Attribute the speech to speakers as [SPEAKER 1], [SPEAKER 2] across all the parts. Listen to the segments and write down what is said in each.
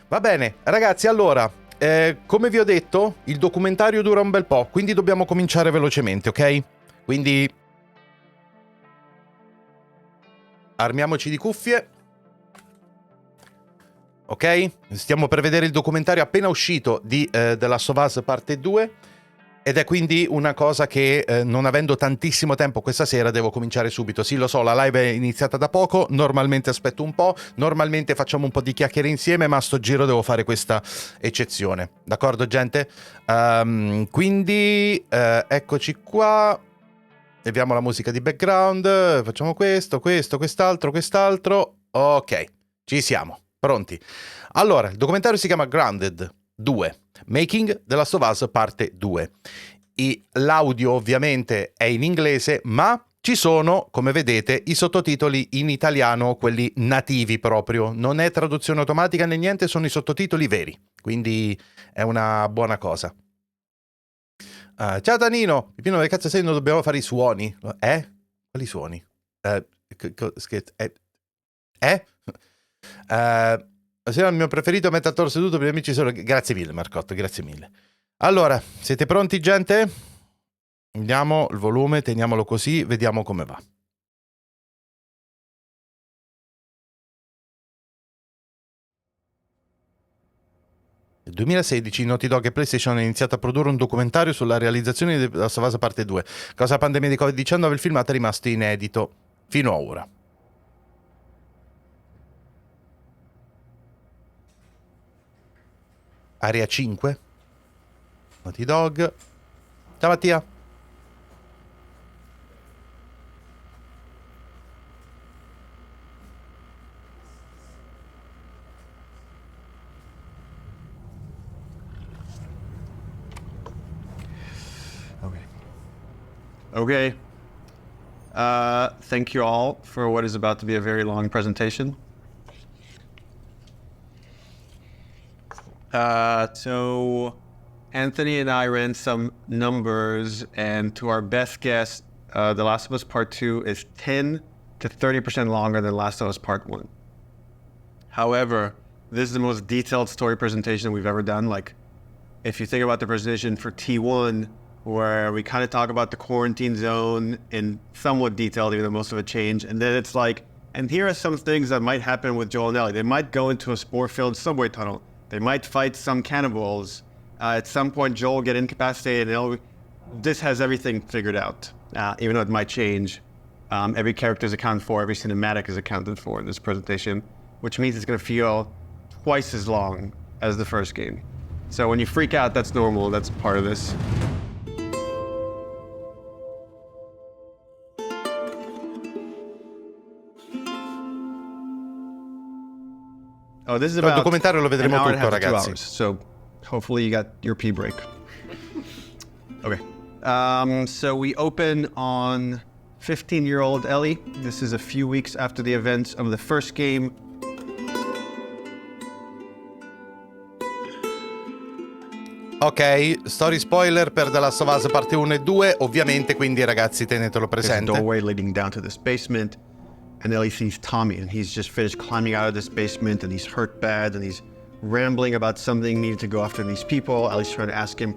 [SPEAKER 1] Va bene, ragazzi, allora, come vi ho detto, il documentario dura un bel po', quindi dobbiamo cominciare velocemente, ok? Quindi armiamoci di cuffie. Ok? Stiamo per vedere il documentario appena uscito di The Last of Us Parte 2. Ed è quindi una cosa che, non avendo tantissimo tempo questa sera, devo cominciare subito. Sì, lo so, la live è iniziata da poco, normalmente aspetto un po', normalmente facciamo un po' di chiacchiere insieme, ma a sto giro devo fare questa eccezione. D'accordo, gente? Quindi, eccoci qua. Leviamo la musica di background, facciamo questo, quest'altro. Ok, ci siamo, pronti. Allora, il documentario si chiama Grounded 2. Making The Last of Us Parte 2. L'audio ovviamente è in inglese, ma ci sono, come vedete, i sottotitoli in italiano, quelli nativi proprio. Non è traduzione automatica né niente, sono i sottotitoli veri. Quindi è una buona cosa. Ciao Tanino! Pipino, che cazzo sei? Non dobbiamo fare i suoni. Quali suoni? Sera il mio preferito mettatore seduto per gli amici solo. Grazie mille Marcotto, grazie mille. Allora, siete pronti gente? Andiamo il volume, teniamolo così, vediamo come va. Nel 2016 Naughty Dog e PlayStation hanno iniziato a produrre un documentario sulla realizzazione di Last of Us Parte 2. Causa la pandemia di Covid-19 il filmato è rimasto inedito fino a ora. Area 5 Naughty Dog. Ciao Mattia.
[SPEAKER 2] Okay. Thank you all for what is about to be a very long presentation. So Anthony and I ran some numbers, and to our best guess, The Last of Us Part 2 is 10 to 30% longer than Last of Us Part 1. However, this is the most detailed story presentation we've ever done. Like, if you think about the presentation for T1, where we kind of talk about the quarantine zone in somewhat detailed, even though most of it changed. And then it's like, and here are some things that might happen with Joel and Ellie. They might go into a spore-filled subway tunnel. They might fight some cannibals. At some point, Joel will get incapacitated. And this has everything figured out, even though it might change. Every character is accounted for. Every cinematic is accounted for in this presentation, which means it's going to feel twice as long as the first game. So when you freak out, that's normal. That's part of this. Oh, this is about
[SPEAKER 1] il documentario lo vedremo
[SPEAKER 2] an hour
[SPEAKER 1] tutto,
[SPEAKER 2] and a half to 2
[SPEAKER 1] ragazzi.
[SPEAKER 2] hours, so hopefully you got your pee break. Okay. So we open on 15-year-old Ellie. This is a few weeks after the events of the first game.
[SPEAKER 1] Ok, story spoiler per The Last of Us Parte 1 e 2, ovviamente, quindi ragazzi tenetelo
[SPEAKER 2] There's a
[SPEAKER 1] presente.
[SPEAKER 2] doorway leading down to this basement, and Ellie sees Tommy, and he's just finished climbing out of this basement, and he's hurt bad, and he's rambling about something needing to go after these people. Ellie's trying to ask him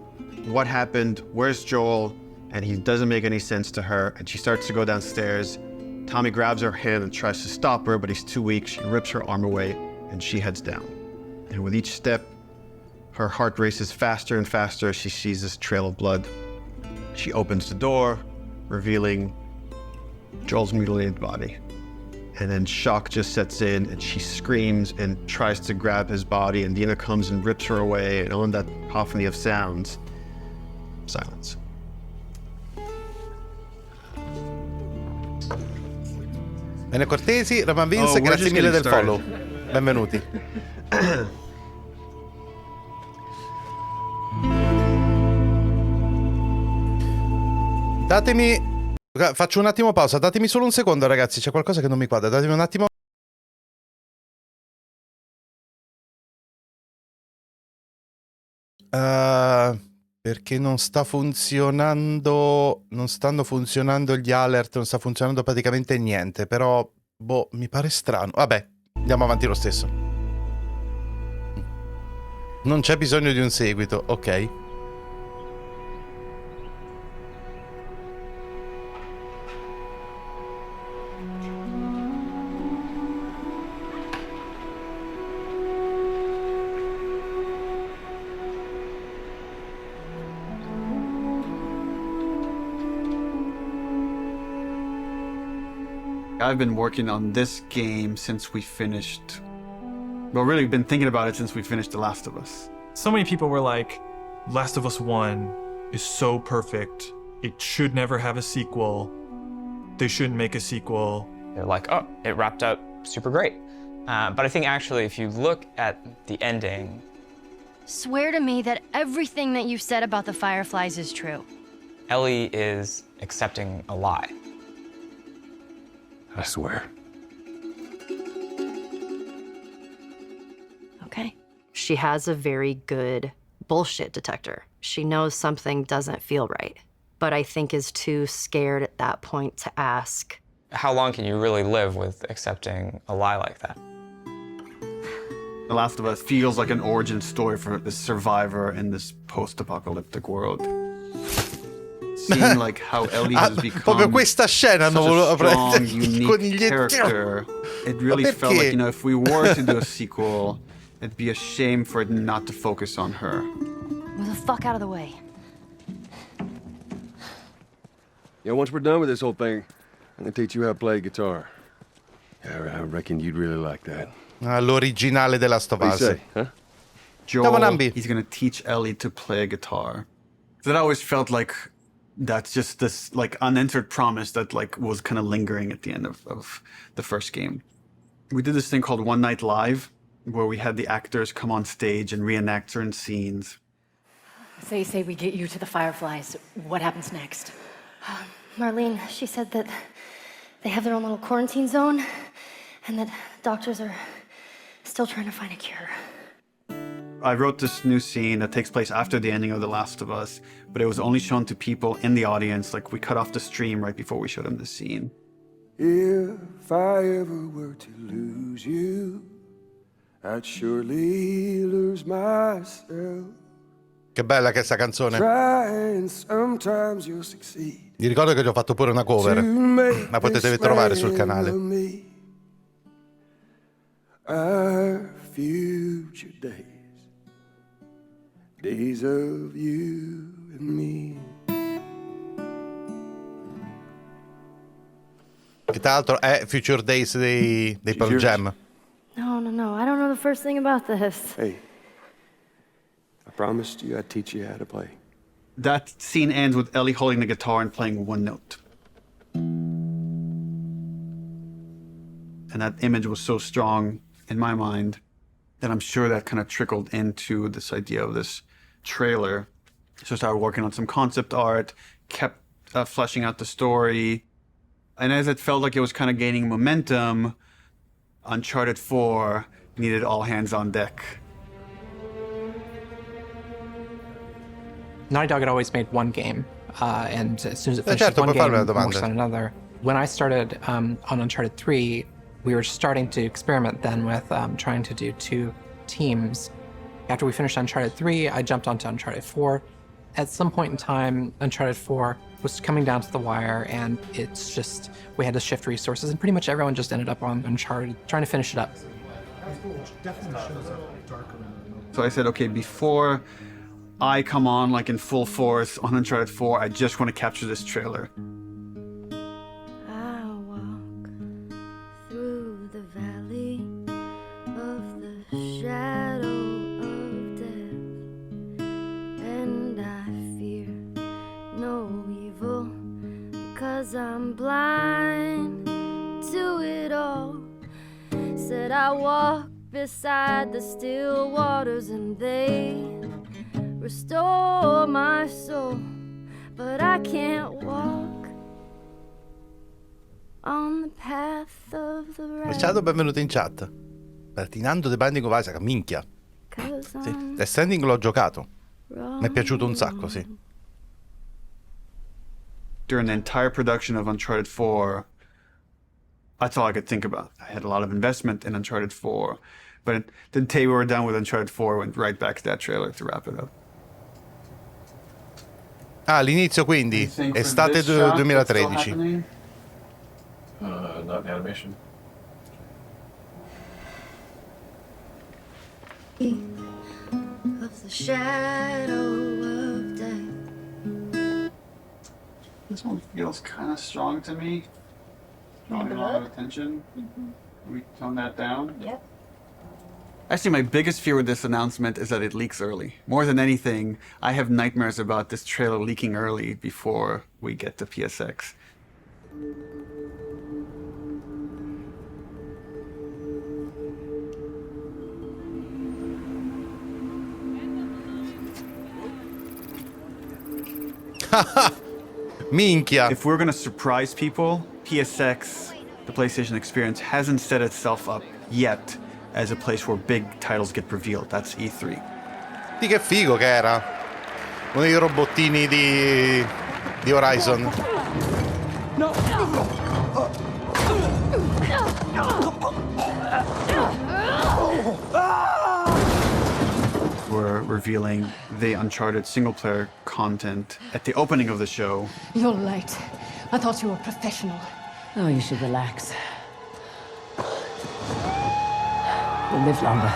[SPEAKER 2] what happened, where's Joel, and he doesn't make any sense to her, and she starts to go downstairs. Tommy grabs her hand and tries to stop her, but he's too weak. She rips her arm away, and she heads down. And with each step, her heart races faster and faster as she sees this trail of blood. She opens the door, revealing Joel's mutilated body. And then shock just sets in, and she screams and tries to grab his body, and Dina comes and rips her away, and on that cacophony of sounds, silence.
[SPEAKER 1] Bene cortesi, Roman Vince, grazie mille del follow. Benvenuti. Datemi... Faccio un attimo pausa, datemi solo un secondo ragazzi, c'è qualcosa che non mi quadra, datemi un attimo. Perché non sta funzionando, non stanno funzionando gli alert, non sta funzionando praticamente niente, però, boh, mi pare strano. Vabbè, andiamo avanti lo stesso. Non c'è bisogno di un seguito, ok.
[SPEAKER 2] I've been working on this game since we finished. Well, really been thinking about it since we finished The Last of Us.
[SPEAKER 3] So many people were like, Last of Us 1 is so perfect. It should never have a sequel. They shouldn't make a sequel.
[SPEAKER 4] They're like, oh, it wrapped up super great. But I think actually, if you look at the ending...
[SPEAKER 5] Swear to me that everything that you've said about the Fireflies is true.
[SPEAKER 4] Ellie is accepting a lie.
[SPEAKER 6] I swear.
[SPEAKER 5] Okay.
[SPEAKER 7] She has a very good bullshit detector. She knows something doesn't feel right, but I think is too scared at that point to ask.
[SPEAKER 4] How long can you really live with accepting a lie like that?
[SPEAKER 2] The Last of Us feels like an origin story for this survivor in this post-apocalyptic world. Seeing like how Ellie has become
[SPEAKER 1] proprio questa scena hanno voluto
[SPEAKER 2] strong,
[SPEAKER 1] prendere i
[SPEAKER 2] unique
[SPEAKER 1] coniglietti.
[SPEAKER 2] character. It really
[SPEAKER 1] Ma
[SPEAKER 2] felt like,
[SPEAKER 1] perché?
[SPEAKER 2] you know, if we were to do a sequel, it'd be a shame for it not to focus on her.
[SPEAKER 5] Move the fuck out of the way.
[SPEAKER 6] Yeah, once we're done with this whole thing, I'm gonna teach you how to play guitar. Yeah, I reckon you'd really like that.
[SPEAKER 1] L'originale della Last of
[SPEAKER 6] What do you
[SPEAKER 1] Us.
[SPEAKER 6] say, huh?
[SPEAKER 2] Joel,
[SPEAKER 1] Nambi.
[SPEAKER 2] he's gonna teach Ellie to play guitar. That always felt like that's just this like unanswered promise that like was kind of lingering at the end of the first game. We did this thing called One Night Live, where we had the actors come on stage and reenact certain scenes.
[SPEAKER 8] So you say we get you to the Fireflies. What happens next?
[SPEAKER 5] Marlene, she said that they have their own little quarantine zone and that doctors are still trying to find a cure.
[SPEAKER 2] I wrote this new scene that takes place after the ending of The Last of Us, but it was only shown to people in the audience. Like, we cut off the stream right before we showed them the scene.
[SPEAKER 6] If I ever were to lose you, I'd surely lose myself.
[SPEAKER 1] Che bella che è sta canzone.
[SPEAKER 6] Try and sometimes you'll succeed.
[SPEAKER 1] Vi ricordo che gli ho fatto pure una cover. La potete trovare sul canale.
[SPEAKER 6] Our future days of you and me.
[SPEAKER 1] Che tra l'altro è Future Days dei Pearl
[SPEAKER 6] Cheers.
[SPEAKER 1] Jam.
[SPEAKER 5] No, I don't know the first thing about this.
[SPEAKER 6] Hey, I promised you I'd teach you how to play.
[SPEAKER 2] That scene ends with Ellie holding the guitar and playing one note. And that image was so strong in my mind that I'm sure that kind of trickled into this idea of this trailer. So I started working on some concept art, kept fleshing out the story. And as it felt like it was kind of gaining momentum, Uncharted 4 needed all hands on deck.
[SPEAKER 9] Naughty Dog had always made one game, and as soon as it finished
[SPEAKER 1] certo,
[SPEAKER 9] one
[SPEAKER 1] puoi farmi
[SPEAKER 9] game,
[SPEAKER 1] una domanda.
[SPEAKER 9] works on another. When I started on Uncharted 3, we were starting to experiment then with trying to do 2 teams. After we finished Uncharted 3, I jumped onto Uncharted 4. At some point in time, Uncharted 4 was coming down to the wire, and it's just, we had to shift resources, and pretty much everyone just ended up on Uncharted, trying to finish it up.
[SPEAKER 2] So I said, okay, before I come on like in full force on Uncharted 4, I just want to capture this trailer.
[SPEAKER 5] I walk through the valley of the shadow of death, and I fear no evil, because I'm blind to it all. Said I walk beside the still waters, and they restore my soul, but I can't walk on the path of the right.
[SPEAKER 1] Ciao, benvenuto in chat. Platinando The Binding of Isaac, minchia. Sì. Death Stranding l'ho giocato. Mi è piaciuto un sacco, sì.
[SPEAKER 2] During the entire production of Uncharted 4, that's all I could think about. I had a lot of investment in Uncharted 4, But the day we were done with Uncharted 4, went right back to that trailer to wrap it up.
[SPEAKER 1] Ah, l'inizio quindi, estate 2013.
[SPEAKER 6] Not in animation.
[SPEAKER 5] Of the shadow of death.
[SPEAKER 2] This one feels kind of strong to me. Drawing a lot of attention. Can we tone that down?
[SPEAKER 5] Yep.
[SPEAKER 2] Actually, my biggest fear with this announcement is that it leaks early. More than anything, I have nightmares about this trailer leaking early before we get to PSX.
[SPEAKER 1] Minchia.
[SPEAKER 2] If we're gonna surprise people, PSX, the PlayStation Experience, hasn't set itself up yet as a place where big titles get revealed. That's E3.
[SPEAKER 1] Sì, che figo che era. Uno dei robottini di Horizon.
[SPEAKER 2] We're revealing the Uncharted single-player content at the opening of the show.
[SPEAKER 8] You're late. I thought you were professional. Oh, you should relax. You'll live longer.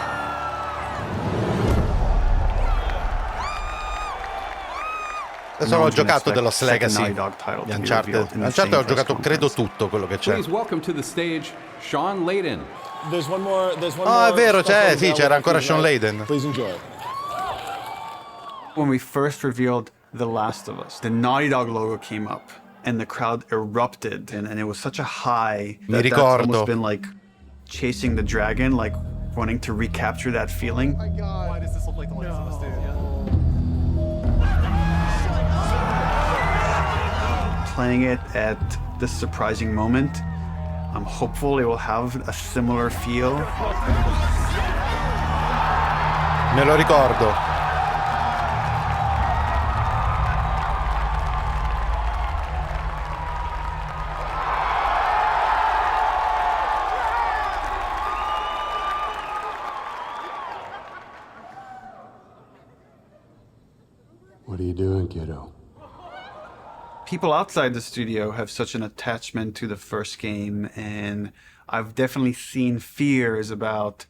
[SPEAKER 1] Adesso ho giocato dello Legacy
[SPEAKER 2] Naughty Dog title
[SPEAKER 1] di
[SPEAKER 2] to be
[SPEAKER 1] Uncharted.
[SPEAKER 2] revealed in the
[SPEAKER 1] Uncharted
[SPEAKER 2] same
[SPEAKER 1] ho giocato
[SPEAKER 2] press
[SPEAKER 1] credo
[SPEAKER 2] conference.
[SPEAKER 1] tutto quello che c'è.
[SPEAKER 10] Please welcome to the stage, Sean Layden.
[SPEAKER 11] There's one more.
[SPEAKER 1] Ah, è vero, c'è, sì, c'era ancora Sean Layden.
[SPEAKER 11] Please enjoy.
[SPEAKER 2] When we first revealed The Last of Us, the Naughty Dog logo came up and the crowd erupted and it was such a high
[SPEAKER 1] Mi
[SPEAKER 2] that that's
[SPEAKER 1] ricordo.
[SPEAKER 2] almost been like chasing the dragon, like wanting to recapture that feeling.
[SPEAKER 11] Why does this look like the Last of Us, dude?
[SPEAKER 2] Playing it at this surprising moment, I'm hopeful it will have a similar feel.
[SPEAKER 1] Me lo ricordo.
[SPEAKER 6] What are you doing, kiddo?
[SPEAKER 2] People outside the studio have such an attachment to the first game, and I've definitely seen fears about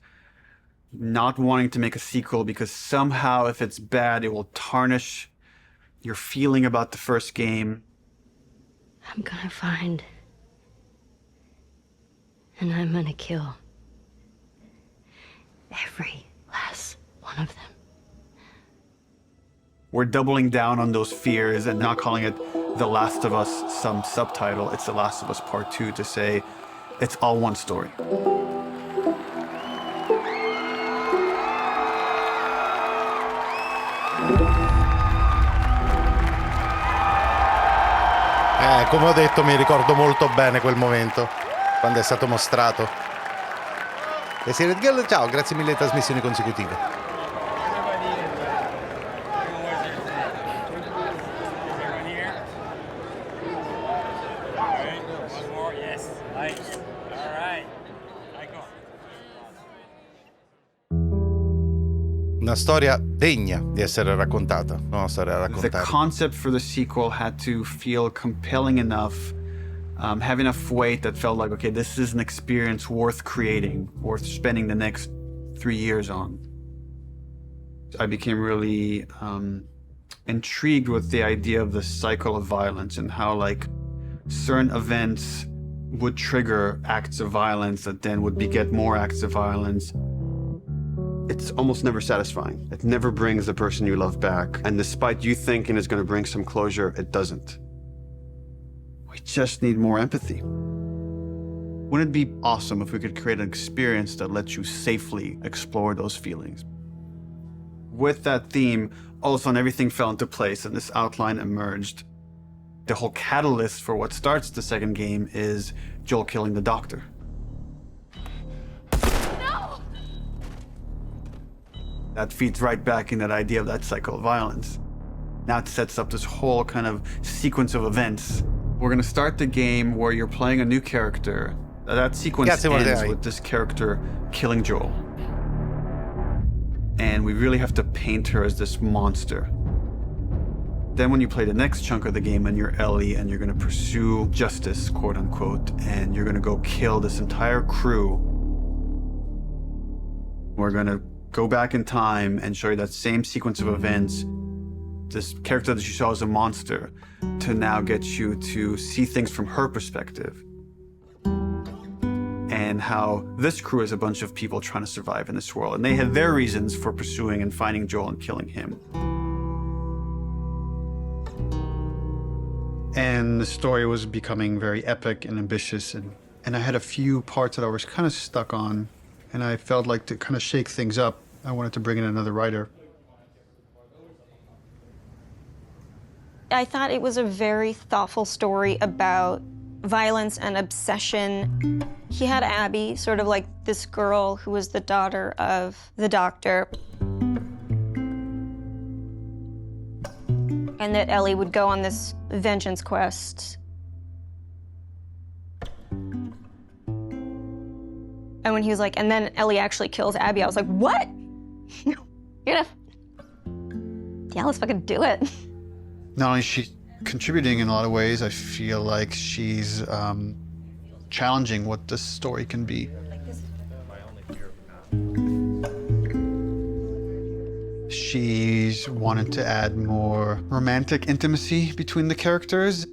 [SPEAKER 2] not wanting to make a sequel because somehow if it's bad, it will tarnish your feeling about the first game.
[SPEAKER 5] I'm gonna find. And I'm gonna kill. Every last one of them.
[SPEAKER 2] We're doubling down on those fears and not calling it The Last of Us, some subtitle. It's The Last of Us Part 2 to say it's all one story.
[SPEAKER 1] Come ho detto, mi ricordo molto bene quel momento, quando è stato mostrato. E Siret Girl, ciao, grazie mille trasmissioni consecutive. Una storia degna di essere raccontata, non una storia da
[SPEAKER 2] The
[SPEAKER 1] raccontare.
[SPEAKER 2] concept for the sequel had to feel compelling enough, have enough weight that felt like, okay, this is an experience worth creating, worth spending the next 3 years on. I became really intrigued with the idea of the cycle of violence and how like certain events would trigger acts of violence that then would beget more acts of violence.
[SPEAKER 12] It's almost never satisfying. It never brings the person you love back. And despite you thinking it's going to bring some closure, it doesn't.
[SPEAKER 2] We just need more empathy. Wouldn't it be awesome if we could create an experience that lets you safely explore those feelings? With that theme, all of a sudden everything fell into place and this outline emerged. The whole catalyst for what starts the second game is Joel killing the doctor. That feeds right back in that idea of that cycle of violence. Now it sets up this whole kind of sequence of events. We're gonna start the game where you're playing a new character. That sequence ends with this character killing Joel.
[SPEAKER 12] and we really have to paint her as this monster. Then when you play the next chunk of the game and you're Ellie and you're gonna pursue justice, quote unquote, and you're gonna go kill this entire crew, we're gonna go back in time and show you that same sequence of events, this character that you saw as a monster, to now get you to see things from her perspective. And how this crew is a bunch of people trying to survive in this world. And they had their reasons for pursuing and finding Joel and killing him. And the story was becoming very epic and ambitious. And I had a few parts that I was kind of stuck on. And I felt like to kind of shake things up, I wanted to bring in another writer.
[SPEAKER 13] I thought it was a very thoughtful story about violence and obsession. He had Abby, sort of like this girl who was the daughter of the doctor. And that Ellie would go on this vengeance quest. And when he was like, and then Ellie actually kills Abby, I was like, what? You're gonna... Yeah, let's fucking do it.
[SPEAKER 12] Not only is she contributing in a lot of ways, I feel like she's challenging what this story can be. She's wanted to add more romantic intimacy between the characters.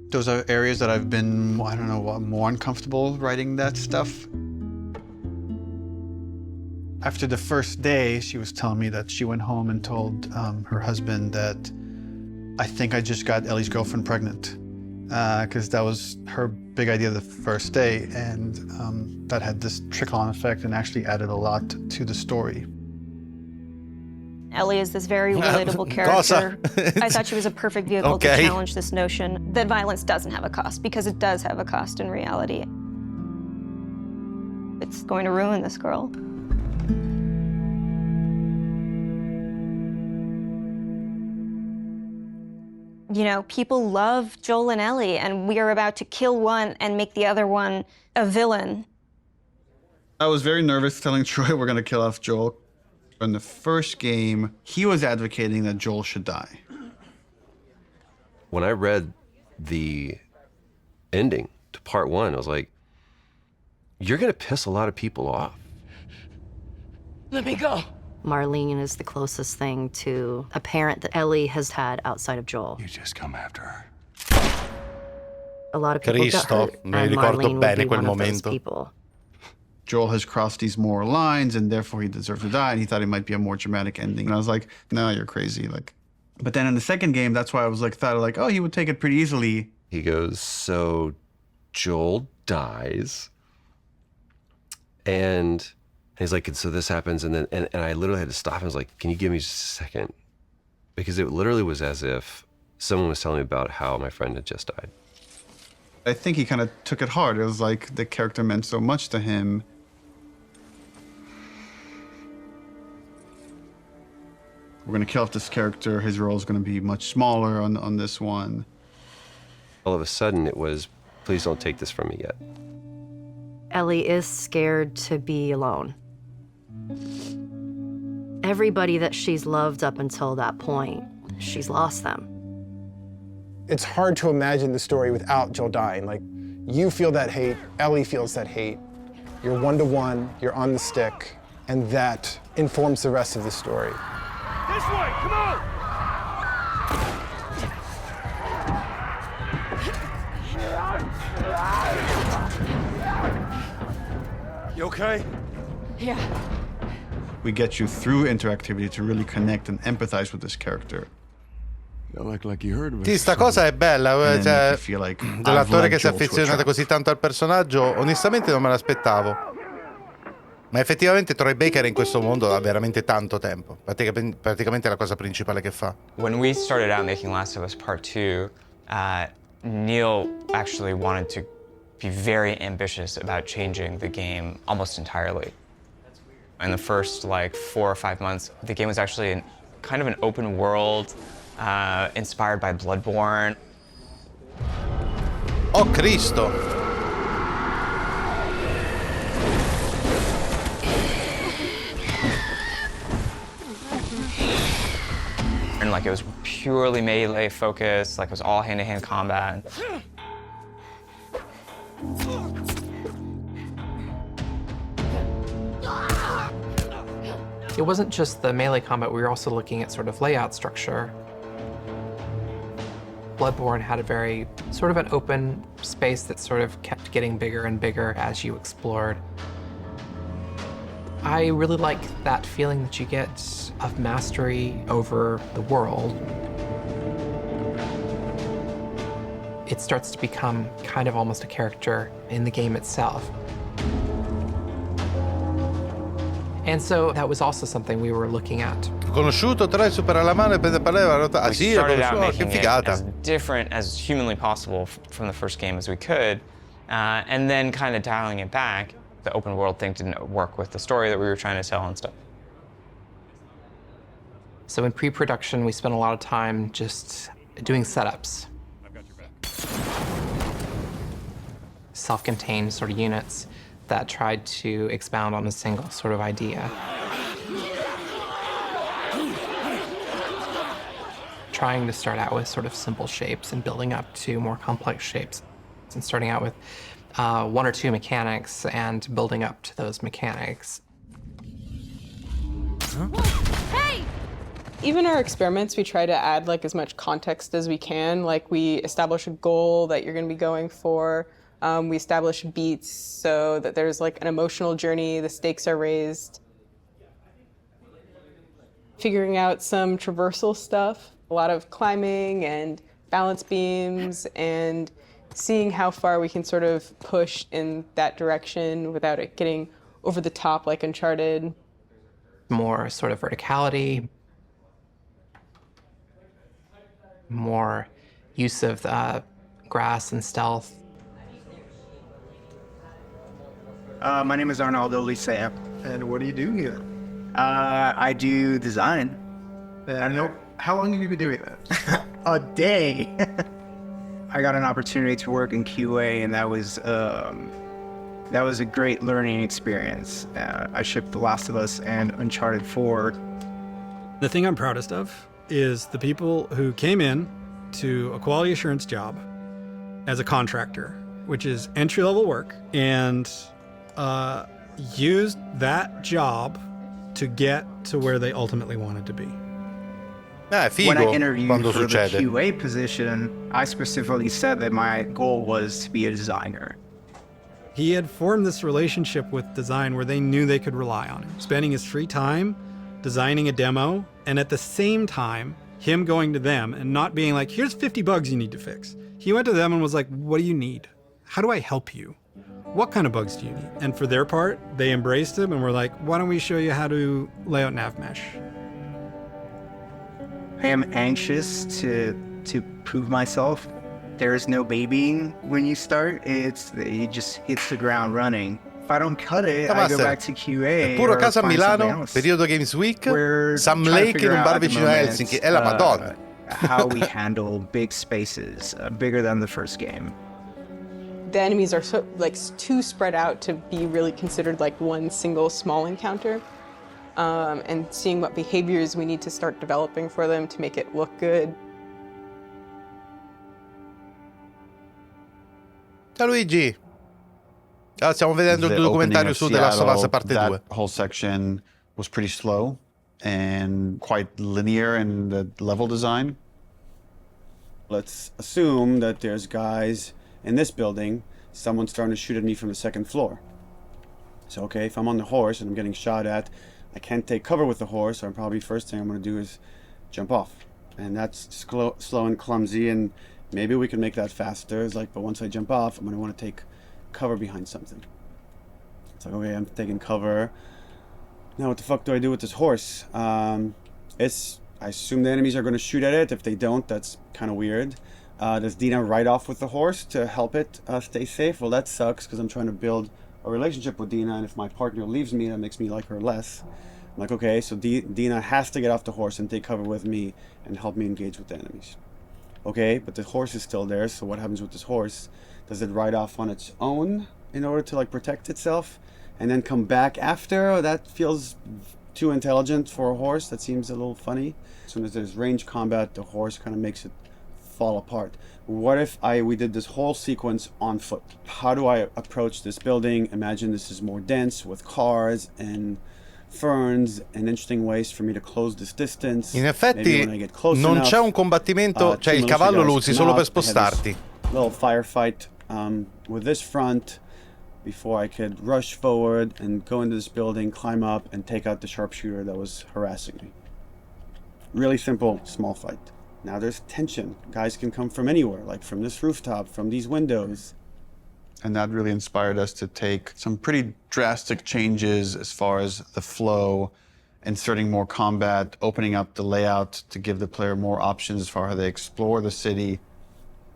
[SPEAKER 12] Those are areas that I've been, I don't know, more uncomfortable writing that stuff. After the first day, she was telling me that she went home and told her husband that I think I just got Ellie's girlfriend pregnant, because that was her big idea the first day, and that had this trickle-on effect and actually added a lot to the story.
[SPEAKER 13] Ellie is this very relatable character. I thought she was a perfect vehicle to challenge this notion that violence doesn't have a cost, because it does have a cost in reality. It's going to ruin this girl. You know, people love Joel and Ellie, and we are about to kill one and make the other one a villain.
[SPEAKER 12] I was very nervous telling Troy we're gonna kill off Joel. In the first game, he was advocating that Joel should die.
[SPEAKER 6] When I read the ending to part 1, I was like, you're gonna piss a lot of people off.
[SPEAKER 8] Let me go.
[SPEAKER 7] Marlene is the closest thing to a parent that Ellie has had outside of Joel.
[SPEAKER 14] You just come after her.
[SPEAKER 7] A lot of people got hurt, and Marlene would be one of those people.
[SPEAKER 12] Joel has crossed these moral lines, and therefore he deserves to die, and he thought it might be a more dramatic ending. And I was like, no, you're crazy. Like, but then in the second game, that's why I was like, thought like, oh, he would take it pretty easily.
[SPEAKER 6] He goes, so Joel dies, and he's like, so this happens, and then and I literally had to stop. I was like, can you give me just a second? Because it literally was as if someone was telling me about how my friend had just died.
[SPEAKER 12] I think he kind of took it hard. It was like the character meant so much to him. We're gonna kill off this character. His role is gonna be much smaller on this one.
[SPEAKER 6] All of a sudden, it was, please don't take this from me yet.
[SPEAKER 7] Ellie is scared to be alone. Everybody that she's loved up until that point, she's lost them.
[SPEAKER 11] It's hard to imagine the story without Joel dying. Like, you feel that hate, Ellie feels that hate. You're one-to-one, you're on the stick, and that informs the rest of the story.
[SPEAKER 15] This way, come on!
[SPEAKER 14] You okay?
[SPEAKER 8] Yeah.
[SPEAKER 12] We get you through interactivity to really connect and empathize with this character.
[SPEAKER 1] Sì, sta cosa è bella, cioè, dell'attore che si è affezionato così tanto al personaggio, onestamente non me l'aspettavo. Ma effettivamente Troy Baker in questo mondo ha veramente tanto tempo, praticamente è la cosa principale che fa.
[SPEAKER 4] When we started out making Last of Us Part 2, Neil actually wanted to be very ambitious about changing the game almost entirely. In the first like 4 or 5 months, the game was actually kind of an open world, inspired by Bloodborne.
[SPEAKER 1] Oh Cristo!
[SPEAKER 4] And like it was purely melee focused, like it was all hand-to-hand combat.
[SPEAKER 9] It wasn't just the melee combat, we were also looking at sort of layout structure. Bloodborne had a very sort of an open space that sort of kept getting bigger and bigger as you explored. I really like that feeling that you get of mastery over the world. It starts to become kind of almost a character in the game itself. And so that was also something we were looking at.
[SPEAKER 1] Conosciuto, tre supera la mano e prende paleva. Ah,
[SPEAKER 4] We
[SPEAKER 1] sì,
[SPEAKER 4] started out
[SPEAKER 1] che
[SPEAKER 4] making it
[SPEAKER 1] figata.
[SPEAKER 4] as different as humanly possible from the first game as we could, and then kind of dialing it back. The open world thing didn't work with the story that we were trying to tell and stuff.
[SPEAKER 9] So in pre-production, we spent a lot of time just doing setups. Self-contained sort of units that tried to expound on a single sort of idea. Trying to start out with sort of simple shapes and building up to more complex shapes. And starting out with one or two mechanics and building up to those mechanics.
[SPEAKER 16] Hey! Even our experiments, we try to add like as much context as we can. Like we establish a goal that you're going to be going for. We establish beats so that there's like an emotional journey, the stakes are raised. Figuring out some traversal stuff, a lot of climbing and balance beams and seeing how far we can sort of push in that direction without it getting over the top like Uncharted.
[SPEAKER 9] More sort of verticality, more use of grass and stealth.
[SPEAKER 17] My name is Arnaldo Licea.
[SPEAKER 18] And what do you do here?
[SPEAKER 17] I do design.
[SPEAKER 18] I know. How long have you been doing that?
[SPEAKER 17] A day. I got an opportunity to work in QA, and that was a great learning experience. I shipped The Last of Us and Uncharted 4.
[SPEAKER 19] The thing I'm proudest of is the people who came in to a quality assurance job as a contractor, which is entry-level work, and used that job to get to where they ultimately wanted to be.
[SPEAKER 17] When I interviewed for the QA position, I specifically said that my goal was to be a designer.
[SPEAKER 19] He had formed this relationship with design where they knew they could rely on him, spending his free time designing a demo, and at the same time, him going to them and not being like, here's 50 bugs you need to fix. He went to them and was like, what do you need? How do I help you? What kind of bugs do you need? And for their part, they embraced him and were like, why don't we show you how to lay out nav mesh?
[SPEAKER 17] I am anxious to prove myself. There is no babying when you start. It just hits the ground running. If I don't cut it, I go back to QA.
[SPEAKER 1] Puro
[SPEAKER 17] or
[SPEAKER 1] casa a
[SPEAKER 17] find
[SPEAKER 1] Milano,
[SPEAKER 17] something else.
[SPEAKER 1] periodo Games Week,
[SPEAKER 17] We're
[SPEAKER 1] Sam
[SPEAKER 17] trying to
[SPEAKER 1] Lake in
[SPEAKER 17] figure
[SPEAKER 1] un
[SPEAKER 17] out
[SPEAKER 1] bar
[SPEAKER 17] at the
[SPEAKER 1] vicino a
[SPEAKER 17] moment,
[SPEAKER 1] Helsinki. È la Madonna.
[SPEAKER 17] How we handle big spaces, bigger than the first game.
[SPEAKER 16] The enemies are so, like too spread out to be really considered like one single small encounter. And seeing what behaviors we need to start developing for them to make it look good.
[SPEAKER 1] Ciao Luigi. Allora, stiamo vedendo il documentario su The Last of Us Parte 2.
[SPEAKER 20] That whole section was pretty slow and quite linear in the level design. Let's assume that there's guys in this building, someone's starting to shoot at me from the second floor. So, okay, if I'm on the horse and I'm getting shot at, I can't take cover with the horse, so probably first thing I'm going to do is jump off. And that's slow and clumsy, and maybe we can make that faster. It's like, but once I jump off, I'm going to want to take cover behind something. It's like, okay, I'm taking cover. Now what the fuck do I do with this horse? I assume the enemies are going to shoot at it. If they don't, that's kind of weird. Does Dina ride off with the horse to help it stay safe? Well, that sucks because I'm trying to build a relationship with Dina, and if my partner leaves me, that makes me like her less. I'm like, okay, so Dina has to get off the horse and take cover with me and help me engage with the enemies. Okay, but the horse is still there, so what happens with this horse? Does it ride off on its own in order to like protect itself and then come back after? Oh, that feels too intelligent for a horse. That seems a little funny. As soon as there's range combat, the horse kind of makes it fall apart. What if we did this whole sequence on foot? How do I approach this building? Imagine this is more dense with cars and ferns and interesting ways for me to close this distance.
[SPEAKER 1] In effetti non c'è un combattimento, cioè il cavallo lo usi solo per spostarti.
[SPEAKER 20] Little firefight with this front before I could rush forward and go into this building, climb up, and take out the sharpshooter that was harassing me. Really simple, small fight. Now there's tension. Guys can come from anywhere, like from this rooftop, from these windows.
[SPEAKER 21] And that really inspired us to take some pretty drastic changes as far as the flow, inserting more combat, opening up the layout to give the player more options as far as how they explore the city.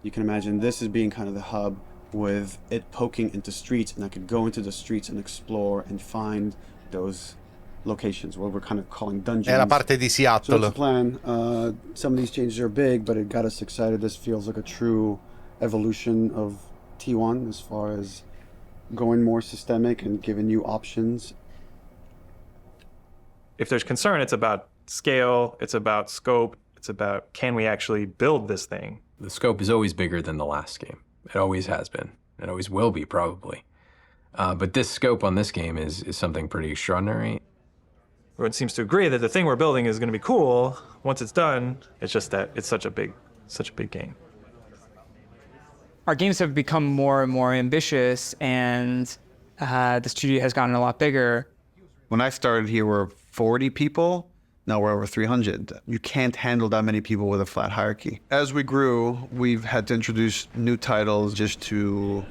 [SPEAKER 20] You can imagine this as being kind of the hub with it poking into streets, and I could go into the streets and explore and find those locations, what we're kind of calling dungeons.
[SPEAKER 1] È la parte di Seattle.
[SPEAKER 20] So that's the plan. Some of these changes are big, but it got us excited. This feels like a true evolution of T1 as far as going more systemic and giving you options.
[SPEAKER 3] If there's concern, it's about scale, it's about scope, it's about can we actually build this thing?
[SPEAKER 22] The scope is always bigger than the last game. It always has been. It always will be, probably. But this scope on this game is something pretty extraordinary.
[SPEAKER 3] Everyone seems to agree that the thing we're building is going to be cool. Once it's done, it's just that it's such a big game.
[SPEAKER 23] Our games have become more and more ambitious, and the studio has gotten a lot bigger.
[SPEAKER 21] When I started here, we were 40 people. Now we're over 300. You can't handle that many people with a flat hierarchy. As we grew, we've had to introduce new titles just to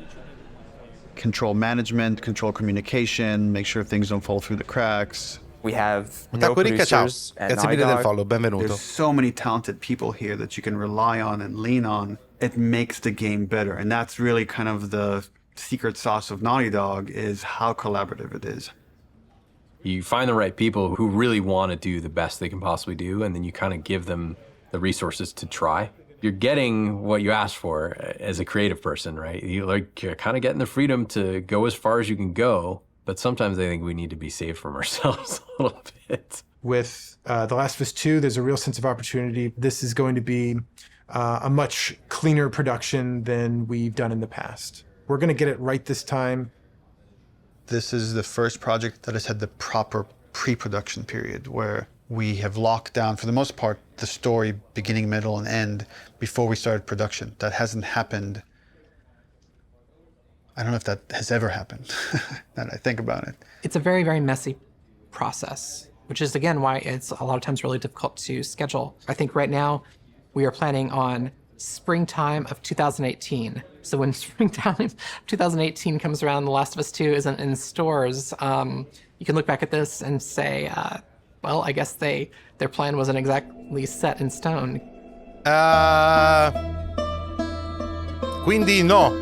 [SPEAKER 21] control management, control communication, make sure things don't fall through the cracks.
[SPEAKER 23] We have no producers at Naughty Dog.
[SPEAKER 21] There's so many talented people here that you can rely on and lean on. It makes the game better. And that's really kind of the secret sauce of Naughty Dog, is how collaborative it is.
[SPEAKER 22] You find the right people who really want to do the best they can possibly do, and then you kind of give them the resources to try. You're getting what you asked for as a creative person, right? You're kind of getting the freedom to go as far as you can go, but sometimes I think we need to be saved from ourselves a little bit.
[SPEAKER 11] With The Last of Us 2, there's a real sense of opportunity. This is going to be a much cleaner production than we've done in the past. We're going to get it right this time.
[SPEAKER 21] This is the first project that has had the proper pre-production period, where we have locked down, for the most part, the story beginning, middle, and end before we started production. That hasn't happened. I don't know if that has ever happened, now that I think about it.
[SPEAKER 9] It's a very, very messy process, which is, again, why it's a lot of times really difficult to schedule. I think right now we are planning on springtime of 2018. So when springtime 2018 comes around, The Last of Us 2 isn't in stores, you can look back at this and say, well, I guess their plan wasn't exactly set in stone.
[SPEAKER 1] Quindi no.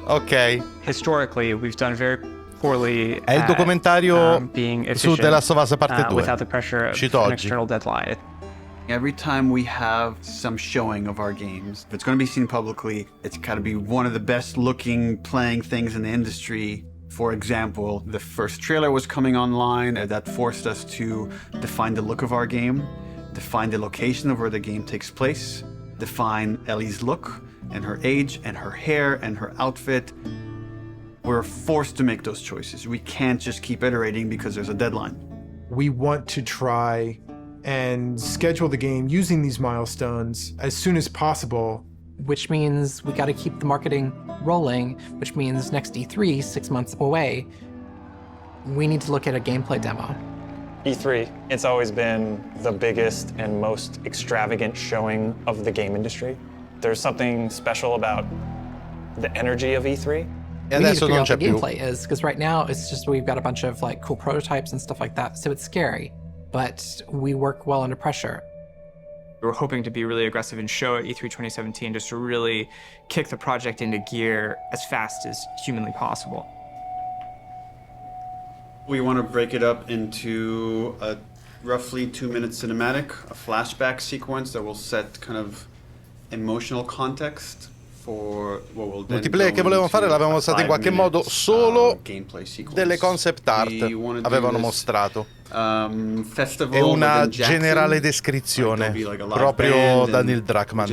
[SPEAKER 1] Ok.
[SPEAKER 23] Historically, we've done very poorly
[SPEAKER 1] È il documentario
[SPEAKER 23] being
[SPEAKER 1] su The Last of Us Parte 2.
[SPEAKER 23] without the pressure of
[SPEAKER 1] Uscito
[SPEAKER 23] an
[SPEAKER 1] oggi.
[SPEAKER 23] external deadline.
[SPEAKER 21] Every time we have some showing of our games, if it's going to be seen publicly, it's got to be one of the best looking playing things in the industry. For example, the first trailer was coming online, and that forced us to define the look of our game, define the location of where the game takes place, define Ellie's look and her age and her hair and her outfit. We're forced to make those choices. We can't just keep iterating because there's a deadline.
[SPEAKER 11] We want to try and schedule the game using these milestones as soon as possible.
[SPEAKER 9] Which means we got to keep the marketing rolling, which means next E3, 6 months away, we need to look at a gameplay demo.
[SPEAKER 24] E3, it's always been the biggest and most extravagant showing of the game industry. There's something special about the energy of E3.
[SPEAKER 9] We need to figure out what the gameplay is, because right now it's just we've got a bunch of like cool prototypes and stuff like that, so it's scary, but we work well under pressure.
[SPEAKER 23] We're hoping to be really aggressive and show at E3 2017 just to really kick the project into gear as fast as humanly possible.
[SPEAKER 20] We want to break it up into a roughly 2-minute cinematic, a flashback sequence that will set kind of emotional context
[SPEAKER 1] Multiplayer che volevamo fare l'avevamo mostrato in qualche modo, solo delle concept art avevano mostrato. E una generale descrizione, proprio da Neil Druckmann,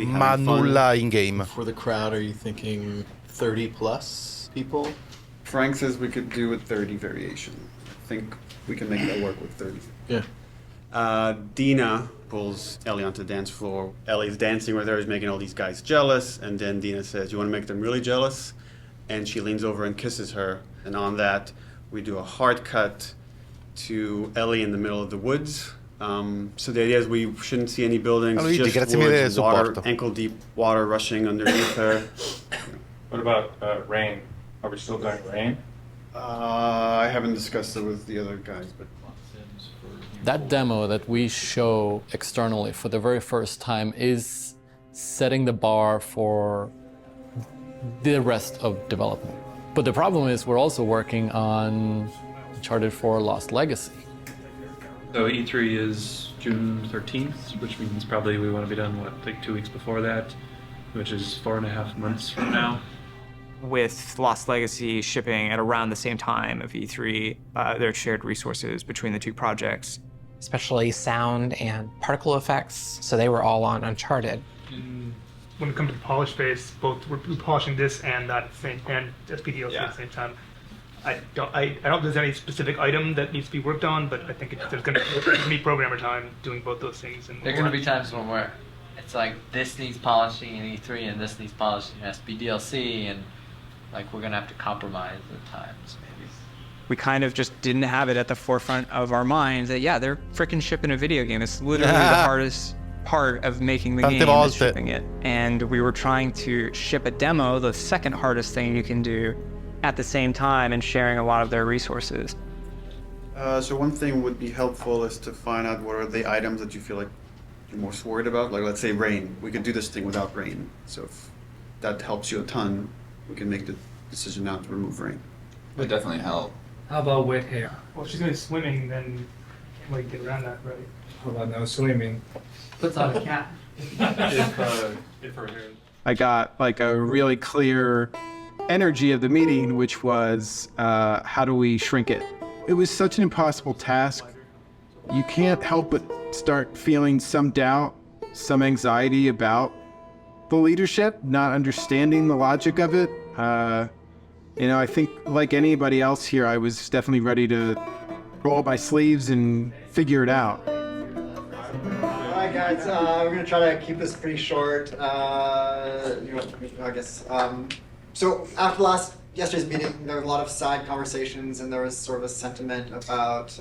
[SPEAKER 1] ma nulla in game.
[SPEAKER 2] For the crowd, are you thinking 30 plus people?
[SPEAKER 21] Frank says we could do a 30 variation. I think we can make that work with 30.
[SPEAKER 2] Yeah.
[SPEAKER 21] Dina pulls Ellie onto the dance floor. Ellie's dancing with her, is making all these guys jealous, and then Dina says, "You want to make them really jealous?" And she leans over and kisses her. And on that, we do a hard cut to Ellie in the middle of the woods. So the idea is we shouldn't see any buildings,
[SPEAKER 1] Luigi,
[SPEAKER 21] just woods, water, ankle-deep water rushing underneath her.
[SPEAKER 5] What about rain? Are we still doing rain?
[SPEAKER 21] I haven't discussed it with the other guys, but...
[SPEAKER 10] That demo that we show externally for the very first time is setting the bar for the rest of development. But the problem is we're also working on Uncharted 4 Lost Legacy.
[SPEAKER 5] So E3 is June 13th, which means probably we want to be done, what, like 2 weeks before that, which is 4.5 months from now.
[SPEAKER 23] With Lost Legacy shipping at around the same time of E3, there are shared resources between the two projects.
[SPEAKER 9] Especially sound and particle effects, so they were all on Uncharted.
[SPEAKER 15] When it comes to the polish phase, both we're polishing this and that same and SPDLC at the same time. I don't think there's any specific item that needs to be worked on, but I think there's going to be programmer time doing both those things. And
[SPEAKER 13] there are going to be times when it's like this needs polishing in E3 and this needs polishing in SPDLC, and like we're going to have to compromise at times maybe.
[SPEAKER 23] We kind of just didn't have it at the forefront of our minds that, yeah, they're freaking shipping a video game. It's literally the hardest part of making the game is shipping it. And we were trying to ship a demo, the second hardest thing you can do, at the same time, and sharing a lot of their resources.
[SPEAKER 21] So one thing would be helpful is to find out what are the items that you feel like you're most worried about. Like, let's say rain. We could do this thing without rain. So if that helps you a ton, we can make the decision now to remove rain.
[SPEAKER 5] It would definitely help.
[SPEAKER 15] How about wet hair? Well, she's going to be swimming, then can't really get around that, right?
[SPEAKER 5] How about no swimming?
[SPEAKER 13] Puts on a cap.
[SPEAKER 5] if her hair...
[SPEAKER 17] I got like a really clear energy of the meeting, which was how do we shrink it? It was such an impossible task. You can't help but start feeling some doubt, some anxiety about the leadership, not understanding the logic of it. I think like anybody else here, I was definitely ready to roll up my sleeves and figure it out.
[SPEAKER 25] Alright guys, we're gonna try to keep this pretty short. I guess. So after yesterday's meeting, there were a lot of side conversations, and there was sort of a sentiment about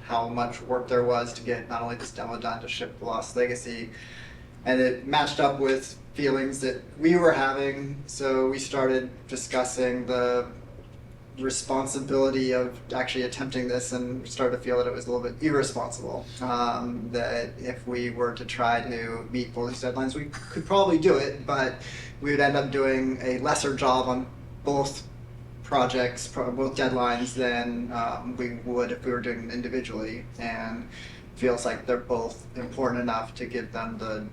[SPEAKER 25] how much work there was to get not only this demo done to ship the Lost Legacy, and it matched up with feelings that we were having. So we started discussing the responsibility of actually attempting this, and started to feel that it was a little bit irresponsible. That if we were to try to meet both these deadlines, we could probably do it, but we would end up doing a lesser job on both projects, both deadlines, than we would if we were doing them individually. And feels like they're both important enough to give them the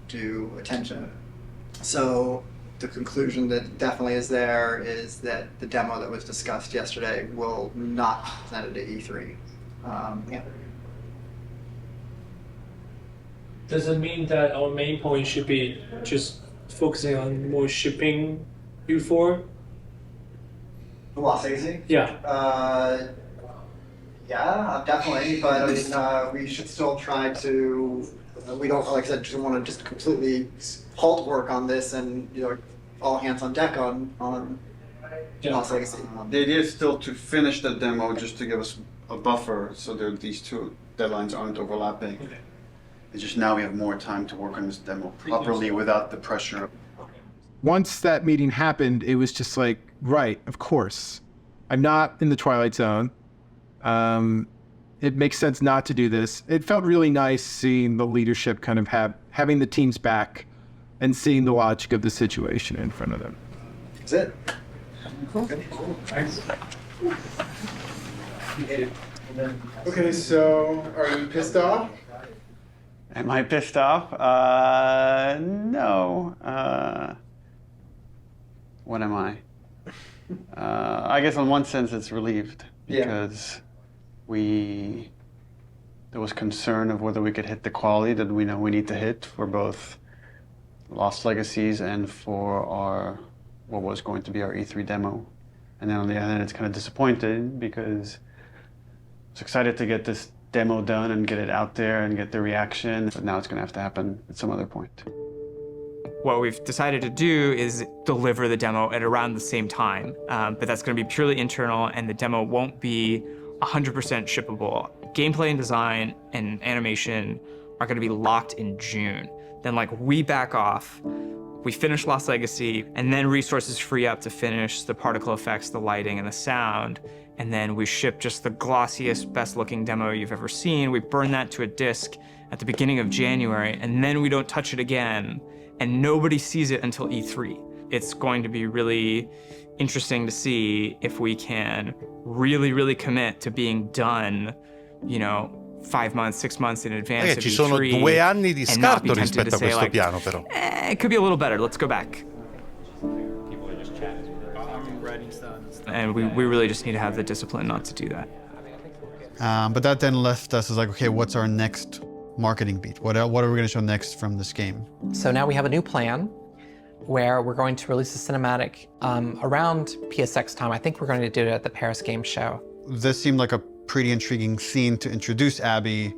[SPEAKER 25] due attention. So the conclusion that definitely is there is that the demo that was discussed yesterday will not be presented at E3.
[SPEAKER 26] Does it mean that our main point should be just focusing on more shipping before?
[SPEAKER 25] The Lost Legacy?
[SPEAKER 26] Yeah.
[SPEAKER 25] Yeah, definitely, but I mean, we should still try to, we don't, like I said, just want to just completely halt work on this and, all hands on deck on Lost Legacy.
[SPEAKER 21] The idea is still to finish the demo just to give us a buffer so that these two deadlines aren't overlapping. Okay. It's just now we have more time to work on this demo properly without the pressure.
[SPEAKER 17] Once that meeting happened, it was just like, right, of course. I'm not in the Twilight Zone. It makes sense not to do this. It felt really nice seeing the leadership kind of having the teams back and seeing the logic of the situation in front of them.
[SPEAKER 25] That's it.
[SPEAKER 15] Cool. Thanks.
[SPEAKER 11] Okay, so are you pissed off?
[SPEAKER 21] Am I pissed off? No. What am I? I guess in one sense it's relieved because there was concern of whether we could hit the quality that we know we need to hit for both Lost Legacies and for what was going to be our E3 demo. And then on the other hand, it's kind of disappointed because I was excited to get this demo done and get it out there and get the reaction, but now it's going to have to happen at some other point.
[SPEAKER 23] What we've decided to do is deliver the demo at around the same time, but that's going to be purely internal, and the demo won't be 100% shippable. Gameplay and design and animation are going to be locked in June. Then we back off, we finish Lost Legacy, and then resources free up to finish the particle effects, the lighting, and the sound. And then we ship just the glossiest, best looking demo you've ever seen. We burn that to a disc at the beginning of January, and then we don't touch it again, and nobody sees it until E3. It's going to be really interesting to see if we can really commit to being done, 5 months, 6 months in advance of
[SPEAKER 1] ci
[SPEAKER 23] E3,
[SPEAKER 1] sono 2 anni di
[SPEAKER 23] and not be
[SPEAKER 1] scarto
[SPEAKER 23] tempted
[SPEAKER 1] rispetto
[SPEAKER 23] to
[SPEAKER 1] a
[SPEAKER 23] say,
[SPEAKER 1] questo piano, però.
[SPEAKER 23] It could be a little better, let's go back. And we really just need to have the discipline not to do that.
[SPEAKER 20] But that then left us as okay, what's our next marketing beat? What are we going to show next from this game?
[SPEAKER 9] So now we have a new plan where we're going to release a cinematic around PSX time. I think we're going to do it at the Paris Game Show.
[SPEAKER 20] This seemed like a pretty intriguing scene to introduce Abby.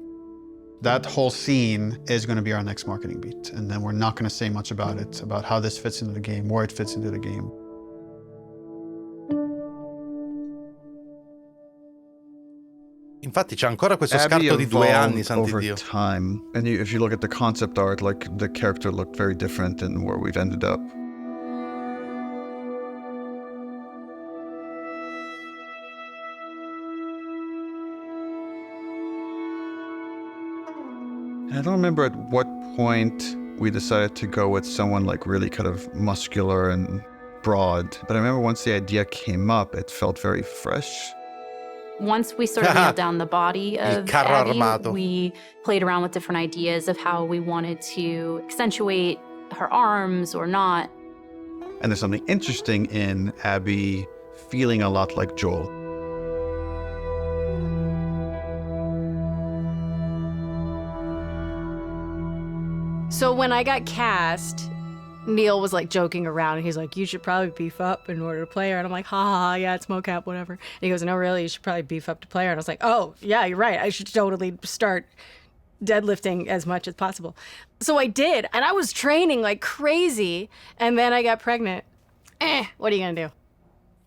[SPEAKER 20] That whole scene is going to be our next marketing beat. And then we're not going to say much about it, about how this fits into the game, where it fits into the game.
[SPEAKER 1] Infatti c'è ancora questo scarto di 2 anni, santi
[SPEAKER 4] over
[SPEAKER 1] Dio.
[SPEAKER 4] time. And if you look at the concept art, the character looked very different than where we've ended up. I don't remember at what point we decided to go with someone really kind of muscular and broad. But I remember once the idea came up, it felt very fresh.
[SPEAKER 6] Once we sort of nailed down the body of Abby, we played around with different ideas of how we wanted to accentuate her arms or not.
[SPEAKER 20] And there's something interesting in Abby feeling a lot like Joel.
[SPEAKER 7] So when I got cast, Neil was joking around, and he's like, you should probably beef up in order to play her. And I'm like, ha ha ha, yeah, it's mocap, whatever. And he goes, no, really, you should probably beef up to play her. And I was like, oh, yeah, you're right. I should totally start deadlifting as much as possible. So I did, and I was training like crazy, and then I got pregnant. What are you gonna do?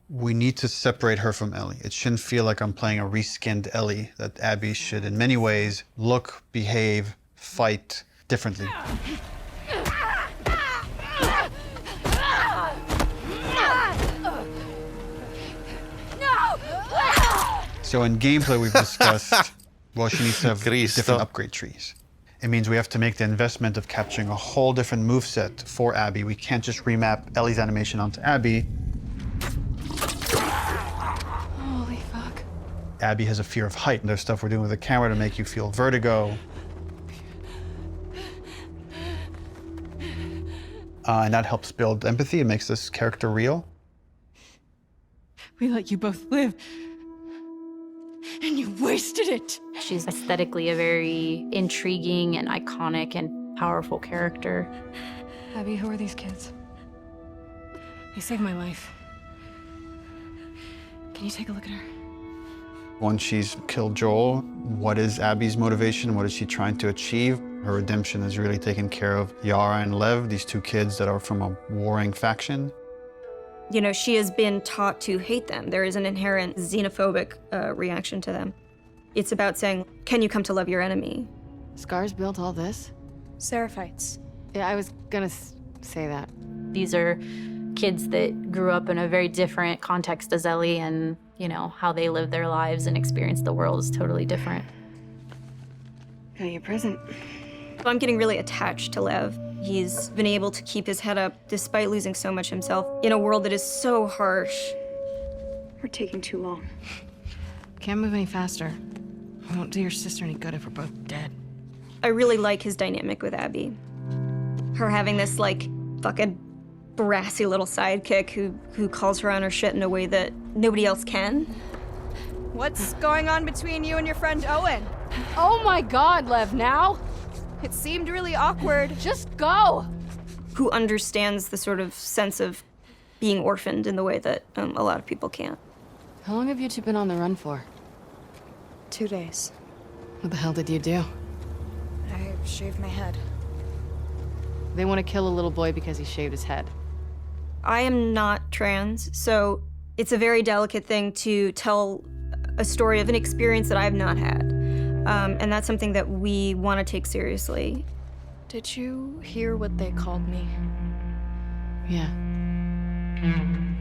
[SPEAKER 20] We need to separate her from Ellie. It shouldn't feel like I'm playing a reskinned Ellie, that Abby should, in many ways, look, behave, fight differently. So in gameplay, we've discussed, well, she needs to have different upgrade trees. It means we have to make the investment of capturing a whole different moveset for Abby. We can't just remap Ellie's animation onto Abby.
[SPEAKER 7] Holy fuck.
[SPEAKER 20] Abby has a fear of height, and there's stuff we're doing with the camera to make you feel vertigo. And that helps build empathy. It makes this character real.
[SPEAKER 7] We let you both live, and you wasted it.
[SPEAKER 6] She's aesthetically a very intriguing and iconic and powerful character.
[SPEAKER 7] Abby, who are these kids? They saved my life. Can you take a look at her?
[SPEAKER 20] Once she's killed Joel, what is Abby's motivation? What is she trying to achieve? Her redemption is really taking care of Yara and Lev, these two kids that are from a warring faction.
[SPEAKER 8] You know, she has been taught to hate them. There is an inherent xenophobic reaction to them. It's about saying, can you come to love your enemy?
[SPEAKER 7] Scars built all this?
[SPEAKER 8] Seraphites.
[SPEAKER 7] Yeah, I was gonna say that.
[SPEAKER 6] These are kids that grew up in a very different context as Ellie, and, you know, how they live their lives and experience the world is totally different.
[SPEAKER 7] Got your present.
[SPEAKER 8] I'm getting really attached to Lev. He's been able to keep his head up despite losing so much himself in a world that is so harsh.
[SPEAKER 7] We're taking too long. Can't move any faster. We won't do your sister any good if we're both dead.
[SPEAKER 8] I really like his dynamic with Abby. Her having this, like, fucking brassy little sidekick who calls her on her shit in a way that nobody else can.
[SPEAKER 3] What's going on between you and your friend Owen?
[SPEAKER 7] Oh my God, Lev, now?
[SPEAKER 3] It seemed really awkward.
[SPEAKER 7] Just go!
[SPEAKER 8] Who understands the sort of sense of being orphaned in the way that a lot of people can't.
[SPEAKER 7] How long have you two been on the run for?
[SPEAKER 3] 2 days.
[SPEAKER 7] What the hell did you do?
[SPEAKER 3] I shaved my head.
[SPEAKER 7] They want to kill a little boy because he shaved his head.
[SPEAKER 8] I am not trans, so it's a very delicate thing to tell a story of an experience that I've not had. And that's something that we want to take seriously.
[SPEAKER 3] Did you hear what they called me?
[SPEAKER 7] Yeah.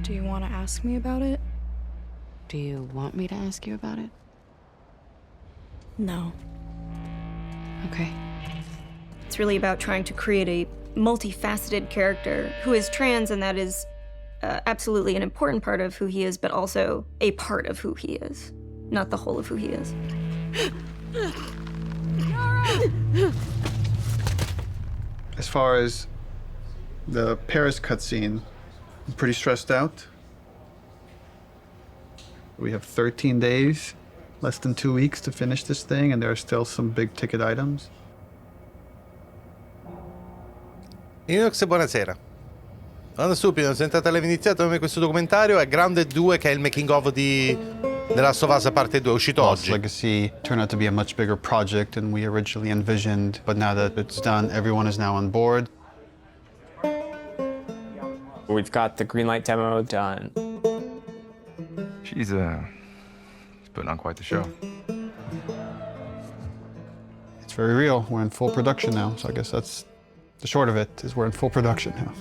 [SPEAKER 3] Do you want to ask me about it?
[SPEAKER 7] Do you want me to ask you about it?
[SPEAKER 3] No.
[SPEAKER 7] Okay.
[SPEAKER 8] It's really about trying to create a multifaceted character who is trans, and that is absolutely an important part of who he is, but also a part of who he is, not the whole of who he is.
[SPEAKER 4] As far as the Paris cutscene, I'm pretty stressed out. We have 13 days, less than 2 weeks to finish this thing, and there are still some big ticket items.
[SPEAKER 1] Inox, buonasera. Domanda stupida, non sentate l'avevo iniziato come questo documentario? È Grounded 2, che è il making of di The Last of Us Parte 2, è uscito oggi.
[SPEAKER 21] Legacy turned out to be a much bigger project than we originally envisioned, but now that it's done, everyone is now on board.
[SPEAKER 12] We've got the Greenlight demo done.
[SPEAKER 14] She's putting on quite the show.
[SPEAKER 21] It's very real. We're in full production now, so I guess that's the short of it, is we're in full production now.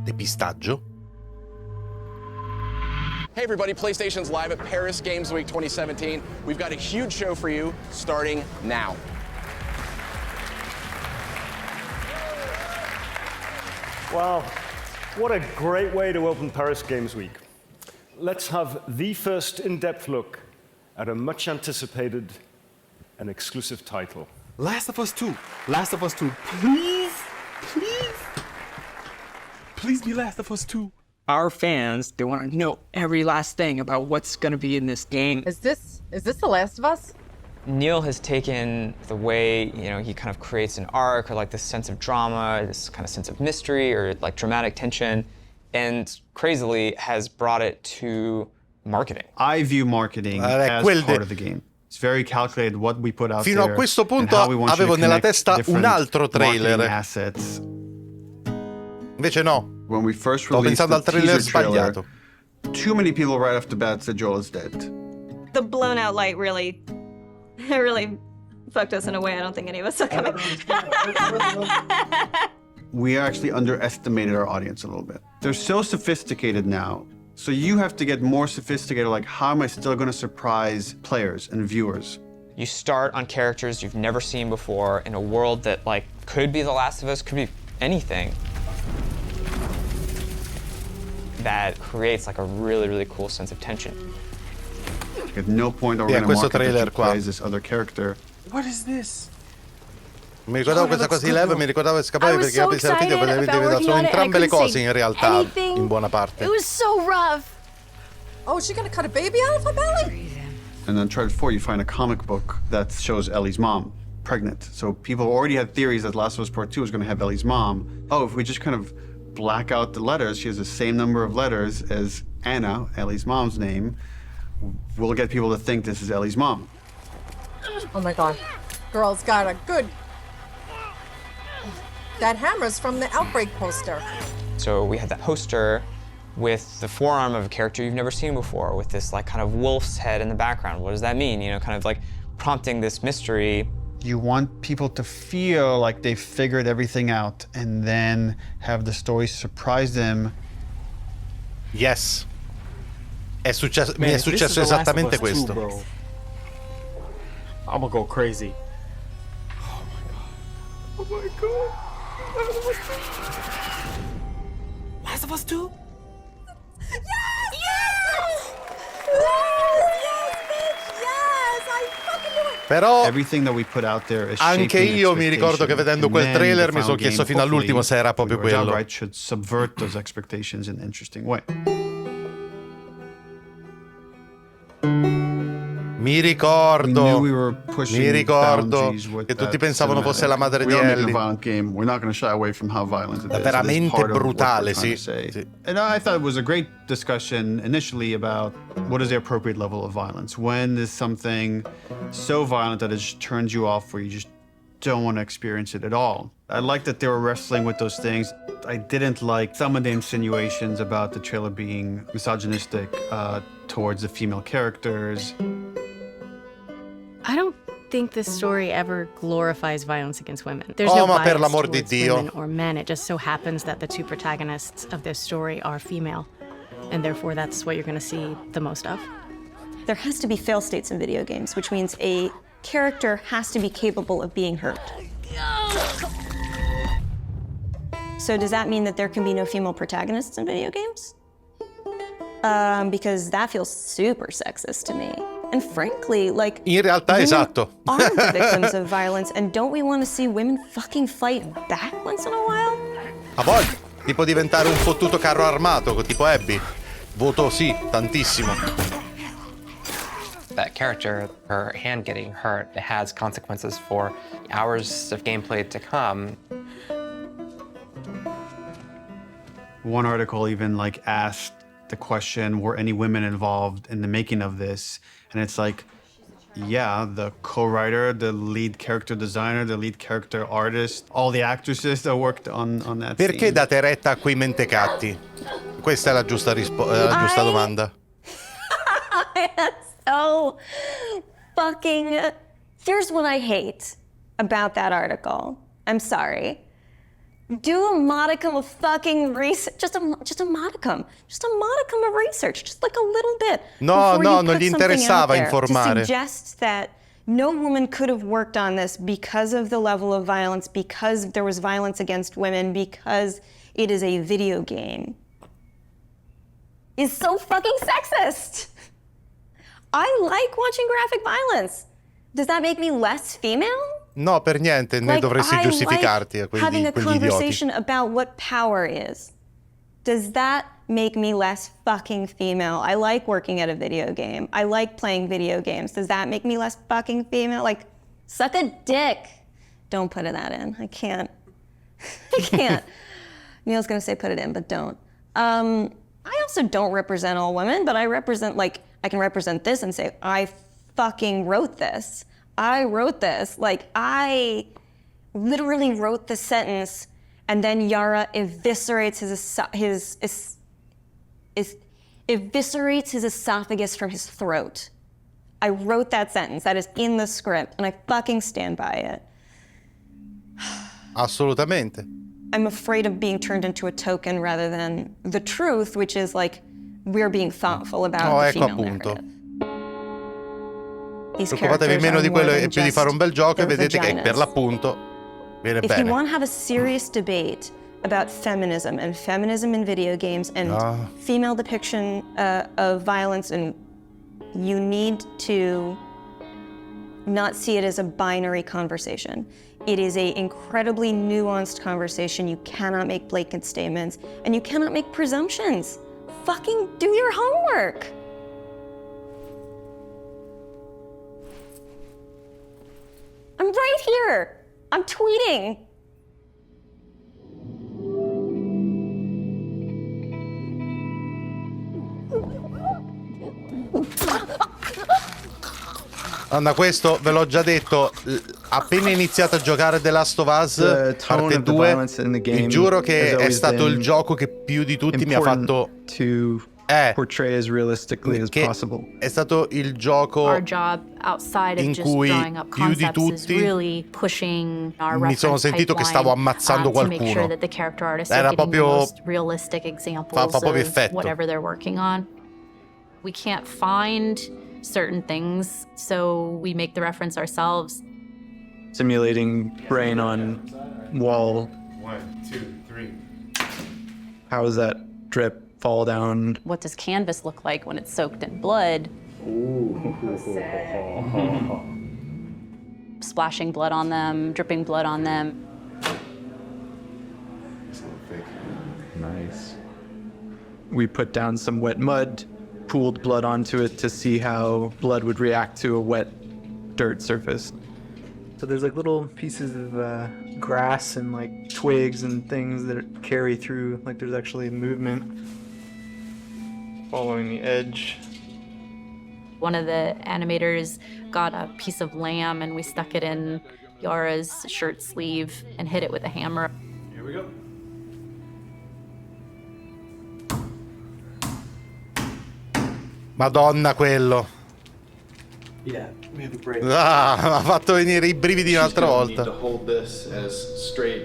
[SPEAKER 1] Depistaggio.
[SPEAKER 16] Hey everybody, PlayStation's live at Paris Games Week 2017. We've got a huge show for you starting now.
[SPEAKER 18] Wow, what a great way to open Paris Games Week. Let's have the first in-depth look at a much anticipated and exclusive title.
[SPEAKER 19] Last of Us 2. Last of Us 2. Please, please. Please be Last of Us 2.
[SPEAKER 23] Our fans, they want to know every last thing about what's going to be in this game.
[SPEAKER 27] Is this The Last of Us?
[SPEAKER 23] Neil has taken the way, he kind of creates an arc or like this sense of drama, this kind of sense of mystery or like dramatic tension, and crazily has brought it to marketing.
[SPEAKER 21] I view marketing as part of the game. It's very calculated what we put out
[SPEAKER 1] Fino
[SPEAKER 21] there.
[SPEAKER 1] A questo punto avevo nella testa un altro trailer.
[SPEAKER 21] Assets.
[SPEAKER 1] Invece no.
[SPEAKER 21] When we first
[SPEAKER 1] Stavo
[SPEAKER 21] released
[SPEAKER 1] pensando al
[SPEAKER 21] the
[SPEAKER 1] trailer
[SPEAKER 21] teaser trailer,
[SPEAKER 1] sbagliato.
[SPEAKER 21] too many people right off the bat said Joel is dead.
[SPEAKER 8] The blown out light really fucked us in a way I don't think any of us saw coming.
[SPEAKER 21] We actually underestimated our audience a little bit. They're so sophisticated now, so you have to get more sophisticated, like how am I still gonna surprise players and viewers?
[SPEAKER 23] You start on characters you've never seen before in a world that like could be The Last of Us, could be anything. That creates like a really, really cool sense of tension.
[SPEAKER 21] At no point are we gonna market that you play as this other character.
[SPEAKER 19] What is this?
[SPEAKER 1] Mi ricordavo questa cosa di Lev, mi ricordavo che scappavi perché capisci il video, sono entrambe le cose in realtà, in buona parte.
[SPEAKER 3] It was so rough.
[SPEAKER 27] Oh, is she gonna cut a baby out of her belly?
[SPEAKER 21] And then Uncharted 4, you find a comic book that shows Ellie's mom pregnant. So people already had theories that Last of Us Part 2 was gonna have Ellie's mom. Oh, if we just kind of black out the letters, she has the same number of letters as Anna, Ellie's mom's name, we'll get people to think this is Ellie's mom.
[SPEAKER 27] Oh my God. Girl's got a good... That hammer's from the Outbreak poster.
[SPEAKER 23] So we had that poster with the forearm of a character you've never seen before, with this like kind of wolf's head in the background. What does that mean? Kind of like prompting this mystery.
[SPEAKER 21] You want people to feel like they've figured everything out and then have the story surprise them.
[SPEAKER 1] Yes. Mi è successo esattamente questo.
[SPEAKER 19] Bro. I'm gonna go crazy. Oh my God. Last of Us 2?
[SPEAKER 3] Yes! Yes! Yes, bitch! Yes! I
[SPEAKER 1] Però
[SPEAKER 21] everything that we put out there is
[SPEAKER 1] anche io mi ricordo che vedendo quel trailer mi sono chiesto fino all'ultimo se era proprio quello.
[SPEAKER 21] Right, should subvert those expectations in an interesting way.
[SPEAKER 1] Mi ricordo che tutti pensavano fosse la madre di Ellie.
[SPEAKER 21] We're not going to shy away from how violent it is.
[SPEAKER 1] È veramente brutale, sì.
[SPEAKER 21] And I thought it was a great discussion initially about what is the appropriate level of violence. When is something so violent that it just turns you off where you just don't want to experience it at all? I like that they were wrestling with those things. I didn't like some of the insinuations about the trailer being misogynistic towards the female characters.
[SPEAKER 7] I don't think this story ever glorifies violence against women. There's no
[SPEAKER 1] ma per
[SPEAKER 7] bias
[SPEAKER 1] l'amor di
[SPEAKER 7] towards
[SPEAKER 1] Dio.
[SPEAKER 7] women or men. It just so happens that the two protagonists of this story are female, and therefore that's what you're going to see the most of.
[SPEAKER 8] There has to be fail states in video games, which means a character has to be capable of being hurt. So does that mean that there can be no female protagonists in video games? Because that feels super sexist to me. And frankly, like,
[SPEAKER 1] in realtà, esatto.
[SPEAKER 8] Are the victims of violence, and don't we want to see women fucking fight back once in a while?
[SPEAKER 1] A volte, tipo diventare un fottuto carro armato, tipo Abby. Voto sì, tantissimo.
[SPEAKER 2] That character, her hand getting hurt, it has consequences for hours of gameplay to come.
[SPEAKER 21] One article even like asked the question, were any women involved in the making of this? And it's like, yeah, the co-writer, the lead character designer, the lead character artist, all the actresses that worked on that
[SPEAKER 1] Perché
[SPEAKER 21] scene.
[SPEAKER 1] date retta a quei mentecatti? Questa è la giusta, giusta domanda.
[SPEAKER 8] That's so fucking... Here's what I hate about that article. I'm sorry. Do a modicum of fucking research, just a modicum of research, just like a little bit.
[SPEAKER 1] No, non gli interessava informare.
[SPEAKER 8] To suggest that no woman could have worked on this because of the level of violence, because there was violence against women, because it is a video game, is so fucking sexist. I like watching graphic violence. Does that make me less female?
[SPEAKER 1] No, per niente, ne dovresti giustificarti a
[SPEAKER 8] having a
[SPEAKER 1] quegli
[SPEAKER 8] conversation
[SPEAKER 1] idioti.
[SPEAKER 8] about what power is. Does that make me less fucking female? I like working at a video game. I like playing video games. Does that make me less fucking female? Like, suck a dick. Don't put that in. I can't. I can't. Neil's gonna say put it in, but don't. I also don't represent all women, but I represent, like, I can represent this and say, I fucking wrote this. I wrote this. Like, I literally wrote the sentence, and then Yara eviscerates his esophagus from his throat. I wrote that sentence. That is in the script, and I fucking stand by it.
[SPEAKER 1] Assolutamente.
[SPEAKER 8] I'm afraid of being turned into a token rather than the truth, which is like, we're being thoughtful about the female narrative.
[SPEAKER 1] Preoccupatevi meno di quello e più di fare un bel gioco e vedete che per l'appunto viene bene.
[SPEAKER 8] If you want to have a serious debate about feminism in video games and female depiction of violence, and you need to not see it as a binary conversation. It is an incredibly nuanced conversation. You cannot make blanket statements and you cannot make presumptions. Fucking do your homework. I'm right here. I'm tweeting.
[SPEAKER 1] Anna, questo ve l'ho già detto, appena iniziato a giocare The Last of Us Parte 2, vi giuro che è stato il gioco che più di tutti mi ha fatto
[SPEAKER 17] portray as realistically as possible.
[SPEAKER 1] È stato il gioco in cui più di tutti mi sono sentito che stavo ammazzando qualcuno. Era proprio fa proprio effetto.
[SPEAKER 6] We can't find certain things, so we make the reference ourselves.
[SPEAKER 17] Simulating rain on wall.
[SPEAKER 1] 1, 2, 3.
[SPEAKER 17] How does that drip fall down?
[SPEAKER 6] What does canvas look like when it's soaked in blood? splashing blood on them, dripping blood on them.
[SPEAKER 5] Nice. We put down some wet mud, pooled blood onto it to see how blood would react to a wet dirt surface. So there's like little pieces of grass and like twigs and things that carry through, like there's actually movement following the edge.
[SPEAKER 6] One of the animators got a piece of lamb and we stuck it in Yara's shirt sleeve and hit it with a hammer.
[SPEAKER 1] Here we go. Madonna quello.
[SPEAKER 10] Yeah, we have a break.
[SPEAKER 1] Ah, ha fatto venire I brividi un'altra volta.
[SPEAKER 10] Need to hold this as straight,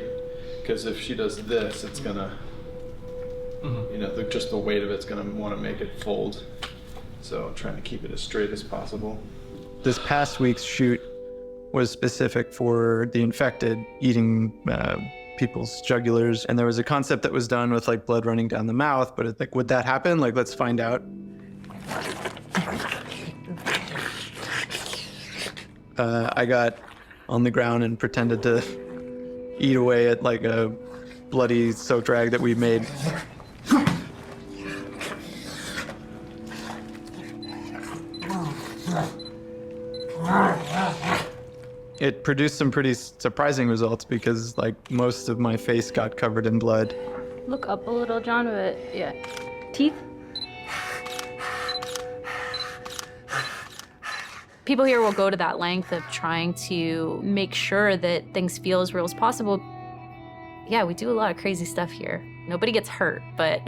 [SPEAKER 10] because if she does this, it's gonna, you know, just the weight of it's gonna want to make it fold. So I'm trying to keep it as straight as possible.
[SPEAKER 5] This past week's shoot was specific for the infected eating people's jugulars, and there was a concept that was done with like blood running down the mouth, but it's like, would that happen? Like, let's find out. I got on the ground and pretended to eat away at like a bloody soaked rag that we made. It produced some pretty surprising results because like most of my face got covered in blood.
[SPEAKER 6] Look up a little, John, but yeah. Teeth? People here will go to that length of trying to make sure that things feel as real as possible. Yeah, we do a lot of crazy stuff here. Nobody gets hurt, but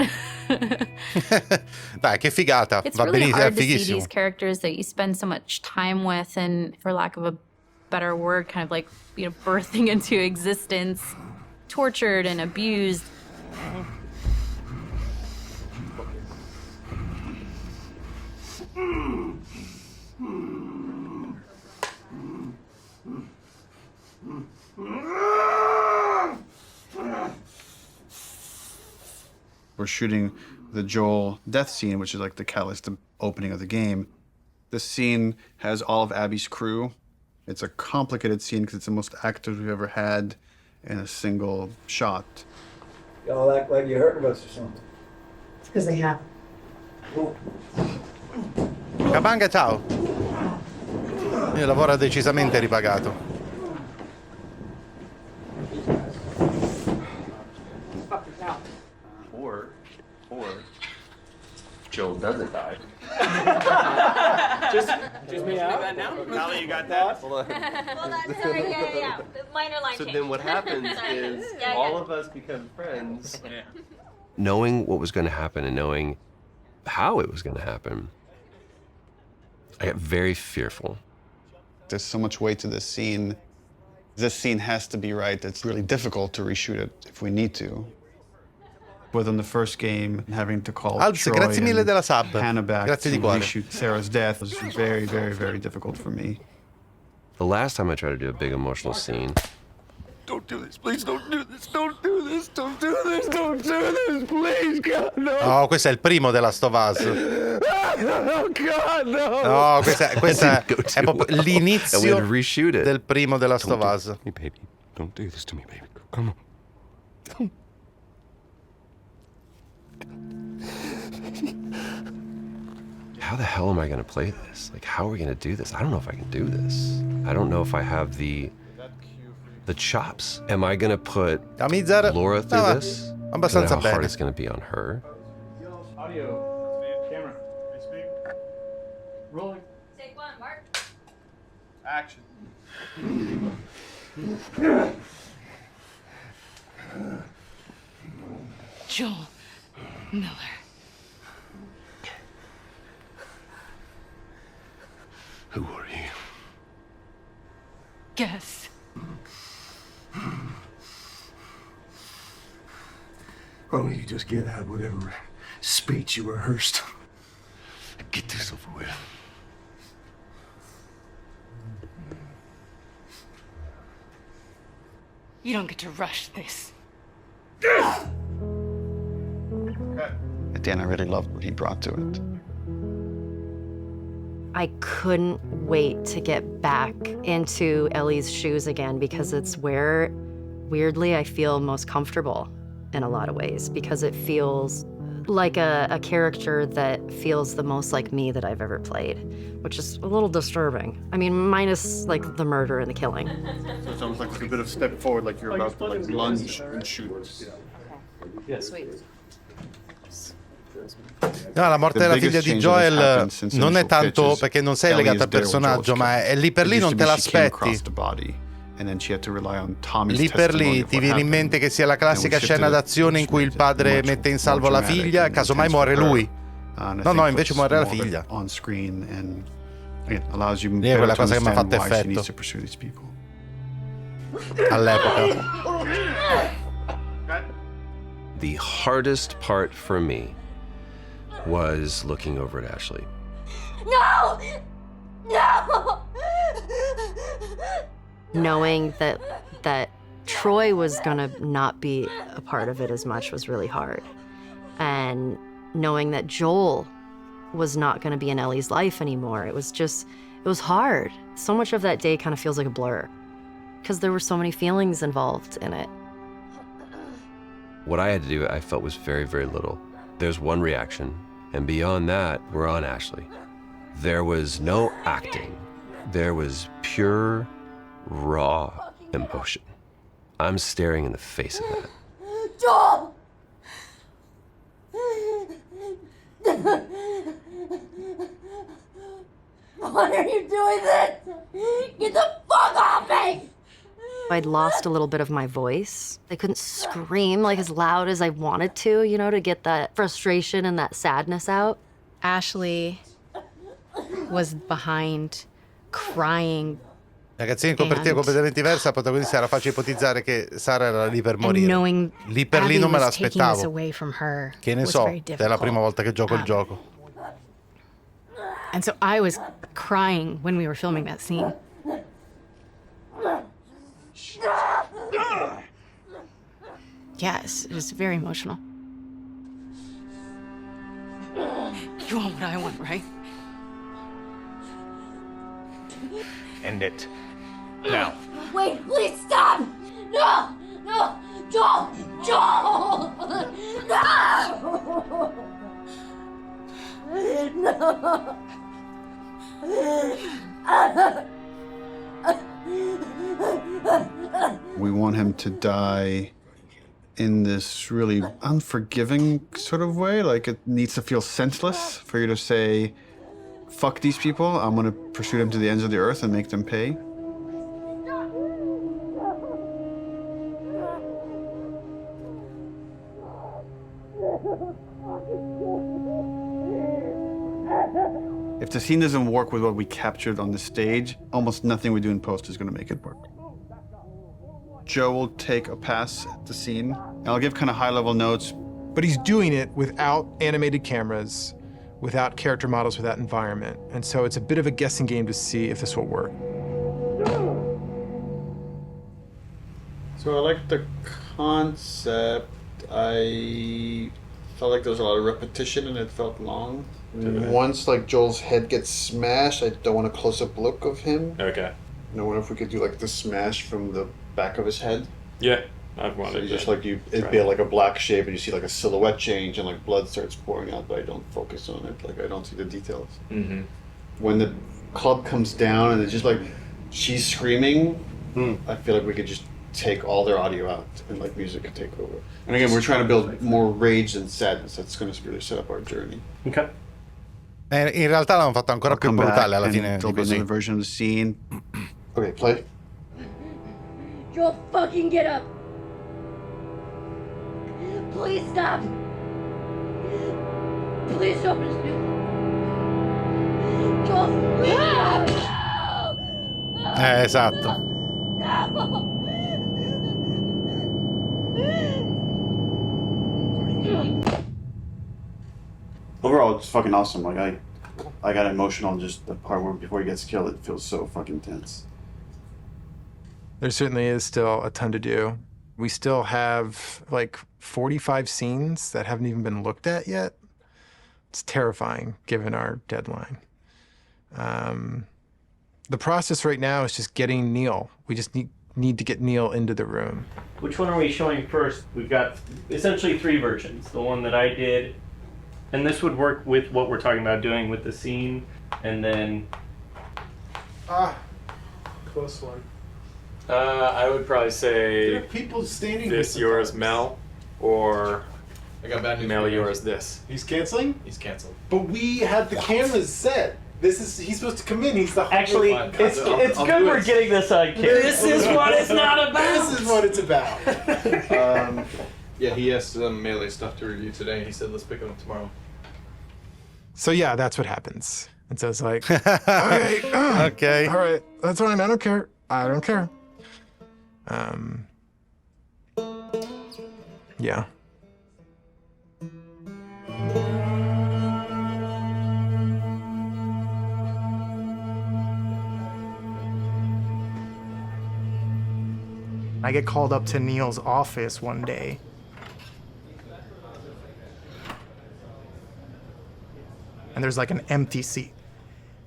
[SPEAKER 1] Dai, che figata.
[SPEAKER 6] it's
[SPEAKER 1] Va
[SPEAKER 6] really
[SPEAKER 1] benissimo, è
[SPEAKER 6] hard to see
[SPEAKER 1] fighissimo.
[SPEAKER 6] these characters that you spend so much time with and, for lack of a better word, kind of like, you know, birthing into existence, tortured and abused.
[SPEAKER 21] We're shooting the Joel death scene, which is like the catalyst, the opening of the game. This scene has all of Abby's crew. It's a complicated scene because it's the most actors we've ever had in a single shot.
[SPEAKER 10] Y'all act like you heard of us or something.
[SPEAKER 27] It's because they have.
[SPEAKER 1] Capanga, ciao. Il lavoro ha decisamente ripagato.
[SPEAKER 10] Or Joel doesn't die.
[SPEAKER 12] Just me out?
[SPEAKER 10] Now that you got that?
[SPEAKER 12] Hold on.
[SPEAKER 13] Hold on, sorry, yeah. Minor line
[SPEAKER 10] So
[SPEAKER 13] change.
[SPEAKER 10] then what happens is all of us become friends. Knowing what was going to happen and knowing how it was going to happen, I got very fearful.
[SPEAKER 21] There's so much weight to this scene. This scene has to be right. It's really difficult to reshoot it if we need to. Within the first game, having to call
[SPEAKER 1] Alz,
[SPEAKER 21] Troy
[SPEAKER 1] grazie mille
[SPEAKER 21] and
[SPEAKER 1] della sub.
[SPEAKER 21] Hannah back
[SPEAKER 1] Grazie
[SPEAKER 21] to
[SPEAKER 1] di cuore.
[SPEAKER 21] reshoot Sarah's death was very, very, very difficult for me.
[SPEAKER 10] The last time I tried to do a big emotional scene,
[SPEAKER 19] Don't do this, please don't do this, don't do this, don't do this, don't do this, please, God, no.
[SPEAKER 1] Oh, questo è il primo della Last of Us.
[SPEAKER 19] Oh, God, no.
[SPEAKER 1] No, questa è proprio l'inizio del primo della Last of Us.
[SPEAKER 10] me, baby. Don't do this to me, baby. Come on. How the hell am I going to play this? Like, how are we going to do this? I don't know if I can do this. I don't know if I have the chops. Am I going to put Laura through this? I don't know how hard it's going to be on her.
[SPEAKER 19] Audio, camera, speak. Rolling.
[SPEAKER 13] Take one, Mark.
[SPEAKER 19] Action.
[SPEAKER 27] Joel Miller.
[SPEAKER 10] Who are you?
[SPEAKER 27] Guess.
[SPEAKER 19] Why don't you just get out whatever speech you rehearsed? Get this over with.
[SPEAKER 27] You don't get to rush this.
[SPEAKER 21] At the end, I really loved what he brought to it.
[SPEAKER 7] I couldn't wait to get back into Ellie's shoes again because it's where, weirdly, I feel most comfortable in a lot of ways because it feels like a character that feels the most like me that I've ever played, which is a little disturbing. I mean, minus like the murder and the killing.
[SPEAKER 21] So it's almost like a bit of step forward, like you're about to like lunge and shoot.
[SPEAKER 7] Sweet.
[SPEAKER 1] No, la morte della figlia di Joel non è tanto perché non sei legato al personaggio, ma è lì per lì non te l'aspetti. Lì per lì ti viene in mente che sia la classica scena d'azione in cui il padre mette in salvo la figlia, casomai muore lui. No, invece muore la figlia. Lì è quella cosa che mi ha fatto effetto. All'epoca.
[SPEAKER 10] The hardest part for me was looking over at Ashley.
[SPEAKER 13] No! No!
[SPEAKER 7] Knowing that Troy was gonna not be a part of it as much was really hard. And knowing that Joel was not gonna be in Ellie's life anymore, it was hard. So much of that day kind of feels like a blur because there were so many feelings involved in it.
[SPEAKER 10] What I had to do, I felt was very, very little. There's one reaction, and beyond that, we're on Ashley. There was no acting. There was pure, raw emotion. I'm staring in the face of that.
[SPEAKER 13] Joel! Why are you doing this? Get the fuck off me!
[SPEAKER 7] I'd lost a little bit of my voice. I couldn't scream like as loud as I wanted to get that frustration and that sadness out. Ashley was behind, crying.
[SPEAKER 1] Ragazzini, in copertina completamente diversa, la protagonista era facile ipotizzare che Sara era lì per morire. Lì per lì non me l'aspettavo. Che ne so, è la prima volta che gioco il gioco.
[SPEAKER 7] And so I was crying when we were filming that scene. Yes, it was very emotional. You want what I want, right?
[SPEAKER 19] End it. Now.
[SPEAKER 13] Wait, please stop! No! No! Joel! Joel! No!
[SPEAKER 21] We want him to die in this really unforgiving sort of way. Like it needs to feel senseless for you to say, fuck these people, I'm gonna pursue them to the ends of the earth and make them pay. If the scene doesn't work with what we captured on the stage, almost nothing we do in post is gonna make it work. Joe will take a pass at the scene, and I'll give kind of high-level notes.
[SPEAKER 9] But he's doing it without animated cameras, without character models, without environment. And so it's a bit of a guessing game to see if this will work.
[SPEAKER 21] So I like the concept. I felt like there was a lot of repetition and it felt long.
[SPEAKER 19] Okay.
[SPEAKER 21] Once like Joel's head gets smashed, I don't want a close-up look of him.
[SPEAKER 19] Okay.
[SPEAKER 21] I wonder if we could do like the smash from the back of his head.
[SPEAKER 19] Yeah, I've wanted
[SPEAKER 21] so just like it'd be like a black shape and you see like a silhouette change and like blood starts pouring out, but I don't focus on it. Like I don't see the details.
[SPEAKER 19] Mm-hmm.
[SPEAKER 21] When the club comes down and it's just like she's screaming, I feel like we could just take all their audio out and like music could take over. And again, we're trying to build more rage than sadness. That's going to really set up our journey.
[SPEAKER 19] Okay.
[SPEAKER 1] In realtà l'hanno fatto ancora più brutale alla fine di così.
[SPEAKER 21] Version of the scene. Okay, play.
[SPEAKER 13] Joel, fucking get up! Please stop! Please don't. Joel, please stop!
[SPEAKER 1] Esatto.
[SPEAKER 13] No!
[SPEAKER 21] Overall, it's fucking awesome. Like I got emotional just the part where before he gets killed. It feels so fucking tense.
[SPEAKER 9] There certainly is still a ton to do. We still have like 45 scenes that haven't even been looked at yet. It's terrifying given our deadline. The process right now is just getting Neil. We just need to get Neil into the room.
[SPEAKER 11] Which one are we showing first? We've got essentially 3 versions. The one that I did, and this would work with what we're talking about doing with the scene, and then...
[SPEAKER 9] Close one.
[SPEAKER 15] I would probably say
[SPEAKER 9] There are people standing
[SPEAKER 15] this
[SPEAKER 9] here
[SPEAKER 15] yours
[SPEAKER 9] sometimes.
[SPEAKER 15] Mel, or
[SPEAKER 20] I got bad news.
[SPEAKER 15] Mel yours this.
[SPEAKER 20] He's canceling?
[SPEAKER 15] He's canceled.
[SPEAKER 20] But we had the cameras set. He's supposed to come in. He's the
[SPEAKER 11] Actually, it's good we're getting this on camera. This is what it's not about.
[SPEAKER 20] This is what it's about. Yeah, he has some melee stuff to review today. He said let's pick it up tomorrow.
[SPEAKER 9] So yeah, that's what happens. And so it's like, okay,
[SPEAKER 1] Okay.
[SPEAKER 9] all right, that's fine. I don't care. I don't care. Yeah.
[SPEAKER 22] I get called up to Neil's office one day. And there's like an empty seat.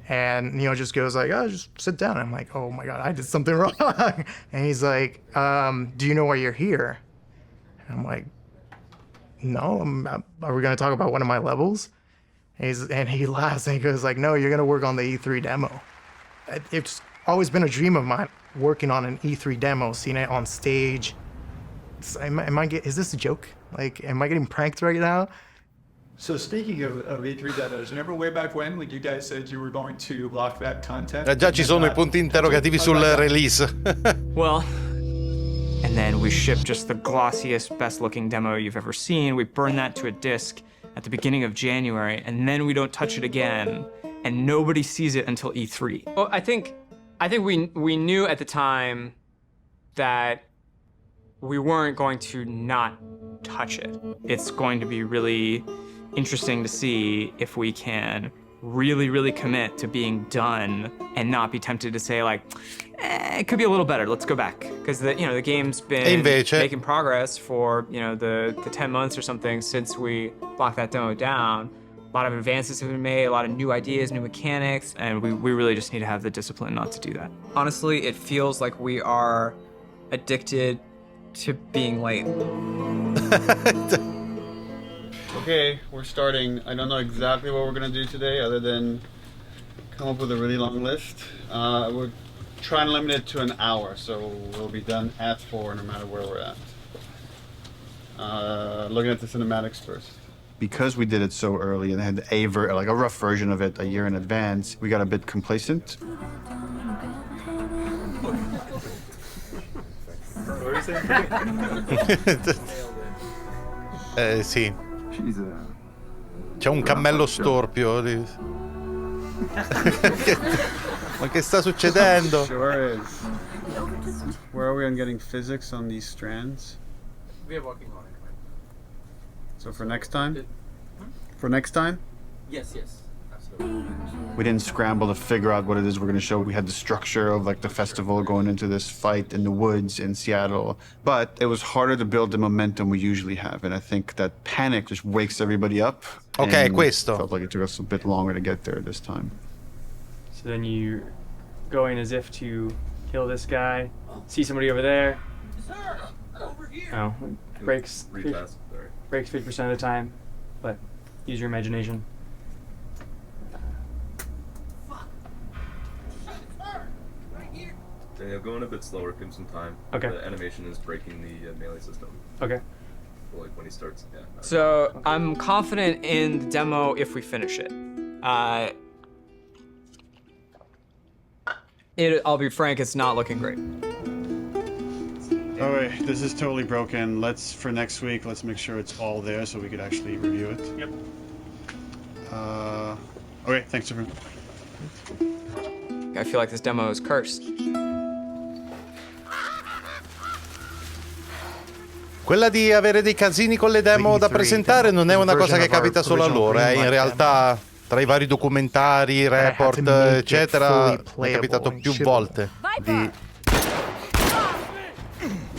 [SPEAKER 22] And Neil just goes like, oh, just sit down. I'm like, oh my God, I did something wrong. And he's like, do you know why you're here? And I'm like, no, are we gonna talk about one of my levels? And he laughs and he goes like, no, you're gonna work on the E3 demo. It's always been a dream of mine, working on an E3 demo, seeing it on stage. Is this a joke? Like, am I getting pranked right now?
[SPEAKER 24] So speaking of E3 demos, remember way back when, like you guys said you were going to lock that content?
[SPEAKER 1] Già ci sono I punti interrogativi sul release.
[SPEAKER 23] Well, and then we ship just the glossiest, best-looking demo you've ever seen. We burn that to a disc at the beginning of January, and then we don't touch it again, and nobody sees it until E3. Well, I think we knew at the time that we weren't going to not touch it. It's going to be really interesting to see if we can really commit to being done and not be tempted to say like, it could be a little better, let's go back. Because the game's been making progress for the 10 months or something since we locked that demo down. A lot of advances have been made, a lot of new ideas, new mechanics, and we really just need to have the discipline not to do that. Honestly, it feels like we are addicted to being late.
[SPEAKER 21] Okay, we're starting. I don't know exactly what we're gonna do today other than come up with a really long list. We're trying to limit it to an hour, so we'll be done at 4 no matter where we're at. Looking at the cinematics first. Because we did it so early and had a rough version of it a year in advance, we got a bit complacent.
[SPEAKER 1] Sì. C'è un cammello storpio lì. Ma che sta succedendo?
[SPEAKER 21] Sure is. Where are we on getting physics on these strands?
[SPEAKER 15] We are working on it.
[SPEAKER 21] So for next time? For next time?
[SPEAKER 15] Yes, absolutely.
[SPEAKER 21] We didn't scramble to figure out what it is we're going to show. We had the structure of like the festival going into this fight in the woods in Seattle. But it was harder to build the momentum we usually have. And I think that panic just wakes everybody up.
[SPEAKER 1] Okay, questo.
[SPEAKER 21] Felt like it took us a bit longer to get there this time.
[SPEAKER 11] So then you go in as if to kill this guy, see somebody over there.
[SPEAKER 15] Sir, over here.
[SPEAKER 11] Oh, breaks 50% of the time, but use your imagination.
[SPEAKER 25] Daniel, going a bit slower, give him some time.
[SPEAKER 11] Okay.
[SPEAKER 25] The animation is breaking the melee system.
[SPEAKER 11] Okay.
[SPEAKER 25] Well, like when he starts, yeah.
[SPEAKER 23] So I'm confident in the demo if we finish it. I'll be frank, it's not looking great.
[SPEAKER 21] All right, this is totally broken. For next week, let's make sure it's all there so we could actually review it.
[SPEAKER 11] Yep.
[SPEAKER 21] Okay, thanks everyone.
[SPEAKER 23] I feel like this demo is cursed.
[SPEAKER 1] Quella di avere dei casini con le demo da presentare non è una cosa che capita solo a loro, in realtà tra i vari documentari, report, eccetera, è capitato più volte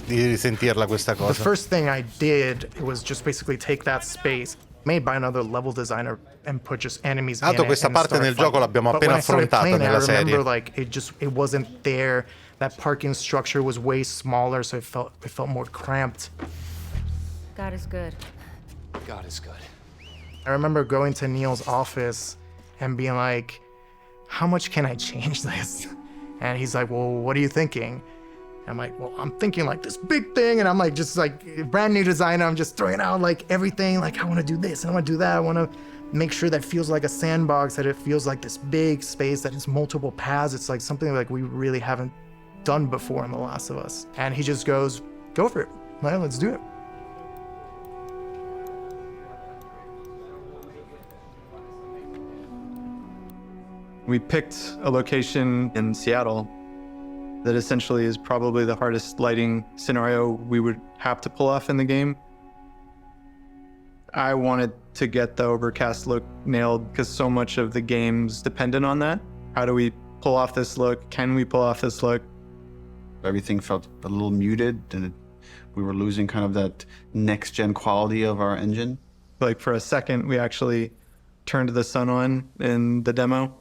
[SPEAKER 1] di risentirla questa cosa.
[SPEAKER 22] The first thing I did was just basically take that space made by another level designer and put just enemies
[SPEAKER 1] Tanto
[SPEAKER 22] in
[SPEAKER 1] questa
[SPEAKER 22] it
[SPEAKER 1] parte nel gioco l'abbiamo appena affrontata nella
[SPEAKER 22] I remember
[SPEAKER 1] serie.
[SPEAKER 22] like it wasn't there. That parking structure was way smaller, so it felt more cramped.
[SPEAKER 2] God is good.
[SPEAKER 3] God is good.
[SPEAKER 22] I remember going to Neil's office and being like, how much can I change this? And he's like, well, what are you thinking? I'm like, well, I'm thinking like this big thing, and I'm like, just like brand new designer, I'm just throwing out like everything, like I want to do this, and I want to do that, I want to make sure that feels like a sandbox, that it feels like this big space that has multiple paths. It's like something like we really haven't done before in The Last of Us. And he just goes, go for it, well, let's do it.
[SPEAKER 5] We picked a location in Seattle that essentially is probably the hardest lighting scenario we would have to pull off in the game. I wanted to get the overcast look nailed because so much of the game's dependent on that. How do we pull off this look? Can we pull off this look?
[SPEAKER 21] Everything felt a little muted, and we were losing kind of that next-gen quality of our engine.
[SPEAKER 5] Like for a second, we actually turned the sun on in the demo.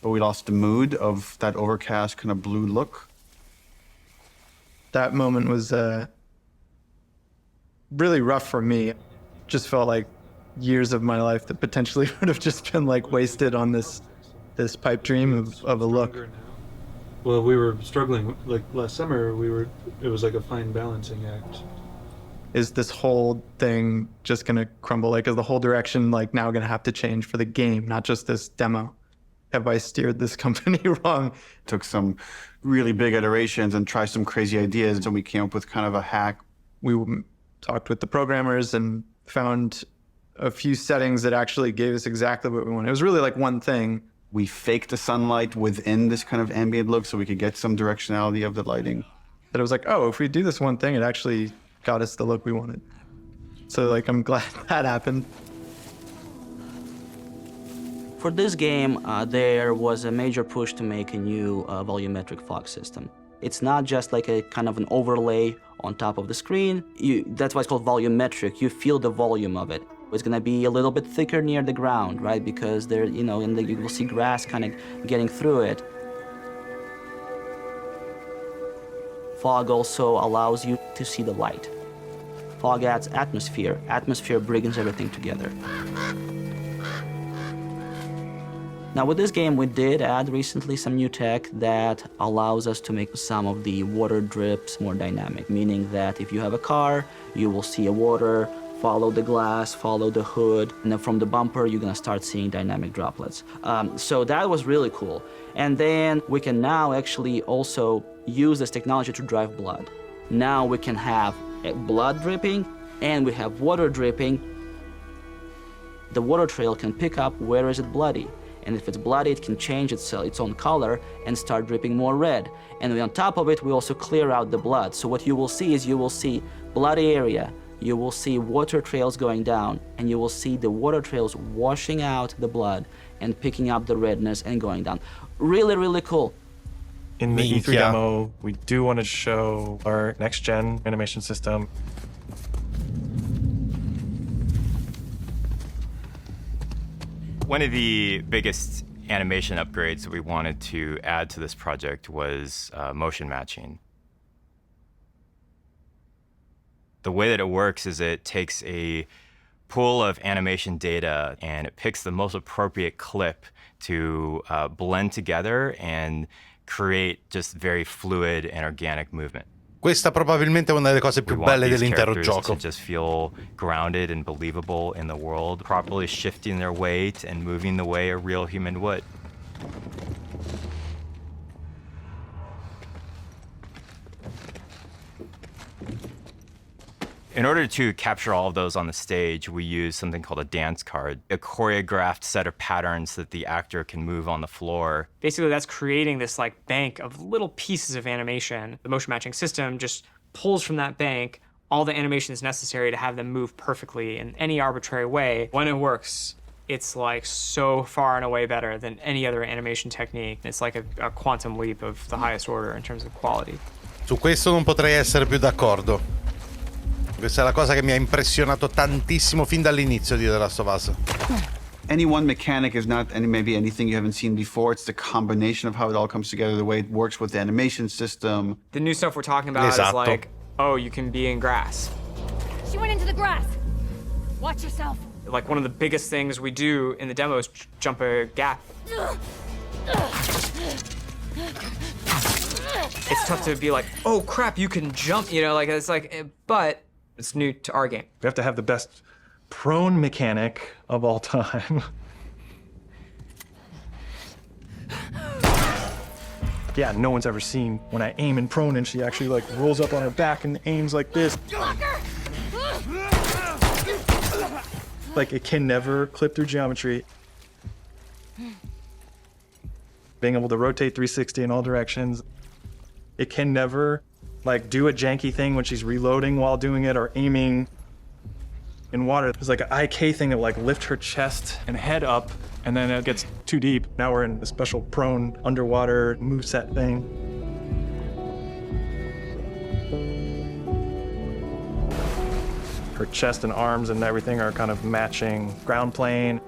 [SPEAKER 21] But we lost the mood of that overcast kind of blue look.
[SPEAKER 5] That moment was really rough for me. Just felt like years of my life that potentially would have just been like wasted on this pipe dream of a look.
[SPEAKER 4] Well, we were struggling, like last summer, it was like a fine balancing act.
[SPEAKER 5] Is this whole thing just gonna crumble? Like, is the whole direction like now gonna have to change for the game, not just this demo? Have I steered this company wrong?
[SPEAKER 21] Took some really big iterations and tried some crazy ideas, and we came up with kind of a hack.
[SPEAKER 5] We talked with the programmers and found a few settings that actually gave us exactly what we wanted. It was really like one thing.
[SPEAKER 21] We faked the sunlight within this kind of ambient look so we could get some directionality of the lighting.
[SPEAKER 5] That it was like, oh, if we do this one thing, it actually got us the look we wanted. So like, I'm glad that happened.
[SPEAKER 14] For this game, there was a major push to make a new volumetric fog system. It's not just like a kind of an overlay on top of the screen. That's why it's called volumetric. You feel the volume of it. It's gonna be a little bit thicker near the ground, right? Because there, you know, you will see grass kind of getting through it. Fog also allows you to see the light. Fog adds atmosphere. Atmosphere brings everything together. Now with this game, we did add recently some new tech that allows us to make some of the water drips more dynamic, meaning that if you have a car, you will see a water, follow the glass, follow the hood, and then from the bumper, you're gonna start seeing dynamic droplets. So that was really cool. And then we can now actually also use this technology to drive blood. Now we can have blood dripping and we have water dripping. The water trail can pick up where is it bloody. And if it's bloody, it can change its own color and start dripping more red. And on top of it, we also clear out the blood. So what you will see is you will see bloody area, you will see water trails going down, and you will see the water trails washing out the blood and picking up the redness and going down. Really, really cool.
[SPEAKER 16] In the E3 demo, we do want to show our next-gen animation system.
[SPEAKER 18] One of the biggest animation upgrades that we wanted to add to this project was motion matching. The way that it works is it takes a pool of animation data and it picks the most appropriate clip to blend together and create just very fluid and organic movement.
[SPEAKER 1] Questa probabilmente è una delle cose più belle dell'intero gioco.
[SPEAKER 18] To just feel grounded and believable in the world, properly shifting their weight and moving the way a real human would. In order to capture all of those on the stage, we use something called a dance card, a choreographed set of patterns that the actor can move on the floor.
[SPEAKER 12] Basically, that's creating this like bank of little pieces of animation. The motion matching system just pulls from that bank all the animations necessary to have them move perfectly in any arbitrary way. When it works, it's like so far and away better than any other animation technique. It's like a quantum leap of the highest order in terms of quality.
[SPEAKER 1] Su questo non potrei essere più d'accordo. Questa è la cosa che mi ha impressionato tantissimo fin dall'inizio di The Last of Us.
[SPEAKER 21] Any one mechanic is not maybe anything you haven't seen before. It's the combination of how it all comes together, the way it works with the animation system.
[SPEAKER 12] The new stuff we're talking about is like, oh, you can be in grass.
[SPEAKER 13] She went into the grass. Watch yourself.
[SPEAKER 12] Like one of the biggest things we do in the demo is jump a gap. It's tough to be like, oh crap, you can jump, you know, like it's like, but it's new to our game.
[SPEAKER 16] We have to have the best prone mechanic of all time. Yeah, no one's ever seen when I aim in prone and she actually like rolls up on her back and aims like this. Like it can never clip through geometry. Being able to rotate 360 in all directions. It can never like do a janky thing when she's reloading while doing it or aiming in water. There's like an IK thing that like lift her chest and head up and then it gets too deep. Now we're in a special prone underwater moveset thing. Her chest and arms and everything are kind of matching ground plane.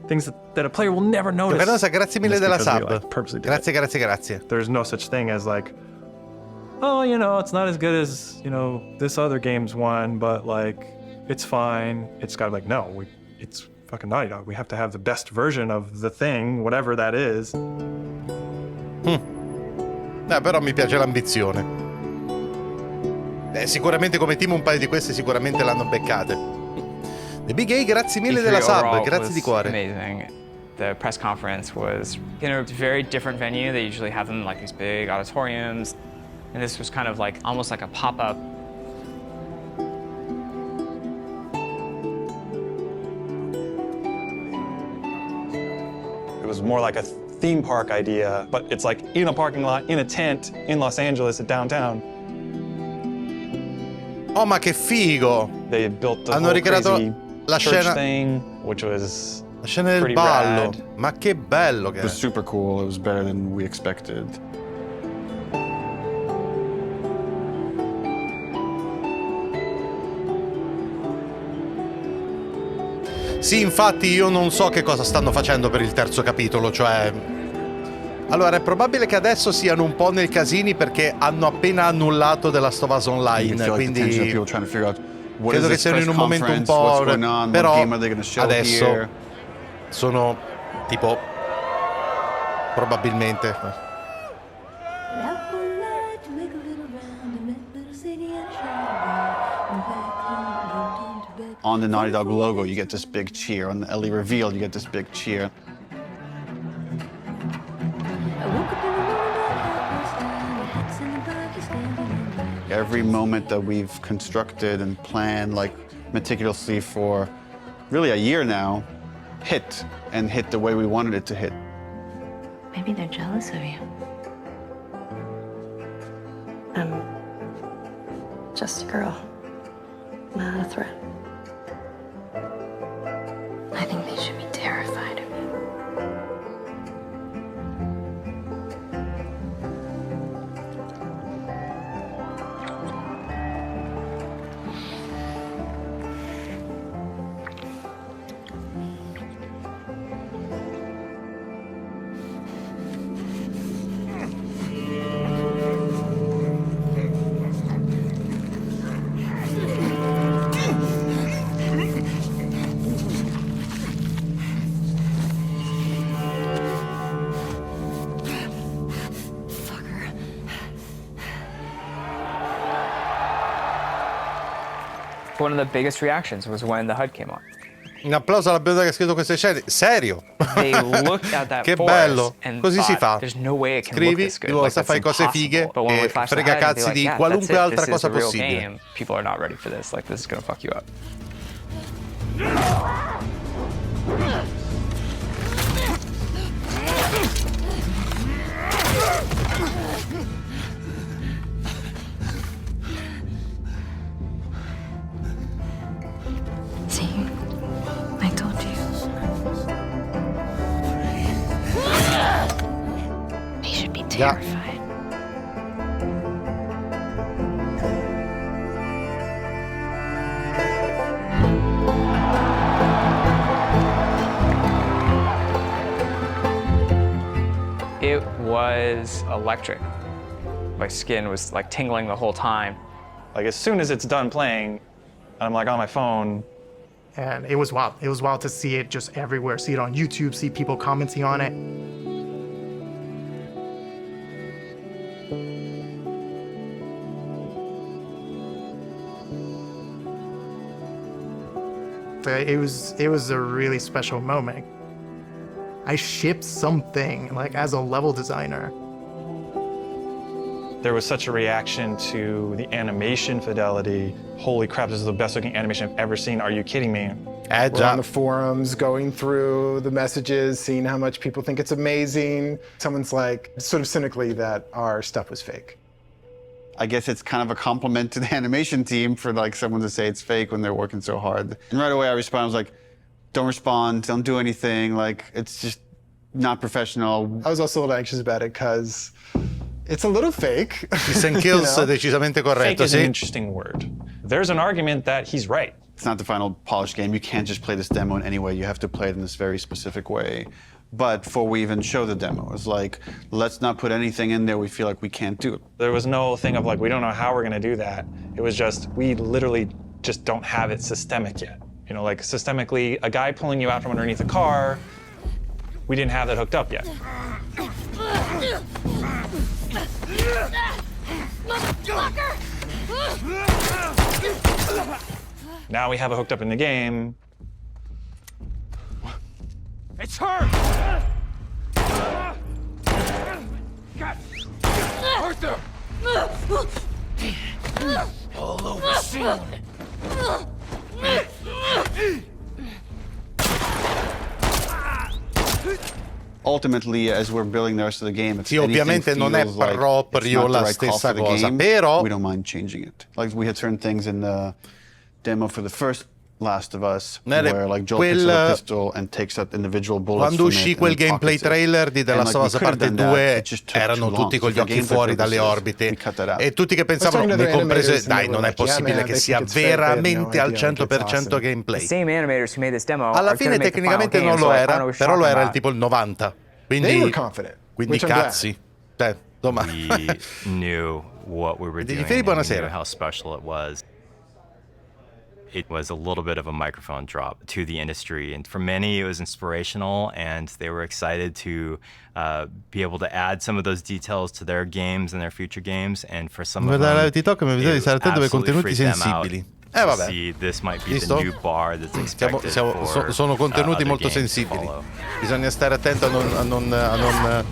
[SPEAKER 16] Things that a player will never notice.
[SPEAKER 1] Venosa, grazie mille della sub.
[SPEAKER 16] Like, purposely did
[SPEAKER 1] Grazie,
[SPEAKER 16] it.
[SPEAKER 1] grazie, grazie.
[SPEAKER 16] There's no such thing as like, oh, you know, it's not as good as, you know, this other game's one, but like, it's fine. It's got to be like, no, it's fucking Naughty Dog. We have to have the best version of the thing, whatever that is.
[SPEAKER 1] Però mi piace l'ambizione. Sicuramente come team un paio di queste sicuramente l'hanno beccate. The Big A, grazie mille della sub, grazie di cuore.
[SPEAKER 6] Amazing. The press conference was in a very different venue. They usually have them in like these big auditoriums. And this was kind of like, almost like a pop-up.
[SPEAKER 16] It was more like a theme park idea, but it's like in a parking lot, in a tent, in Los Angeles, at downtown.
[SPEAKER 1] Oh, ma che figo!
[SPEAKER 16] They built the
[SPEAKER 1] Hanno
[SPEAKER 16] whole
[SPEAKER 1] ricreato
[SPEAKER 16] crazy
[SPEAKER 1] la
[SPEAKER 16] church
[SPEAKER 1] scena,
[SPEAKER 16] thing, which was
[SPEAKER 1] la scena del
[SPEAKER 16] pretty
[SPEAKER 1] ballo.
[SPEAKER 16] rad.
[SPEAKER 1] Ma che bello che
[SPEAKER 21] It
[SPEAKER 1] è.
[SPEAKER 21] was super cool. It was better than we expected.
[SPEAKER 1] Sì, infatti io non so che cosa stanno facendo per il terzo capitolo, cioè... Allora, è probabile che adesso siano un po' nel casini perché hanno appena annullato The Last of Us Online, quindi... Credo che siano in un momento un po'... Però adesso sono tipo... Probabilmente...
[SPEAKER 21] On the Naughty Dog logo, you get this big cheer. On the Ellie reveal, you get this big cheer. Every moment that we've constructed and planned like meticulously for really a year now hit the way we wanted it to hit.
[SPEAKER 2] Maybe they're jealous of you. I'm just a girl, not a threat. I think they should be terrified of you.
[SPEAKER 6] One of the biggest reactions was when the HUD came on.
[SPEAKER 1] Un applauso alla bionda che ha scritto queste scene. Serio?
[SPEAKER 6] They looked at that
[SPEAKER 1] Che
[SPEAKER 6] forest
[SPEAKER 1] bello.
[SPEAKER 6] and
[SPEAKER 1] Così si fa.
[SPEAKER 6] thought, there's no way it can look
[SPEAKER 1] Scrivi,
[SPEAKER 6] this good.
[SPEAKER 1] tu
[SPEAKER 6] Like,
[SPEAKER 1] sa
[SPEAKER 6] that's
[SPEAKER 1] fai cose
[SPEAKER 6] impossible.
[SPEAKER 1] fighe
[SPEAKER 6] But when we
[SPEAKER 1] e
[SPEAKER 6] flash the
[SPEAKER 1] frega
[SPEAKER 6] HUD, they'd be
[SPEAKER 1] cazzi
[SPEAKER 6] like,
[SPEAKER 1] di
[SPEAKER 6] yeah,
[SPEAKER 1] qualunque
[SPEAKER 6] that's it.
[SPEAKER 1] altra
[SPEAKER 6] This
[SPEAKER 1] cosa
[SPEAKER 6] is the real
[SPEAKER 1] possibile.
[SPEAKER 6] game. People are not ready for this. Like, this is gonna fuck you up.
[SPEAKER 2] See, I told you. They should be terrified.
[SPEAKER 6] It was electric. My skin was like tingling the whole time.
[SPEAKER 16] Like as soon as it's done playing, I'm like on my phone.
[SPEAKER 22] And it was wild. It was wild to see it just everywhere. See it on YouTube, see people commenting on it. It was a really special moment. I shipped something like as a level designer.
[SPEAKER 16] There was such a reaction to the animation fidelity. Holy crap, this is the best looking animation I've ever seen. Are you kidding me?
[SPEAKER 9] We're on the forums, going through the messages, seeing how much people think it's amazing. Someone's like, sort of cynically, that our stuff was fake.
[SPEAKER 21] I guess it's kind of a compliment to the animation team for like someone to say it's fake when they're working so hard. And right away I responded, I was like, don't respond, don't do anything, like it's just not professional.
[SPEAKER 9] I was also a little anxious about it because it's a little fake.
[SPEAKER 1] Kills decisamente corretto.
[SPEAKER 16] Fake is an interesting word. There's an argument that he's right.
[SPEAKER 21] It's not the final polished game. You can't just play this demo in any way. You have to play it in this very specific way. But before we even show the demo, it's like, let's not put anything in there we feel like we can't do.
[SPEAKER 16] There was no thing of like, we don't know how we're gonna do that. It was just, we literally just don't have it systemic yet. You know, like systemically, a guy pulling you out from underneath a car, we didn't have that hooked up yet. Now we have it hooked up in the game.
[SPEAKER 15] It's her! God! Arthur! All over soon.
[SPEAKER 21] Ultimately, as we're building the rest of the game, if
[SPEAKER 1] sì, ovviamente non è proprio la stessa cosa, però
[SPEAKER 21] we don't mind changing it. Like we had certain things in the demo for the first Last of Us, where like Joel picks up a pistol and takes out individual bullets.
[SPEAKER 1] Quando uscì quel gameplay trailer di The Last of Us Parte 2 erano tutti con gli occhi fuori dalle orbite e tutti che pensavano, me compreso, dai, non è possibile che sia veramente al 100% gameplay. Alla fine tecnicamente non lo era, però lo era il tipo il 90. Quindi cazzi.
[SPEAKER 18] We knew what we were doing and we knew how special it was. It was a little bit of a microphone drop to the industry, and for many it was inspirational, and they were excited to be able to add some of those details to their games and their future games, and for some of them, it absolutely freaked them out.
[SPEAKER 1] Vabbè.
[SPEAKER 18] See, this might be the new bar that's expected
[SPEAKER 1] sono contenuti molto sensibili. Bisogna stare attento a non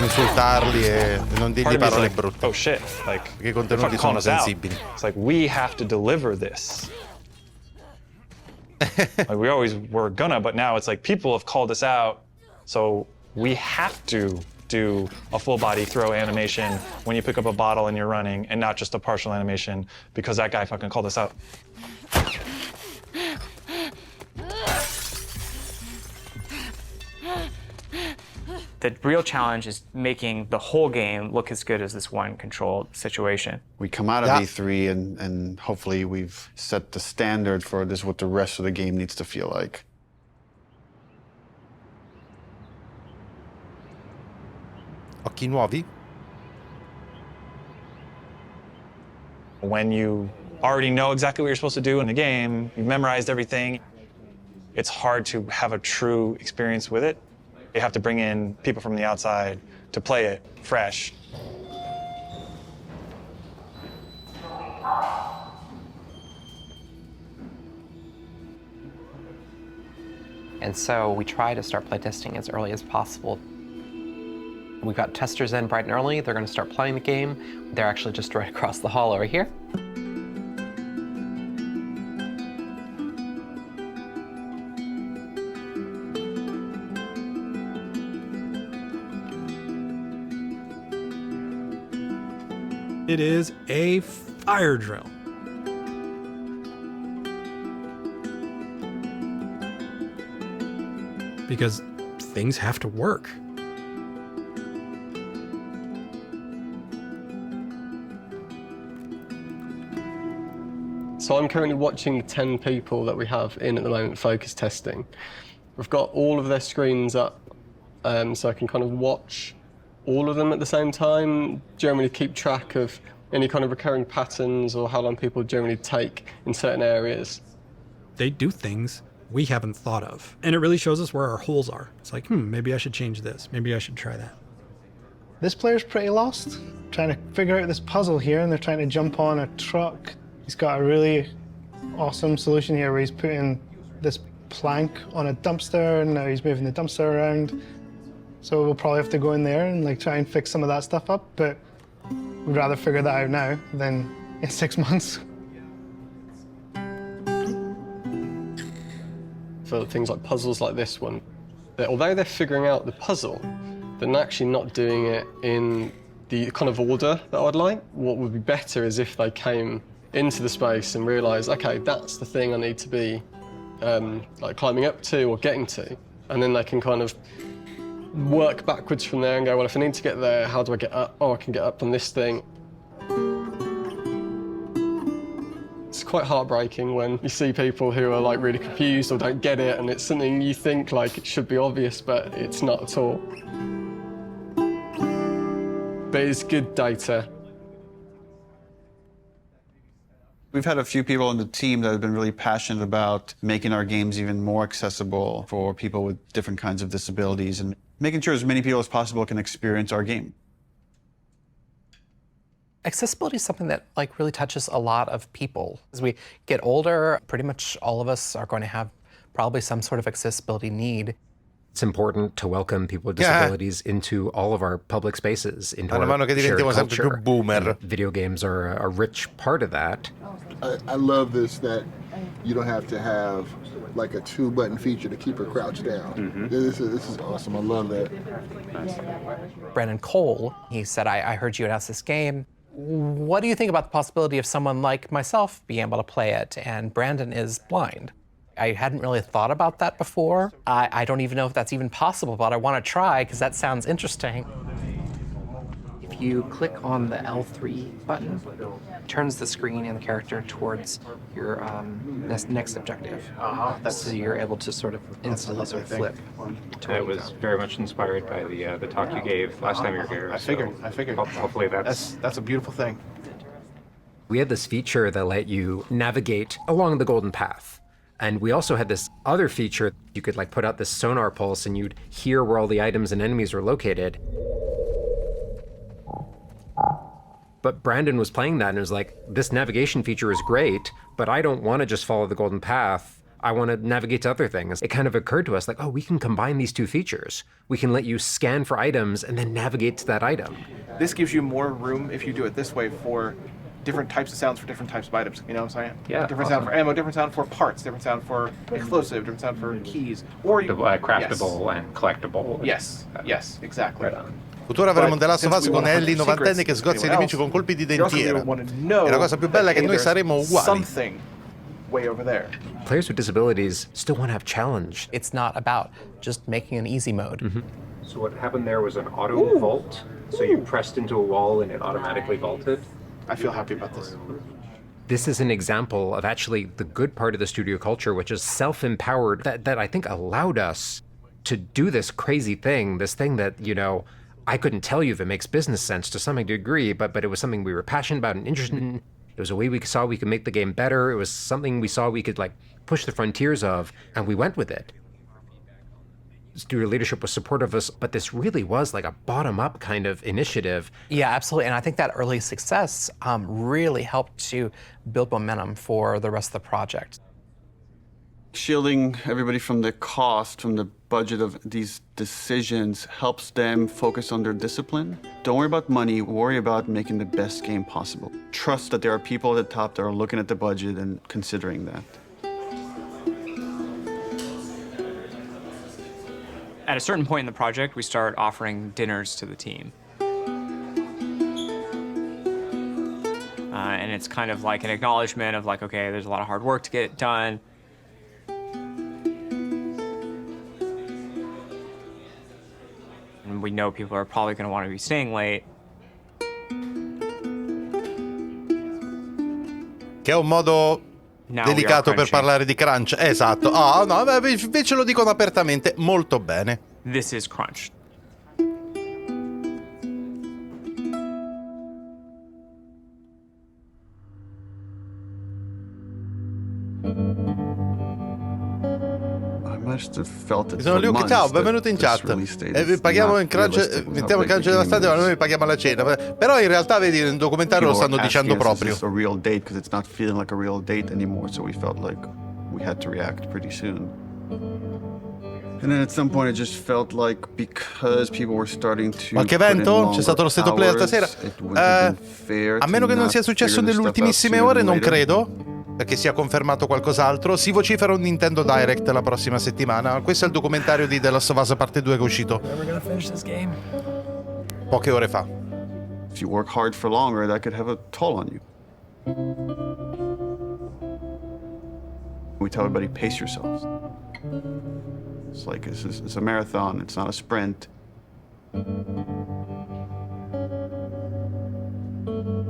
[SPEAKER 1] insultarli e non dirgli parole brutte.
[SPEAKER 16] Oh shit, like,
[SPEAKER 1] perché i contenuti sono sensibili.
[SPEAKER 16] It's like we have to deliver this. Like we always were gonna, but now it's like people have called us out, so we have to do a full body throw animation when you pick up a bottle and you're running, and not just a partial animation because that guy fucking called us out.
[SPEAKER 12] The real challenge is making the whole game look as good as this one controlled situation.
[SPEAKER 21] We come out of E3 and hopefully we've set the standard for this, what the rest of the game needs to feel like.
[SPEAKER 1] Occhi nuovi?
[SPEAKER 16] When you already know exactly what you're supposed to do in the game, you've memorized everything, it's hard to have a true experience with it. You have to bring in people from the outside to play it fresh.
[SPEAKER 7] And so we try to start playtesting as early as possible. We've got testers in bright and early. They're going to start playing the game. They're actually just right across the hall over here.
[SPEAKER 4] It is a fire drill. Because things have to work.
[SPEAKER 8] So I'm currently watching the 10 people that we have in at the moment focus testing. We've got all of their screens up so I can kind of watch all of them at the same time, generally keep track of any kind of recurring patterns or how long people generally take in certain areas.
[SPEAKER 10] They do things we haven't thought of. And it really shows us where our holes are. It's like, maybe I should change this. Maybe I should try that.
[SPEAKER 17] This player's pretty lost, trying to figure out this puzzle here, and they're trying to jump on a truck. He's got a really awesome solution here where he's putting this plank on a dumpster, and now he's moving the dumpster around. So we'll probably have to go in there and like try and fix some of that stuff up, but we'd rather figure that out now than in 6 months.
[SPEAKER 8] For things like puzzles like this one, that although they're figuring out the puzzle, they're actually not doing it in the kind of order that I'd like. What would be better is if they came into the space and realised, okay, that's the thing I need to be like climbing up to or getting to, and then they can kind of work backwards from there and go, well, if I need to get there, how do I get up? Oh, I can get up on this thing. It's quite heartbreaking when you see people who are like really confused or don't get it, and it's something you think like it should be obvious, but it's not at all. But it's good data.
[SPEAKER 21] We've had a few people on the team that have been really passionate about making our games even more accessible for people with different kinds of disabilities and making sure as many people as possible can experience our game.
[SPEAKER 7] Accessibility is something that like really touches a lot of people. As we get older, pretty much all of us are going to have probably some sort of accessibility need.
[SPEAKER 19] It's important to welcome people with disabilities into all of our public spaces, into our shared culture.
[SPEAKER 1] Boomer.
[SPEAKER 19] Video games are a rich part of that.
[SPEAKER 20] I love this, that you don't have to have like a 2-button feature to keep her crouched down. This is awesome. I love that.
[SPEAKER 7] Brandon Cole, he said, I heard you announce this game. What do you think about the possibility of someone like myself being able to play it? And Brandon is blind. I hadn't really thought about that before. I don't even know if that's even possible, but I want to try because that sounds interesting. If you click on the L3 button, it turns the screen and the character towards your next objective. So you're able to sort of instantly sort of flip.
[SPEAKER 24] It was very much inspired by the talk you gave last time you were here.
[SPEAKER 26] I figured.
[SPEAKER 24] Hopefully
[SPEAKER 26] that's a beautiful thing.
[SPEAKER 19] We had this feature that let you navigate along the golden path. And we also had this other feature. You could like put out this sonar pulse and you'd hear where all the items and enemies were located. But Brandon was playing that and it was like, this navigation feature is great, but I don't want to just follow the golden path. I want to navigate to other things. It kind of occurred to us like, oh, we can combine these two features. We can let you scan for items and then navigate to that item.
[SPEAKER 26] This gives you more room if you do it this way for different types of sounds for different types of items. You know what I'm saying?
[SPEAKER 24] Yeah.
[SPEAKER 26] Different sound for ammo, different sound for parts, different sound for explosive, different sound for keys. Or you
[SPEAKER 24] craftable and collectible.
[SPEAKER 26] Yes, exactly. Right on.
[SPEAKER 1] Futuro avremo The Last of Us con Ellie novantenne che sgozza i nemici con colpi di dentiera. E la cosa più bella è che noi saremo uguali.
[SPEAKER 26] Something way over there.
[SPEAKER 19] Players with disabilities still want to have challenge.
[SPEAKER 7] It's not about just making an easy mode.
[SPEAKER 24] So what happened there was an auto vault. So you pressed into a wall and it automatically vaulted.
[SPEAKER 26] I feel happy about this.
[SPEAKER 19] This is an example of actually the good part of the studio culture, which is self-empowered, that I think allowed us to do this crazy thing, this thing that, you know, I couldn't tell you if it makes business sense to some degree, but it was something we were passionate about and interested in. It was a way we saw we could make the game better. It was something we saw we could like push the frontiers of, and we went with it. Studio leadership was supportive of us, but this really was like a bottom-up kind of initiative.
[SPEAKER 7] Yeah, absolutely, and I think that early success really helped to build momentum for the rest of the project.
[SPEAKER 21] Shielding everybody from the cost, from the budget of these decisions helps them focus on their discipline. Don't worry about money, worry about making the best game possible. Trust that there are people at the top that are looking at the budget and considering that.
[SPEAKER 12] At a certain point in the project, we start offering dinners to the team. And it's kind of like an acknowledgement of like, okay, there's a lot of hard work to get it done. And we know people are probably going to want to be staying late.
[SPEAKER 1] Che è un modo delicato per parlare di crunch. Esatto. Ah, no, invece lo dicono apertamente molto bene.
[SPEAKER 12] This is crunch.
[SPEAKER 21] polished. It felt it
[SPEAKER 1] Sono
[SPEAKER 21] for
[SPEAKER 1] Luke,
[SPEAKER 21] months
[SPEAKER 1] ciao,
[SPEAKER 21] that
[SPEAKER 1] benvenuto in
[SPEAKER 21] this
[SPEAKER 1] chat.
[SPEAKER 21] release date is
[SPEAKER 1] Paghiamo
[SPEAKER 21] not
[SPEAKER 1] in crunch,
[SPEAKER 21] realistic with how
[SPEAKER 1] mettiamo il
[SPEAKER 21] big the
[SPEAKER 1] crunch della
[SPEAKER 21] game
[SPEAKER 1] stadio,
[SPEAKER 21] is.
[SPEAKER 1] noi paghiamo la cena. Però in realtà, vedi, nel documentario lo
[SPEAKER 21] People
[SPEAKER 1] stanno
[SPEAKER 21] were
[SPEAKER 1] dicendo
[SPEAKER 21] asking us,
[SPEAKER 1] proprio.
[SPEAKER 21] is this a real date? Because it's not feeling like a real date anymore. So we felt like we had to react pretty soon. And then at some point it just felt like because people were starting to
[SPEAKER 1] Qualche
[SPEAKER 21] put in
[SPEAKER 1] evento? C'è stato lo state of play
[SPEAKER 21] hours,
[SPEAKER 1] stasera?
[SPEAKER 21] it wouldn't have been fair
[SPEAKER 1] A meno
[SPEAKER 21] to
[SPEAKER 1] che non
[SPEAKER 21] not
[SPEAKER 1] sia successo
[SPEAKER 21] figure this
[SPEAKER 1] nelle
[SPEAKER 21] stuff out
[SPEAKER 1] ultimissime
[SPEAKER 21] sooner
[SPEAKER 1] ore,
[SPEAKER 21] than
[SPEAKER 1] non
[SPEAKER 21] later.
[SPEAKER 1] credo, perché sia confermato qualcos'altro. Si vocifera un Nintendo Direct la prossima settimana. Questo è il documentario di The Last of Us Parte 2 che è uscito poche ore fa.
[SPEAKER 21] If you work hard for longer, that could have a toll on you. We tell everybody, pace yourselves. It's like it's a marathon, it's not a sprint.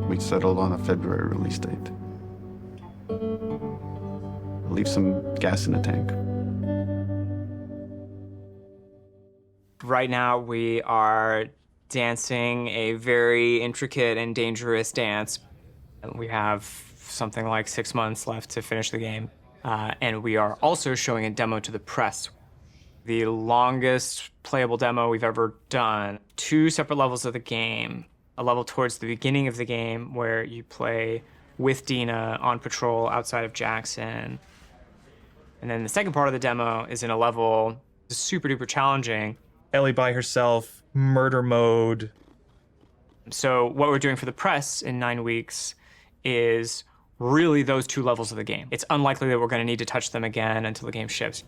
[SPEAKER 21] We settled on a February release date. Leave some gas in the tank.
[SPEAKER 12] Right now, we are dancing a very intricate and dangerous dance. We have something like 6 months left to finish the game. And we are also showing a demo to the press. The longest playable demo we've ever done. 2 separate levels of the game. A level towards the beginning of the game where you play with Dina on patrol outside of Jackson. And then the second part of the demo is in a level that's super duper challenging.
[SPEAKER 16] Ellie by herself, murder mode.
[SPEAKER 12] So what we're doing for the press in 9 weeks is really those 2 levels of the game. It's unlikely that we're going to need to touch them again until the game ships.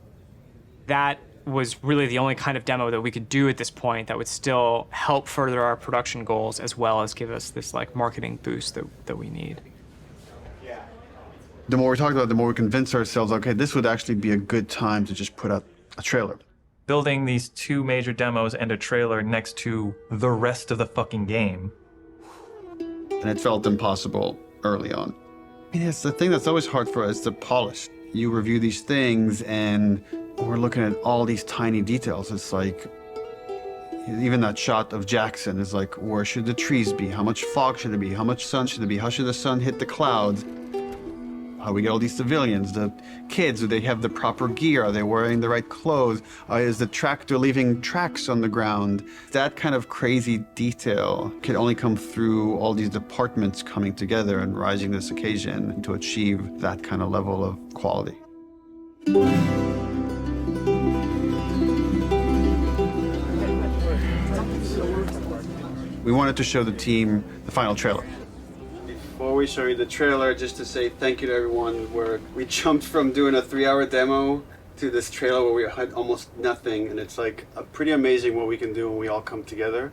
[SPEAKER 12] That was really the only kind of demo that we could do at this point that would still help further our production goals as well as give us this like marketing boost that we need.
[SPEAKER 21] The more we talked about it, the more we convinced ourselves, okay, this would actually be a good time to just put out a trailer.
[SPEAKER 16] Building these 2 major demos and a trailer next to the rest of the fucking game.
[SPEAKER 21] And it felt impossible early on. I mean, it's the thing that's always hard for us to polish. You review these things and we're looking at all these tiny details. It's like, even that shot of Jackson is like, where should the trees be? How much fog should there be? How much sun should there be? How should the sun hit the clouds? How we get all these civilians, the kids, do they have the proper gear? Are they wearing the right clothes? Is the tractor leaving tracks on the ground? That kind of crazy detail can only come through all these departments coming together and rising this occasion to achieve that kind of level of quality. We wanted to show the team the final trailer. Before we show you the trailer, just to say thank you to everyone, where we jumped from doing a 3-hour demo to this trailer where we had almost nothing, and it's like pretty amazing what we can do when we all come together.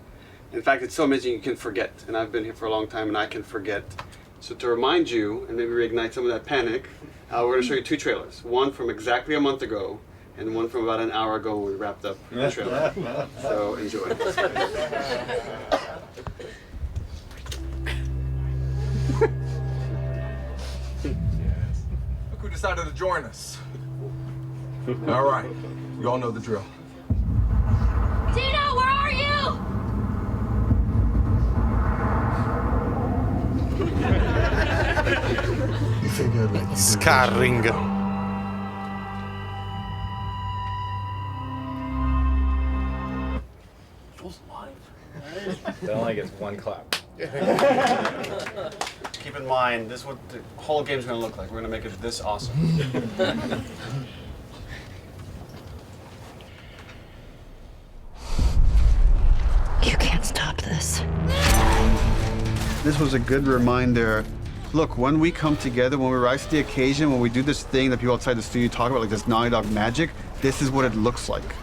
[SPEAKER 21] In fact, it's so amazing you can forget, and I've been here for a long time and I can forget. So to remind you, and maybe reignite some of that panic, we're going to show you 2 trailers. One from exactly a month ago, and one from about an hour ago when we wrapped up the trailer. So enjoy.
[SPEAKER 3] Look who decided to join us. All right, you all know the drill.
[SPEAKER 13] Dina, where are you?
[SPEAKER 1] Scarring.
[SPEAKER 18] That only gets 1 clap.
[SPEAKER 21] Keep in mind, this is what the whole game's going to look like. We're going to make it this awesome.
[SPEAKER 2] You can't stop this.
[SPEAKER 21] This was a good reminder. Look, when we come together, when we rise to the occasion, when we do this thing that people outside the studio talk about, like this Naughty Dog magic, this is what it looks like.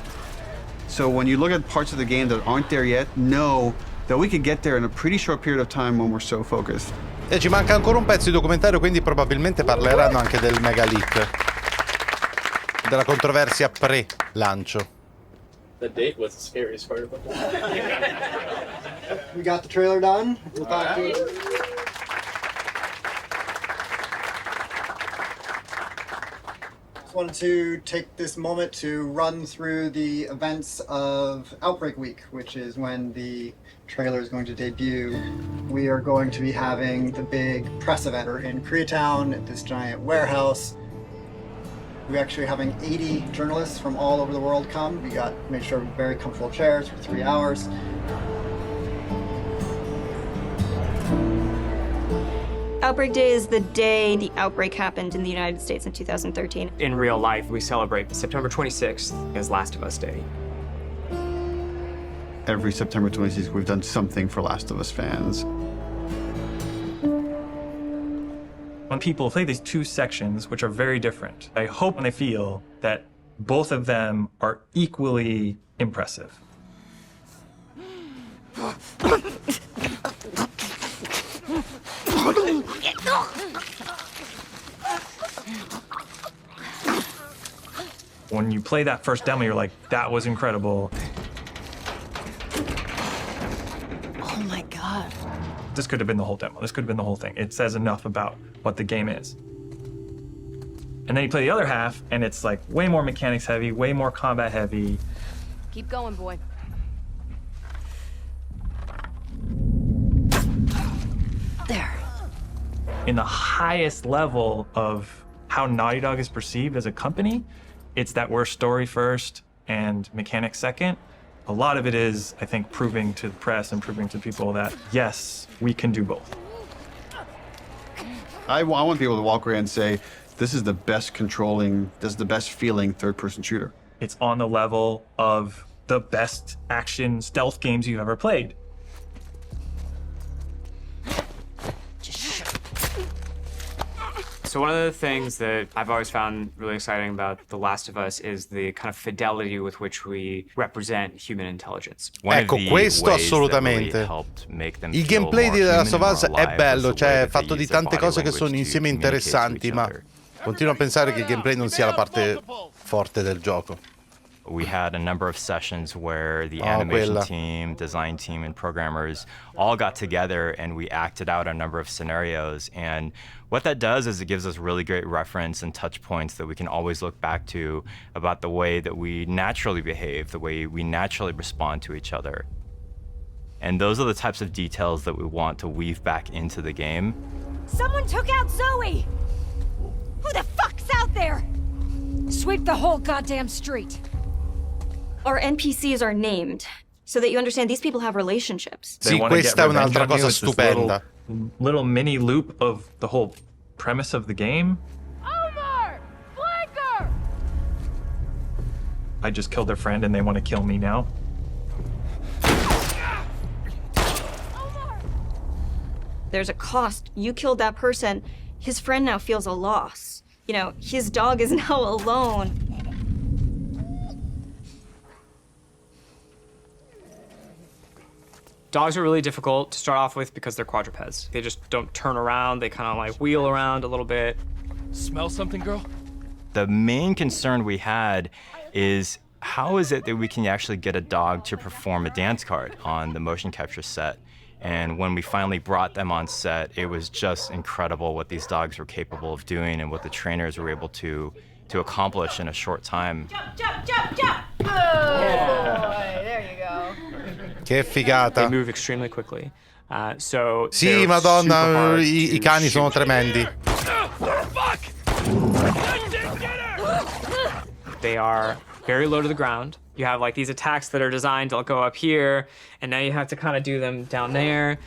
[SPEAKER 21] So when you look at parts of the game that aren't there yet, know that we could get there in a pretty short period of time when we're so focused.
[SPEAKER 1] E ci manca ancora un pezzo di documentario, quindi probabilmente parleranno anche del mega leak, della controversia pre-lancio.
[SPEAKER 5] The date was the scariest part of it.
[SPEAKER 11] We got the trailer done. We'll talk to you. Just wanted to take this moment to run through the events of Outbreak Week, which is when the trailer is going to debut. We are going to be having the big press event in Koreatown at this giant warehouse. We're actually having 80 journalists from all over the world come. We made sure very comfortable chairs for 3 hours.
[SPEAKER 6] Outbreak Day is the day the outbreak happened in the United States in 2013.
[SPEAKER 12] In real life, we celebrate September 26th as Last of Us Day.
[SPEAKER 21] Every September 26th, we've done something for Last of Us fans.
[SPEAKER 16] When people play these two sections, which are very different, I hope and I feel that both of them are equally impressive. When you play that first demo, you're like, that was incredible.
[SPEAKER 2] Oh my god.
[SPEAKER 16] This could have been the whole demo. This could have been the whole thing. It says enough about what the game is. And then you play the other half, and it's like way more mechanics heavy, way more combat heavy.
[SPEAKER 2] Keep going, boy. There.
[SPEAKER 16] In the highest level of how Naughty Dog is perceived as a company, it's that we're story first and mechanics second. A lot of it is, I think, proving to the press and proving to people that, yes, we can do both.
[SPEAKER 21] I want people to walk away and say, this is the best controlling, this is the best feeling third-person shooter.
[SPEAKER 16] It's on the level of the best action stealth games you've ever played.
[SPEAKER 12] So one of the things that I've always found really exciting about The Last of Us is the kind of fidelity with which we represent human intelligence.
[SPEAKER 1] Ecco, questo assolutamente. Il gameplay di The Last of Us è bello, cioè è fatto di tante cose che sono insieme interessanti, ma continuo a pensare che il gameplay non sia la parte forte del gioco.
[SPEAKER 18] We had a number of sessions where the animation team, design team, and programmers all got together and we acted out a number of scenarios. And what that does is it gives us really great reference and touch points that we can always look back to about the way that we naturally behave, the way we naturally respond to each other. And those are the types of details that we want to weave back into the game.
[SPEAKER 13] Someone took out Zoe! Who the fuck's out there? Sweep the whole goddamn street.
[SPEAKER 6] Our NPCs are named so that you understand these people have relationships.
[SPEAKER 1] Sì, questa è un'altra cosa stupenda.
[SPEAKER 16] Little mini loop of the whole premise of the game.
[SPEAKER 13] Omar! Flanker!
[SPEAKER 16] I just killed their friend and they want to kill me now.
[SPEAKER 6] There's a cost. You killed that person. His friend now feels a loss. You know, his dog is now alone.
[SPEAKER 12] Dogs are really difficult to start off with because they're quadrupeds. They just don't turn around. They kind of like wheel around a little bit.
[SPEAKER 15] Smell something, girl?
[SPEAKER 18] The main concern we had is how is it that we can actually get a dog to perform a dance card on the motion capture set? And when we finally brought them on set, it was just incredible what these dogs were capable of doing and what the trainers were able to accomplish in a short time.
[SPEAKER 13] Jump, jump, jump, jump! Oh, boy, there you go.
[SPEAKER 1] Che figata.
[SPEAKER 12] They move extremely quickly.
[SPEAKER 1] Sì, madonna, i cani sono tremendi.
[SPEAKER 12] They are very low to the ground. You have like these attacks that are designed to go up here, and now you have to kind of do them down there.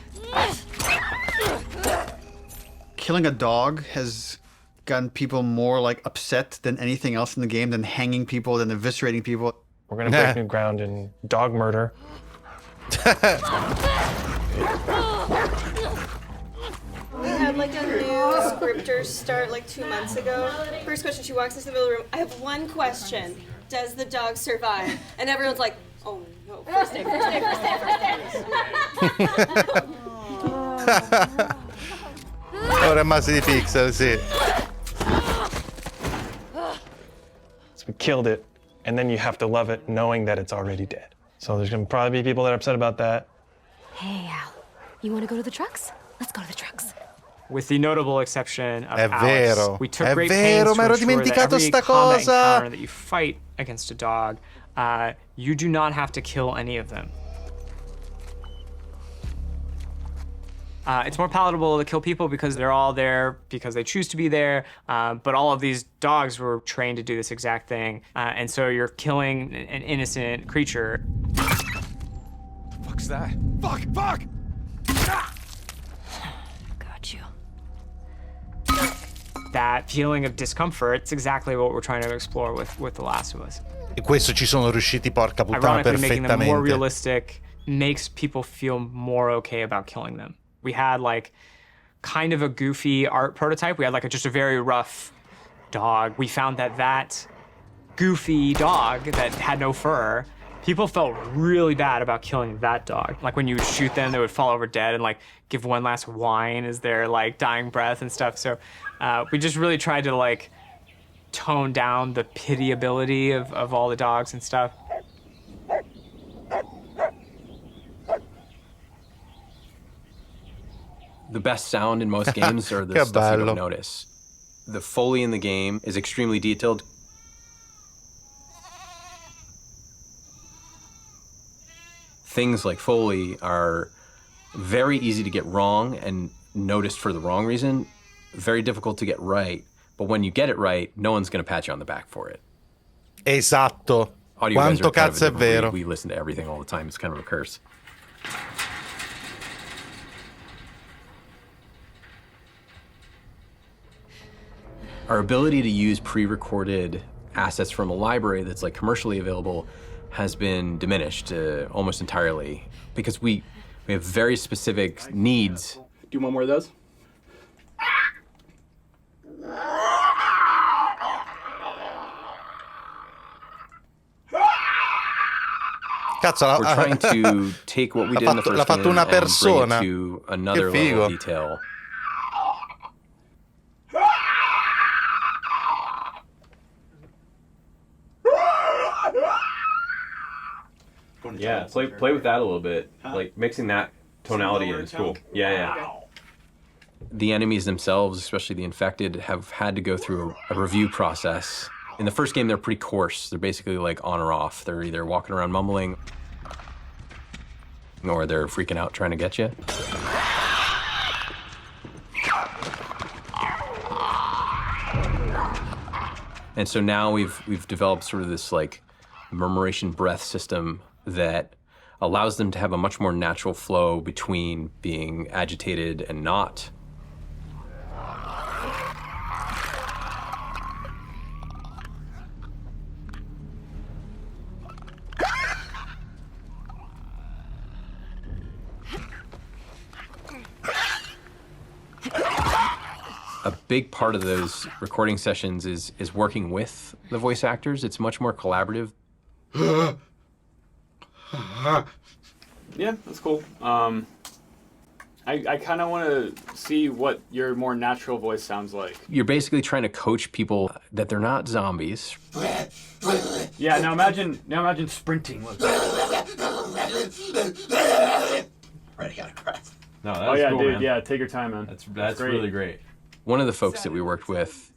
[SPEAKER 21] Killing a dog has gotten people more like upset than anything else in the game, than hanging people, than eviscerating people.
[SPEAKER 26] We're gonna break new ground in dog murder.
[SPEAKER 6] We had like a new scripter start like 2 months ago. First question, she walks into the middle of the room. I have one question. Does the dog survive? And everyone's like, oh no, first day, first day, first day, first day.
[SPEAKER 1] Ora è massa di pixel, sì.
[SPEAKER 26] So we killed it, and then you have to love it knowing that it's already dead. So there's gonna probably be people that are upset about that.
[SPEAKER 2] Hey, Al. You want to go to the trucks? Let's go to the trucks.
[SPEAKER 12] With the notable exception of
[SPEAKER 1] È
[SPEAKER 12] Alex,
[SPEAKER 1] vero,
[SPEAKER 12] we took
[SPEAKER 1] è
[SPEAKER 12] great
[SPEAKER 1] vero,
[SPEAKER 12] pains
[SPEAKER 1] mi
[SPEAKER 12] to
[SPEAKER 1] ero
[SPEAKER 12] ensure
[SPEAKER 1] dimenticato
[SPEAKER 12] that every
[SPEAKER 1] sta
[SPEAKER 12] combat
[SPEAKER 1] cosa.
[SPEAKER 12] encounter that you fight against a dog, you do not have to kill any of them. It's more palatable to kill people because they're all there because they choose to be there, but all of these dogs were trained to do this exact thing, and so you're killing an innocent creature.
[SPEAKER 15] Fuck's that? Fuck!
[SPEAKER 13] Got you.
[SPEAKER 12] That feeling of discomfort, it's exactly what we're trying to explore with The Last of Us.
[SPEAKER 1] E questo ci sono riusciti, porca puttana,
[SPEAKER 12] Ironically, making them more
[SPEAKER 1] perfettamente.
[SPEAKER 12] realistic makes people feel more okay about killing them. We had like kind of a goofy art prototype. We had like just a very rough dog. We found that goofy dog that had no fur, people felt really bad about killing that dog. Like when you would shoot them, they would fall over dead and like give one last whine as their like dying breath and stuff. So we just really tried to like tone down the pitiability of all the dogs and stuff.
[SPEAKER 4] The best sound in most games are the stuff you don't notice. The Foley in the game is extremely detailed. Things like Foley are very easy to get wrong and noticed for the wrong reason, very difficult to get right. But when you get it right, no one's going to pat you on the back for it.
[SPEAKER 1] Esatto.
[SPEAKER 4] Audio guys
[SPEAKER 1] Quanto
[SPEAKER 4] are kind of
[SPEAKER 1] cazzo è
[SPEAKER 4] a different
[SPEAKER 1] vero.
[SPEAKER 4] breed. We listen to everything all the time. It's kind of a curse. Our ability to use pre-recorded assets from a library that's like commercially available has been diminished almost entirely because we have very specific needs.
[SPEAKER 5] Do one more of those.
[SPEAKER 1] Cazzo,
[SPEAKER 4] We're trying to take what we did in the first
[SPEAKER 1] l'ha fatto
[SPEAKER 4] game
[SPEAKER 1] una
[SPEAKER 4] and bring
[SPEAKER 1] persona.
[SPEAKER 4] it to another level of detail.
[SPEAKER 9] Yeah, play with that a little bit. Like mixing that tonality in is cool. Yeah.
[SPEAKER 4] The enemies themselves, especially the infected, have had to go through a review process. In the first game, they're pretty coarse. They're basically like on or off. They're either walking around mumbling or they're freaking out trying to get you. And so now we've developed sort of this like murmuration breath system that allows them to have a much more natural flow between being agitated and not. A big part of those recording sessions is working with the voice actors. It's much more collaborative.
[SPEAKER 5] Yeah, that's cool. I kind of want to see what your more natural voice sounds like.
[SPEAKER 4] You're basically trying to coach people that they're not zombies.
[SPEAKER 5] Yeah, now imagine sprinting like that.
[SPEAKER 9] Ready out of breath. No,
[SPEAKER 5] Oh
[SPEAKER 9] that's
[SPEAKER 5] yeah,
[SPEAKER 9] cool,
[SPEAKER 5] dude.
[SPEAKER 9] man.
[SPEAKER 5] Yeah, take your time, man.
[SPEAKER 9] That's really great.
[SPEAKER 4] One of the folks that we worked with,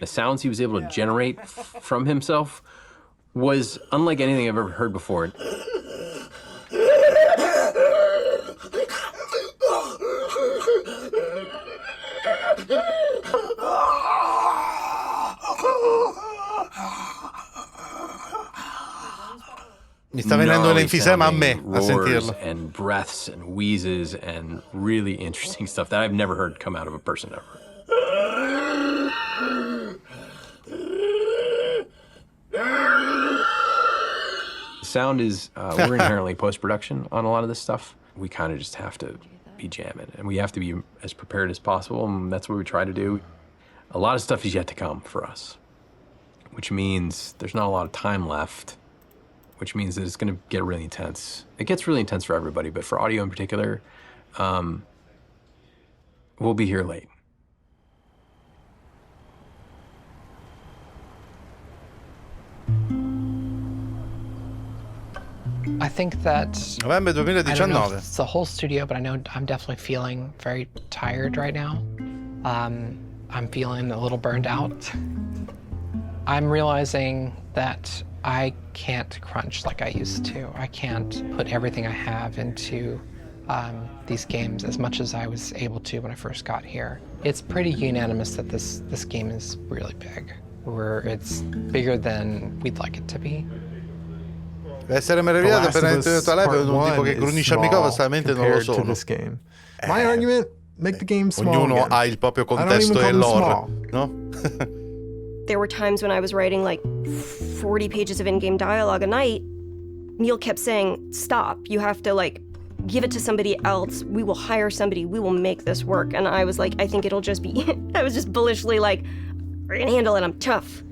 [SPEAKER 4] the sounds he was able to generate from himself was unlike anything I've ever heard before.
[SPEAKER 1] Mi sta venendo l'enfisema a me a
[SPEAKER 4] Roars
[SPEAKER 1] sentirlo.
[SPEAKER 4] and breaths and wheezes and really interesting stuff that I've never heard come out of a person ever. Sound is, we're inherently post-production on a lot of this stuff. We kind of just have to be jamming and we have to be as prepared as possible, and that's what we try to do. A lot of stuff is yet to come for us, which means there's not a lot of time left, which means that it's going to get really intense. It gets really intense for everybody, but for audio in particular, we'll be here late.
[SPEAKER 7] I think that
[SPEAKER 1] Novembre
[SPEAKER 7] I don't know if
[SPEAKER 1] 2019.
[SPEAKER 7] it's the whole studio, but I know I'm definitely feeling very tired right now. I'm feeling a little burned out. I'm realizing that I can't crunch like I used to. I can't put everything I have into these games as much as I was able to when I first got here. It's pretty unanimous that this game is really big. It's bigger than we'd like it to be.
[SPEAKER 1] Deve essere meravigliato appena entrato in tua live un tipo che grunisce al microfono, stanamente non lo sono.
[SPEAKER 10] My argument, make the game small.
[SPEAKER 1] Ognuno
[SPEAKER 10] again.
[SPEAKER 1] ha il proprio contesto e lore, no?
[SPEAKER 6] There were times when I was writing like 40 pages of in-game dialogue a night. Neil kept saying, stop, you have to like give it to somebody else. We will hire somebody, we will make this work. And I was like, I think it'll just be, I was just bullishly like, I can handle it, I'm tough.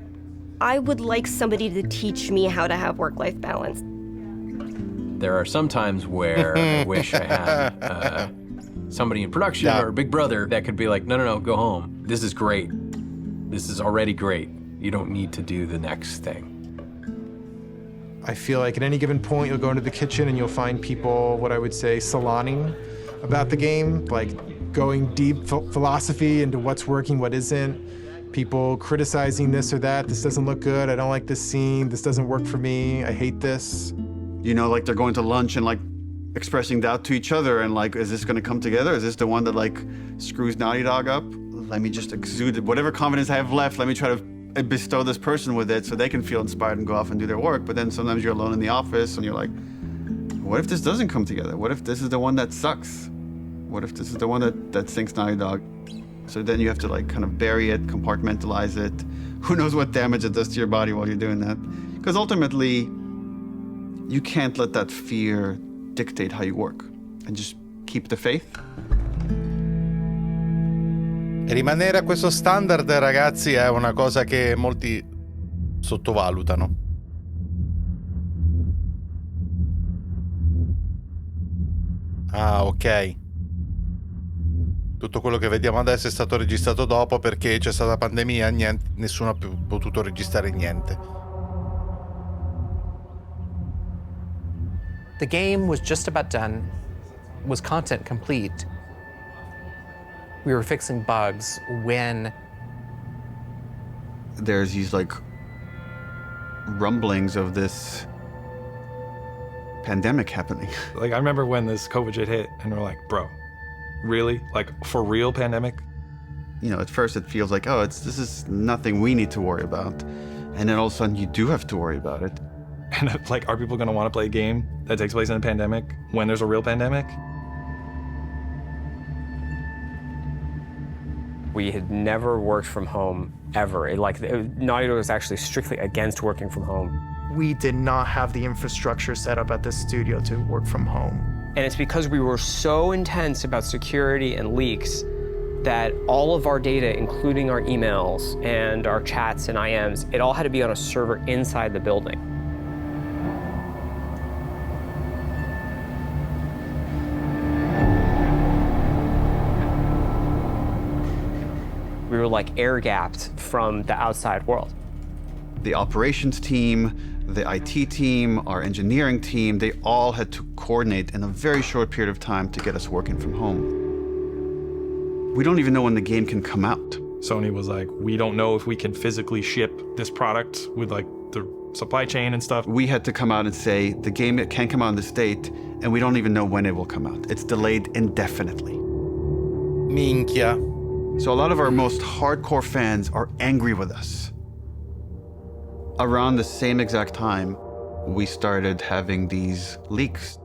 [SPEAKER 6] I would like somebody to teach me how to have work-life balance.
[SPEAKER 4] There are some times where I wish I had somebody in production or Big Brother that could be like, no, go home. This is great. This is already great. You don't need to do the next thing.
[SPEAKER 10] I feel like at any given point, you'll go into the kitchen and you'll find people, what I would say, saloning about the game, like going deep philosophy into what's working, what isn't. People criticizing this or that. This doesn't look good. I don't like this scene. This doesn't work for me. I hate this.
[SPEAKER 21] You know, like they're going to lunch and like expressing doubt to each other and like, is this gonna come together? Is this the one that like screws Naughty Dog up? Let me just exude whatever confidence I have left. Let me try to bestow this person with it so they can feel inspired and go off and do their work. But then sometimes you're alone in the office and you're like, what if this doesn't come together? What if this is the one that sucks? What if this is the one that sinks Naughty Dog? So then you have to like kind of bury it, compartmentalize it. Who knows what damage it does to your body while you're doing that? Because ultimately, you can't let that fear dictate how you work. And just keep the faith.
[SPEAKER 1] Rimanere a questo standard, ragazzi, è una cosa che molti sottovalutano. Ah, ok. Tutto quello che vediamo adesso è stato registrato dopo perché c'è stata pandemia, nessuno ha più potuto registrare niente.
[SPEAKER 7] The game was just about done, was content complete. We were fixing bugs when
[SPEAKER 21] there's these like rumblings of this pandemic happening.
[SPEAKER 16] Like I remember when this COVID shit hit and we're like, bro, really? Like for real pandemic?
[SPEAKER 21] You know, at first it feels like, oh, this is nothing we need to worry about. And then all of a sudden you do have to worry about it.
[SPEAKER 16] And like, are people gonna wanna play a game that takes place in a pandemic when there's a real pandemic?
[SPEAKER 12] We had never worked from home, ever. Naughty Dog was actually strictly against working from home.
[SPEAKER 10] We did not have the infrastructure set up at this studio to work from home.
[SPEAKER 12] And it's because we were so intense about security and leaks that all of our data, including our emails and our chats and IMs, it all had to be on a server inside the building. We were like air-gapped from the outside world.
[SPEAKER 21] The operations team, the IT team, our engineering team, they all had to coordinate in a very short period of time to get us working from home. We don't even know when the game can come out.
[SPEAKER 16] Sony was like, we don't know if we can physically ship this product with like the supply chain and stuff.
[SPEAKER 21] We had to come out and say, the game can't come out in this date, and we don't even know when it will come out. It's delayed indefinitely.
[SPEAKER 1] Minchia.
[SPEAKER 21] So a lot of our most hardcore fans are angry with us. Around the same exact time, we started having these leaks.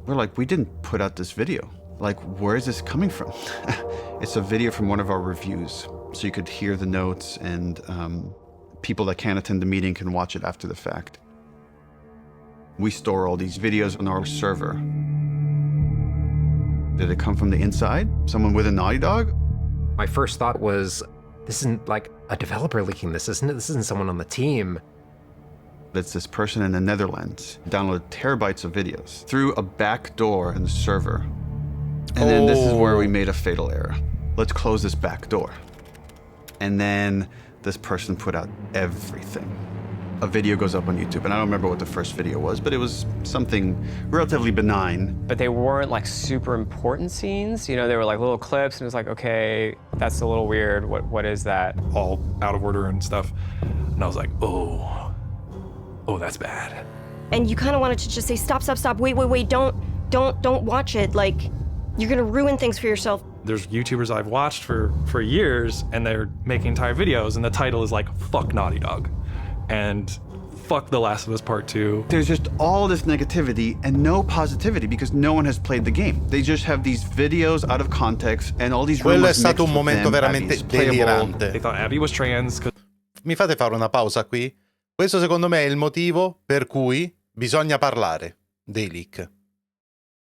[SPEAKER 21] We're like, we didn't put out this video. Like, where is this coming from? It's a video from one of our reviews. So you could hear the notes and people that can't attend the meeting can watch it after the fact. We store all these videos on our server. Did it come from the inside? Someone with a Naughty Dog?
[SPEAKER 19] My first thought was, this isn't like a developer leaking this, isn't it? This isn't someone on the team.
[SPEAKER 21] It's this person in the Netherlands downloaded terabytes of videos through a back door in the server. And then this is where we made a fatal error. Let's close this back door. And then this person put out everything. A video goes up on YouTube, and I don't remember what the first video was, but it was something relatively benign.
[SPEAKER 12] But they weren't like super important scenes. You know, they were like little clips, and it was like, okay, that's a little weird. What is that?
[SPEAKER 16] All out of order and stuff. And I was like, oh, that's bad.
[SPEAKER 6] And you kind of wanted to just say, stop, wait, don't don't watch it. Like, you're gonna ruin things for yourself.
[SPEAKER 26] There's YouTubers I've watched for years, and they're making entire videos, and the title is like, fuck Naughty Dog. And fuck The Last of Us Part 2.
[SPEAKER 21] There's just all this negativity and no positivity because no one has played the game. They just have these videos out of context and all these
[SPEAKER 1] Quello è
[SPEAKER 21] rumors
[SPEAKER 1] stato un
[SPEAKER 21] mixed with
[SPEAKER 1] momento
[SPEAKER 21] them.
[SPEAKER 1] veramente
[SPEAKER 21] Abby's playable.
[SPEAKER 1] delirante.
[SPEAKER 26] They thought Abby was trans.
[SPEAKER 1] Mi fate fare una pausa qui? Questo secondo me è il motivo per cui bisogna parlare dei leak.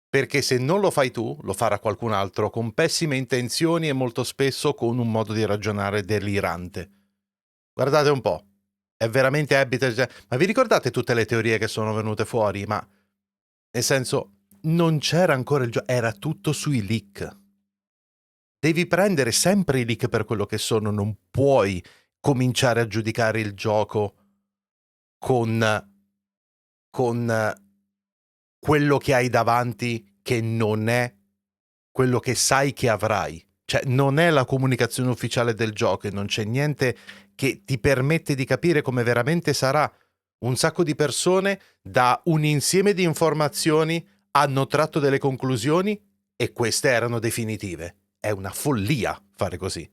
[SPEAKER 1] Perché se non lo fai tu, lo farà qualcun altro con pessime intenzioni e molto spesso con un modo di ragionare delirante. Guardate un po'. È veramente abita. Ma vi ricordate tutte le teorie che sono venute fuori? Ma nel senso, non c'era ancora il gioco, era tutto sui leak. Devi prendere sempre i leak per quello che sono, non puoi cominciare a giudicare il gioco con quello che hai davanti che non è quello che sai che avrai. Cioè, non è la comunicazione ufficiale del gioco e non c'è niente che ti permette di capire come veramente sarà. Un sacco di persone da un insieme di informazioni hanno tratto delle conclusioni e queste erano definitive. È una follia fare così.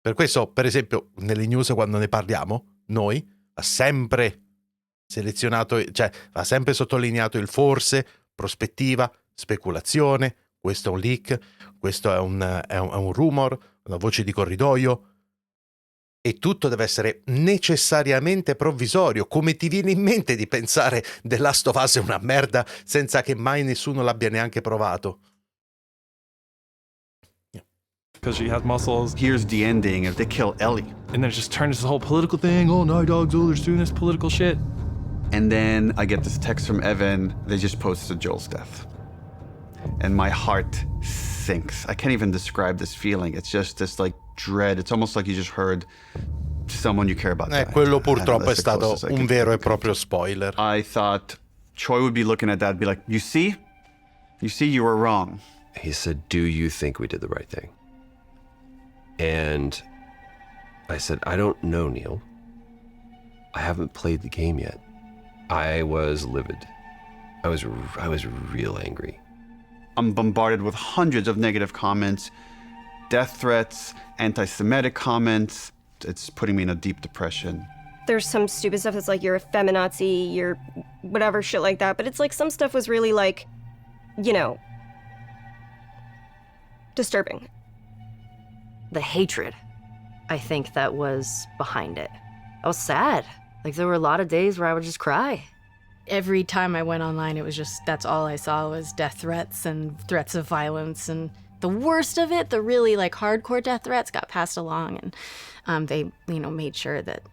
[SPEAKER 1] Per questo, per esempio, nelle news quando ne parliamo, noi va sempre selezionato, cioè va sempre sottolineato il forse, prospettiva, speculazione, questo è un leak, questo è un rumor, una voce di corridoio, e tutto deve essere necessariamente provvisorio. Come ti viene in mente di pensare The Last of Us è una merda senza che mai nessuno l'abbia neanche provato?
[SPEAKER 26] Because she has muscles.
[SPEAKER 21] Here's the ending if they kill Ellie.
[SPEAKER 26] And then it just turns this whole political thing. Oh, Naughty Dog's, oh, they're doing this political shit.
[SPEAKER 21] And then I get this text from Evan. They just posted Joel's death. And my heart sinks. I can't even describe this feeling. It's just this like dread. It's almost like you just heard someone you care about die.
[SPEAKER 1] Quello purtroppo è stato un vero e proprio spoiler.
[SPEAKER 21] I thought Troy would be looking at that and be like, you see, you were wrong.
[SPEAKER 8] He said, do you think we did the right thing? And I said, I don't know, Neil. I haven't played the game yet. I was livid. I was real angry.
[SPEAKER 21] I'm bombarded with hundreds of negative comments, death threats, anti-Semitic comments. It's putting me in a deep depression.
[SPEAKER 6] There's some stupid stuff that's like, you're a feminazi, you're whatever shit like that, but it's like some stuff was really like, you know, disturbing.
[SPEAKER 14] The hatred, I think that was behind it. I was sad. Like, there were a lot of days where I would just cry.
[SPEAKER 17] Every time I went online, it was just, that's all I saw was death threats and threats of violence. And the worst of it, the really like hardcore death threats got passed along, and they, you know, made sure that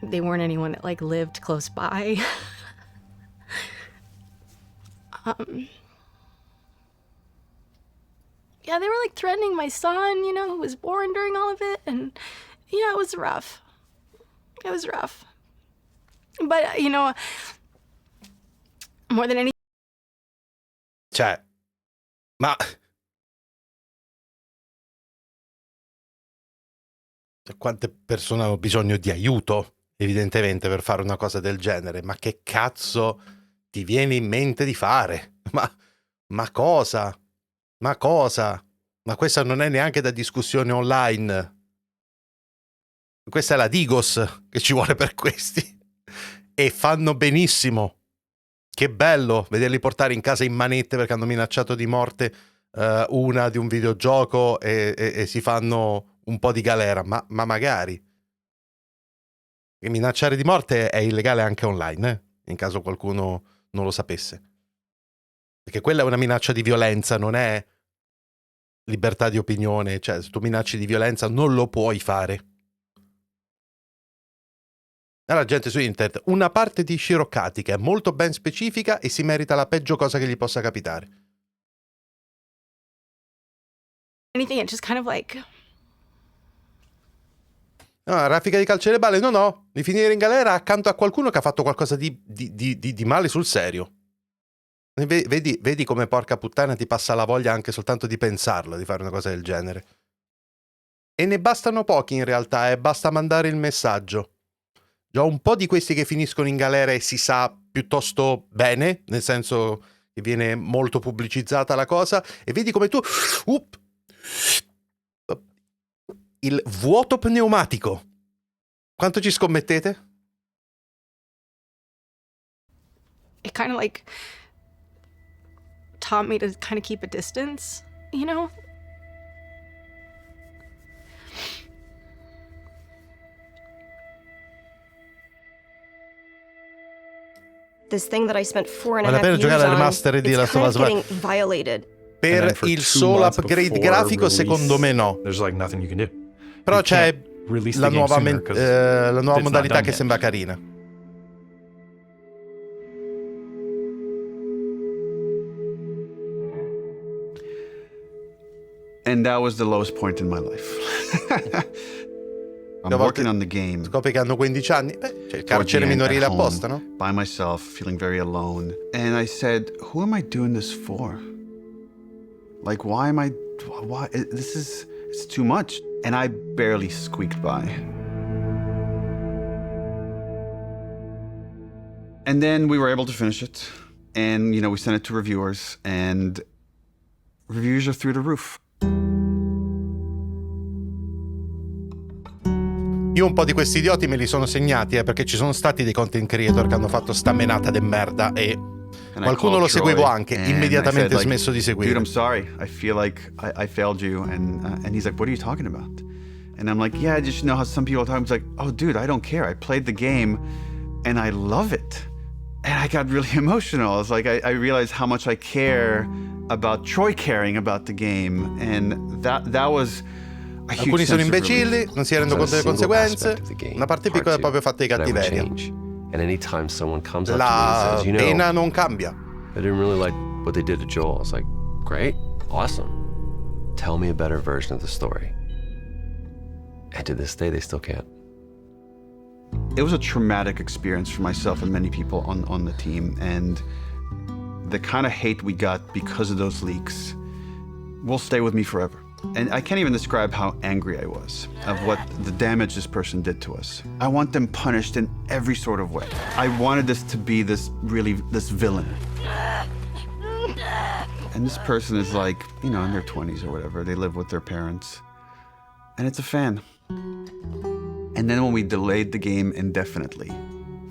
[SPEAKER 17] they weren't anyone that like lived close by. Yeah, they were like threatening my son, you know, who was born during all of it. And yeah, it was rough. It was rough. But, you know, more than anything.
[SPEAKER 1] Cioè, ma quante persone hanno bisogno di aiuto, evidentemente, per fare una cosa del genere? Ma che cazzo ti viene in mente di fare? Ma cosa? Ma cosa? Ma questa non è neanche da discussione online. Questa è la Digos che ci vuole per questi. E fanno benissimo. Che bello vederli portare in casa in manette perché hanno minacciato di morte una di un videogioco e si fanno un po' di galera. Ma magari. E minacciare di morte è illegale anche online, in caso qualcuno non lo sapesse. Perché quella è una minaccia di violenza, non è libertà di opinione. Cioè, se tu minacci di violenza non lo puoi fare. Alla gente su internet, una parte di sciroccati che è molto ben specifica e si merita la peggio cosa che gli possa capitare.
[SPEAKER 17] Anything, it's just kind of like.
[SPEAKER 1] No, raffica di calcio alle balle, no, di finire in galera accanto a qualcuno che ha fatto qualcosa di male sul serio. Vedi come porca puttana ti passa la voglia anche soltanto di pensarlo, di fare una cosa del genere. E ne bastano pochi in realtà, basta mandare il messaggio. Già un po' di questi che finiscono in galera e si sa piuttosto bene, nel senso che viene molto pubblicizzata la cosa, e vedi come tu... il vuoto pneumatico. Quanto ci scommettete?
[SPEAKER 17] It kind of like taught me to kind of keep a distance, you know?
[SPEAKER 3] This thing that I spent 4.5
[SPEAKER 1] Vale la pena
[SPEAKER 3] years
[SPEAKER 1] giocare al
[SPEAKER 3] on,
[SPEAKER 1] remaster di
[SPEAKER 3] it's
[SPEAKER 1] Last of
[SPEAKER 3] kind
[SPEAKER 1] Us
[SPEAKER 3] of getting
[SPEAKER 1] Parte.
[SPEAKER 3] violated.
[SPEAKER 1] Per il solo upgrade grafico, secondo me no.
[SPEAKER 26] There's like nothing you can do.
[SPEAKER 1] Però c'è
[SPEAKER 26] release
[SPEAKER 1] la
[SPEAKER 26] the game
[SPEAKER 1] nuova,
[SPEAKER 26] sooner 'cause
[SPEAKER 1] la nuova
[SPEAKER 26] it's not
[SPEAKER 1] modalità
[SPEAKER 26] done
[SPEAKER 1] che
[SPEAKER 26] yet.
[SPEAKER 1] sembra carina.
[SPEAKER 21] And that was the lowest point in my life. I'm working on the game.
[SPEAKER 1] Scopri che hanno 15 anni? C'è il carcere minorile apposta, no?
[SPEAKER 21] By myself, feeling very alone. And I said, who am I doing this for? Like, why? It's too much. And I barely squeaked by. And then we were able to finish it. And, we sent it to reviewers, and reviews are through the roof.
[SPEAKER 1] Io un po' di questi idioti me li sono segnati, perché ci sono stati dei content creator che hanno fatto sta menata de merda, e qualcuno lo seguivo anche, immediatamente
[SPEAKER 21] said,
[SPEAKER 1] smesso di seguire.
[SPEAKER 21] Dude, I'm sorry. I feel like I failed you. And he's like, what are you talking about? And I'm like, yeah, I just know how some people talk. He's like, oh, dude, I don't care. I played the game, and I love it. And I got really emotional. I was like, I realized how much I care about Troy caring about the game. And that was...
[SPEAKER 1] Alcuni sono imbecilli, non si rendono conto delle conseguenze. Una parte piccola è proprio fatta di cattiveria. La pena non cambia.
[SPEAKER 8] I didn't really like what they did to Joel. I was like, great, awesome. Tell me a better version of the story. And to this day, they still can't.
[SPEAKER 21] It was a traumatic experience for myself and many people on the team. And the kind of hate we got because of those leaks will stay with me forever. And I can't even describe how angry I was of what the damage this person did to us. I want them punished in every sort of way. I wanted this to be this villain. And this person is like, in their 20s or whatever. They live with their parents. And it's a fan. And then when we delayed the game indefinitely,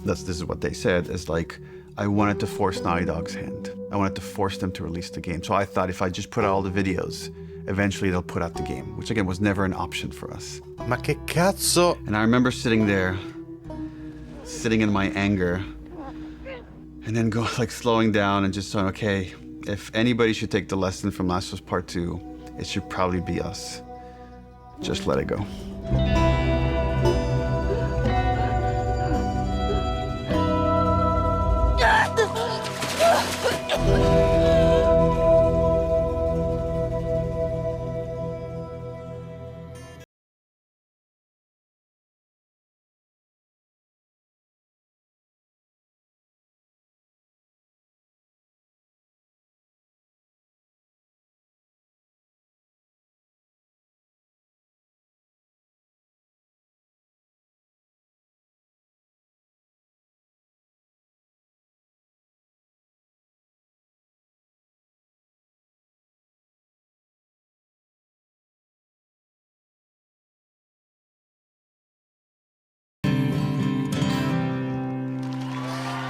[SPEAKER 21] this is what they said, is like, I wanted to force Naughty Dog's hand. I wanted to force them to release the game. So I thought if I just put out all the videos, eventually they'll put out the game, which again was never an option for us.
[SPEAKER 1] Ma che cazzo?
[SPEAKER 21] And I remember sitting there, sitting in my anger, and then slowing down and just saying, okay, if anybody should take the lesson from Last of Us Part 2, it should probably be us. Just let it go.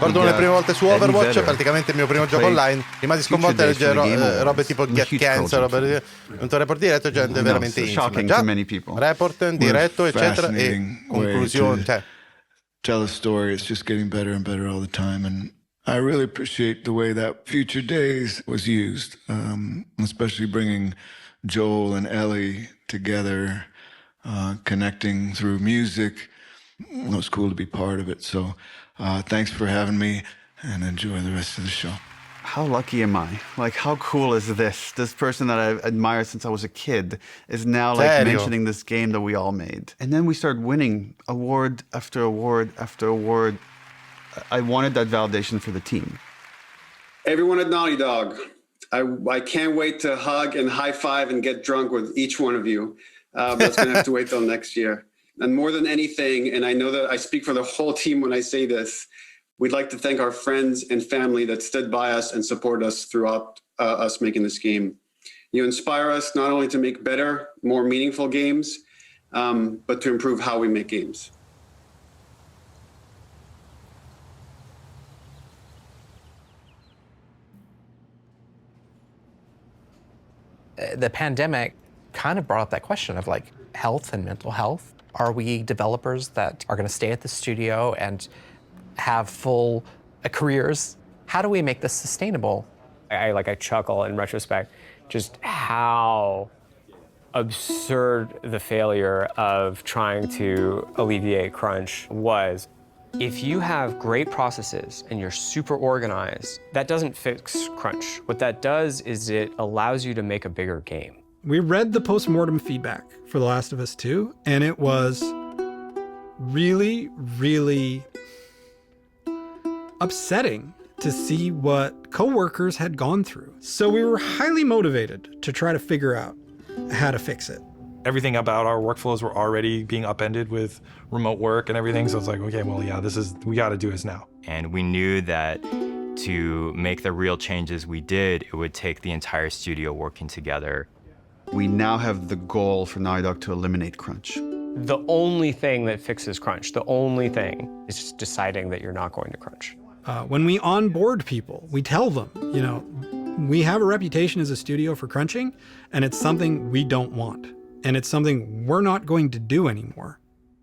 [SPEAKER 1] Ricordo le prime volte su Overwatch, praticamente il mio primo gioco online, rimasi sconvolto a leggere robe tipo Get Cancer, robe un report diretto, gente veramente intima. Già, report diretto, eccetera, e conclusione,
[SPEAKER 20] tell a story. It's just getting better and better all the time, and I really appreciate the way that Future Days was used, especially bringing Joel and Ellie together, connecting through music. It was cool to be part of it, so thanks for having me, and enjoy the rest of the show.
[SPEAKER 21] How lucky am I? Like, how cool is this? This person that I've admired since I was a kid is now mentioning this game that we all made. And then we started winning award after award after award. I wanted that validation for the team.
[SPEAKER 22] Everyone at Naughty Dog, I can't wait to hug and high five and get drunk with each one of you. That's going to have to wait till next year. And more than anything, and I know that I speak for the whole team when I say this, We'd like to thank our friends and family that stood by us and supported us throughout us making this game. You inspire us not only to make better, more meaningful games, but to improve how we make games.
[SPEAKER 7] The pandemic kind of brought up that question of like health and mental health. Are we developers that are going to stay at the studio and have full careers? How do we make this sustainable?
[SPEAKER 2] I chuckle in retrospect, just how absurd the failure of trying to alleviate crunch was. If you have great processes and you're super organized, that doesn't fix crunch. What that does is it allows you to make a bigger game.
[SPEAKER 11] We read the post-mortem feedback for The Last of Us 2, and it was really, really upsetting to see what coworkers had gone through. So we were highly motivated to try to figure out how to fix it.
[SPEAKER 26] Everything about our workflows were already being upended with remote work and everything. So it's like, okay, well, yeah, we got to do this now.
[SPEAKER 18] And we knew that to make the real changes we did, it would take the entire studio working together.
[SPEAKER 21] We now have the goal for Naughty Dog to eliminate crunch.
[SPEAKER 2] The only thing that fixes crunch, the only thing, is just deciding that you're not going to crunch.
[SPEAKER 11] When we onboard people, we tell them, you know, we have a reputation as a studio for crunching, and it's something we don't want. And it's something we're not going to do anymore.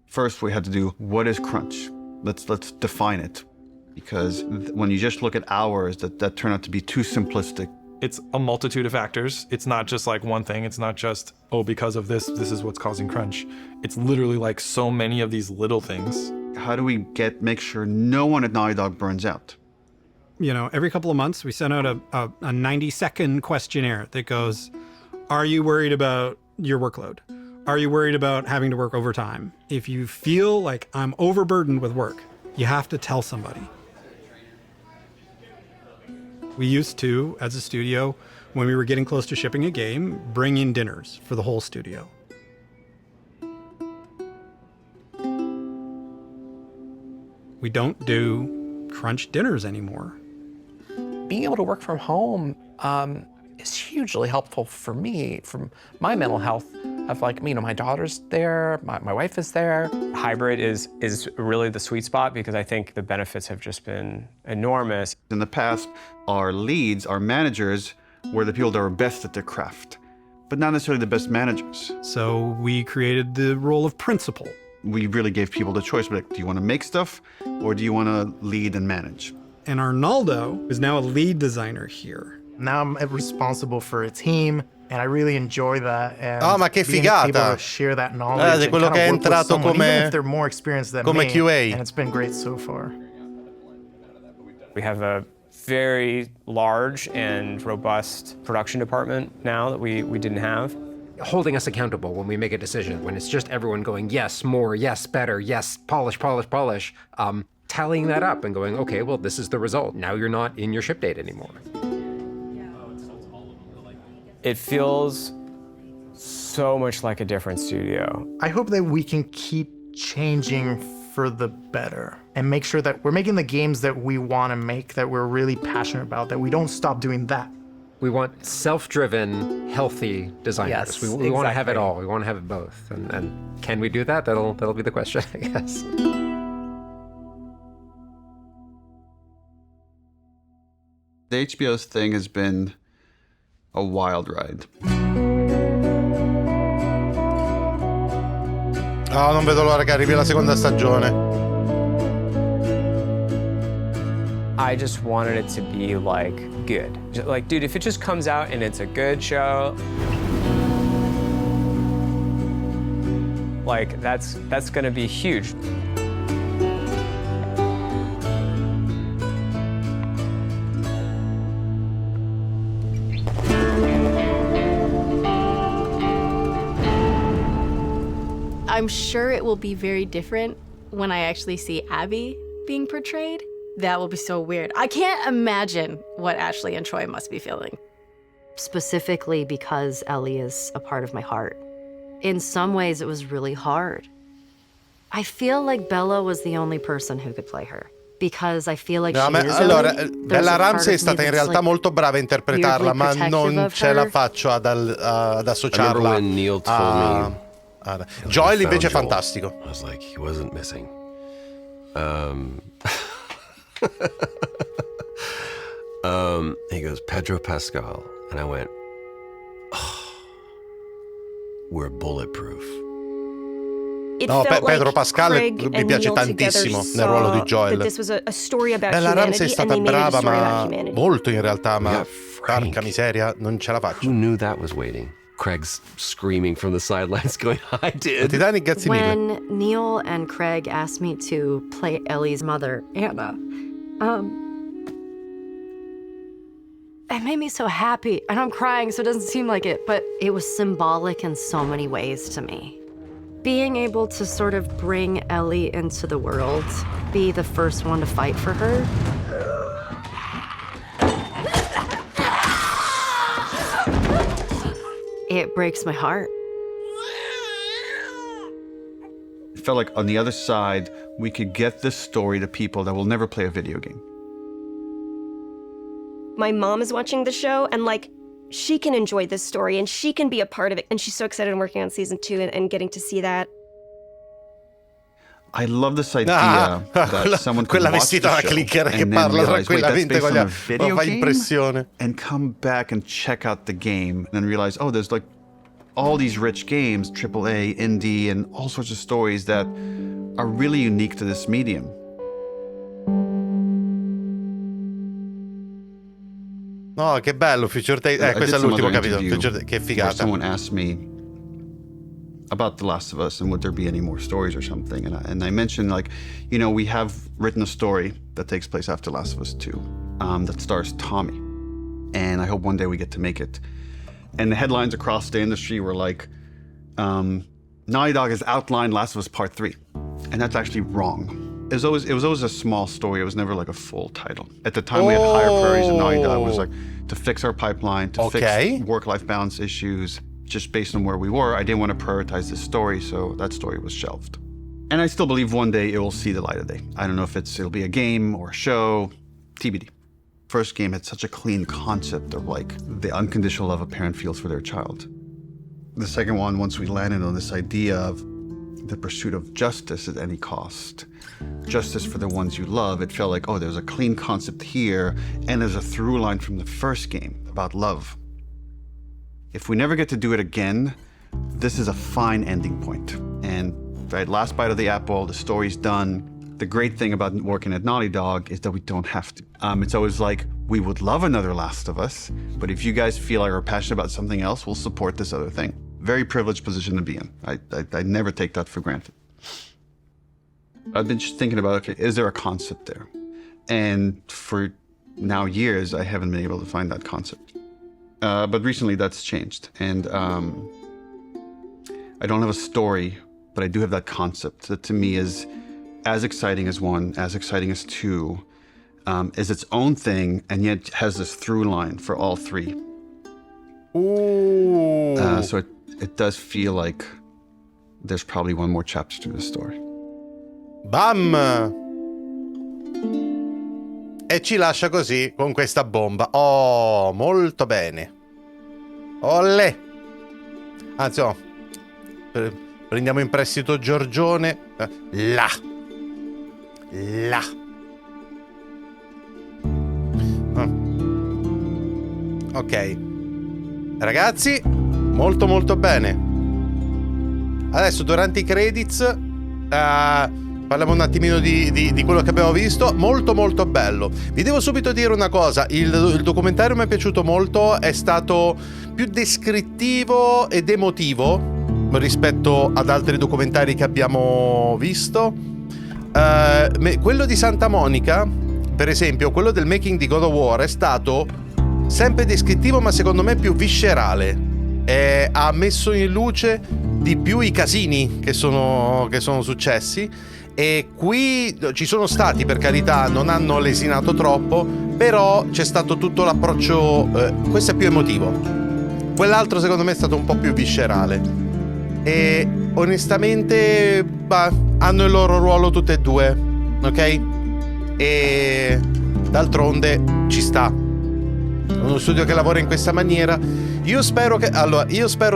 [SPEAKER 21] First, we had to do, what is crunch? Let's define it. Because when you just look at hours, that turned out to be too simplistic.
[SPEAKER 26] It's a multitude of factors. It's not just like one thing. It's not just, oh, because of this is what's causing crunch. It's literally like so many of these little things.
[SPEAKER 21] How do we make sure no one at Naughty Dog burns out?
[SPEAKER 11] You know, every couple of months, we send out a 90-second questionnaire that goes, are you worried about your workload? Are you worried about having to work overtime? If you feel like I'm overburdened with work, you have to tell somebody. We used to, as a studio, when we were getting close to shipping a game, bring in dinners for the whole studio. We don't do crunch dinners anymore.
[SPEAKER 7] Being able to work from home is hugely helpful for me, from my mental health of like, you know, my daughter's there, my wife is there.
[SPEAKER 2] Hybrid is really the sweet spot because I think the benefits have just been enormous.
[SPEAKER 21] In the past, our leads, our managers, were the people that were best at their craft, but not necessarily the best managers.
[SPEAKER 11] So we created the role of principal.
[SPEAKER 21] We really gave people the choice, like, do you want to make stuff or do you want to lead and manage?
[SPEAKER 11] And Arnaldo is now a lead designer here.
[SPEAKER 23] Now I'm responsible for a team, and I really enjoy that. And
[SPEAKER 1] oh, ma che figata!
[SPEAKER 23] Able to share that knowledge
[SPEAKER 1] di quello che è entrato
[SPEAKER 23] someone,
[SPEAKER 1] come,
[SPEAKER 23] even if they're more experienced than
[SPEAKER 1] come
[SPEAKER 23] me,
[SPEAKER 1] QA.
[SPEAKER 23] And it's been great so far.
[SPEAKER 2] We have a very large and robust production department now that we didn't have.
[SPEAKER 19] Holding us accountable when we make a decision, when it's just everyone going, yes, more, yes, better, yes, polish, polish, polish, tallying that up and going, okay, well, this is the result. Now you're not in your ship date anymore.
[SPEAKER 2] It feels so much like a different studio.
[SPEAKER 23] I hope that we can keep changing for the better and make sure that we're making the games that we want to make, that we're really passionate about, that we don't stop doing that.
[SPEAKER 19] We want self-driven, healthy designers.
[SPEAKER 7] Yes,
[SPEAKER 19] we want to have it all. We want to have it both. And can we do that? That'll be the question, I guess.
[SPEAKER 21] The HBO's thing has been a wild ride.
[SPEAKER 1] Oh, non vedo l'ora che arrivi la seconda stagione.
[SPEAKER 2] I just wanted it to be like good. Like, dude, if it just comes out and it's a good show, like that's gonna be huge.
[SPEAKER 17] I'm sure it will be very different when I actually see Abby being portrayed. That will be so weird. I can't imagine what Ashley and Troy must be feeling.
[SPEAKER 14] Specifically because Ellie is a part of my heart. In some ways, it was really hard. I feel like Bella was the only person who could play her. because I feel like
[SPEAKER 1] No,
[SPEAKER 14] she is
[SPEAKER 1] allora,
[SPEAKER 14] Ellie. There's
[SPEAKER 1] Bella
[SPEAKER 14] a part
[SPEAKER 1] Ramsey è
[SPEAKER 14] of me
[SPEAKER 1] stata in
[SPEAKER 14] that's,
[SPEAKER 1] realtà
[SPEAKER 14] like,
[SPEAKER 1] molto brava a interpretarla, ma
[SPEAKER 14] weirdly
[SPEAKER 1] non
[SPEAKER 14] protective of
[SPEAKER 1] ce la
[SPEAKER 14] her.
[SPEAKER 1] faccio ad
[SPEAKER 8] I
[SPEAKER 1] associarla.
[SPEAKER 8] remember when Neil told me.
[SPEAKER 1] Joel
[SPEAKER 8] he
[SPEAKER 1] invece è
[SPEAKER 8] found Joel.
[SPEAKER 1] fantastico.
[SPEAKER 8] I was like, he wasn't missing. He goes, Pedro Pascal. And I went, oh, we're bulletproof.
[SPEAKER 3] It
[SPEAKER 1] No,
[SPEAKER 3] felt
[SPEAKER 1] Pedro
[SPEAKER 3] like
[SPEAKER 1] Pascal
[SPEAKER 3] Craig
[SPEAKER 1] mi
[SPEAKER 3] and
[SPEAKER 1] piace
[SPEAKER 3] Neil
[SPEAKER 1] tantissimo
[SPEAKER 3] together
[SPEAKER 1] nel ruolo di
[SPEAKER 3] saw
[SPEAKER 1] Joel.
[SPEAKER 3] that this was a story about
[SPEAKER 1] Bella Ramsey è
[SPEAKER 3] humanity,
[SPEAKER 1] stata
[SPEAKER 3] and they made it a
[SPEAKER 1] brava,
[SPEAKER 3] story
[SPEAKER 1] ma
[SPEAKER 3] about humanity.
[SPEAKER 1] molto in realtà, ma porca miseria, non ce la faccio.
[SPEAKER 8] Who knew that was waiting? Craig's screaming from the sidelines going, I did.
[SPEAKER 1] Titanic, grazie mille.
[SPEAKER 14] When Neil and Craig asked me to play Ellie's mother, Anna, it made me so happy. And I'm crying, so it doesn't seem like it, but it was symbolic in so many ways to me. Being able to sort of bring Ellie into the world, be the first one to fight for her. It breaks my heart.
[SPEAKER 21] It felt like on the other side, we could get this story to people that will never play a video game.
[SPEAKER 3] My mom is watching the show, and like, she can enjoy this story and she can be a part of it. And she's so excited I'm working on season 2 and getting to see that.
[SPEAKER 21] I love this idea that someone can
[SPEAKER 1] quella
[SPEAKER 21] watch the
[SPEAKER 1] vestita da
[SPEAKER 21] show
[SPEAKER 1] clicker che
[SPEAKER 21] and then
[SPEAKER 1] parla
[SPEAKER 21] realize, wait, that's
[SPEAKER 1] tranquillamente
[SPEAKER 21] based
[SPEAKER 1] con
[SPEAKER 21] on
[SPEAKER 1] gli
[SPEAKER 21] a
[SPEAKER 1] altri.
[SPEAKER 21] video
[SPEAKER 1] Fa
[SPEAKER 21] game,
[SPEAKER 1] impressione.
[SPEAKER 21] and come back and check out the game and then realize, oh, there's like all these rich games, AAA, indie, and all sorts of stories that are really unique to this medium.
[SPEAKER 1] No, che bello, Future Taste.
[SPEAKER 21] I
[SPEAKER 1] Questo è
[SPEAKER 21] did some
[SPEAKER 1] l'ultimo
[SPEAKER 21] other
[SPEAKER 1] capitolo.
[SPEAKER 21] interview
[SPEAKER 1] Che
[SPEAKER 21] where
[SPEAKER 1] figata.
[SPEAKER 21] someone asked me about The Last of Us and would there be any more stories or something. And I mentioned, like, you know, we have written a story that takes place after Last of Us 2 that stars Tommy. And I hope one day we get to make it. And the headlines across the industry were like, Naughty Dog has outlined Last of Us Part 3. And that's actually wrong. It was always a small story. It was never like a full title. At the time, we had higher priorities in Naughty Dog. It was like to fix our pipeline, to fix work-life balance issues. Just based on where we were, I didn't want to prioritize this story, so that story was shelved. And I still believe one day it will see the light of day. I don't know if it'll be a game or a show, TBD. First game had such a clean concept of like the unconditional love a parent feels for their child. The second one, once we landed on this idea of the pursuit of justice at any cost, justice for the ones you love, it felt like, oh, there's a clean concept here, and there's a through line from the first game about love. If we never get to do it again, this is a fine ending point. And right, last bite of the apple, the story's done. The great thing about working at Naughty Dog is that we don't have to. It's always like, we would love another Last of Us, but if you guys feel like we're passionate about something else, we'll support this other thing. Very privileged position to be in. I never take that for granted. I've been just thinking about, okay, is there a concept there? And for now years, I haven't been able to find that concept. But recently that's changed. And I don't have a story, but I do have that concept that to me is as exciting as 1, as exciting as 2, is its own thing, and yet has this through line for all 3.
[SPEAKER 1] Ooh.
[SPEAKER 21] So it does feel like there's probably one more chapter to this story.
[SPEAKER 1] Bam! E ci lascia così con questa bomba. Oh, molto bene. Olle! Anzi, no. Prendiamo in prestito Giorgione. Là. Ok. Ragazzi, molto molto bene. Adesso durante i credits parliamo un attimino di quello che abbiamo visto. Molto molto bello. Vi devo subito dire una cosa, il documentario mi è piaciuto molto, è stato più descrittivo ed emotivo rispetto ad altri documentari che abbiamo visto. Quello di Santa Monica, per esempio, quello del making di God of War, è stato sempre descrittivo, ma secondo me più viscerale. Ha messo in luce di più i casini che sono successi, e qui ci sono stati, per carità, non hanno lesinato troppo, però c'è stato tutto l'approccio, questo è più emotivo, quell'altro secondo me è stato un po' più viscerale, e onestamente hanno il loro ruolo tutte e due, ok? e d'altronde ci sta. Uno studio che lavora in questa maniera. Io spero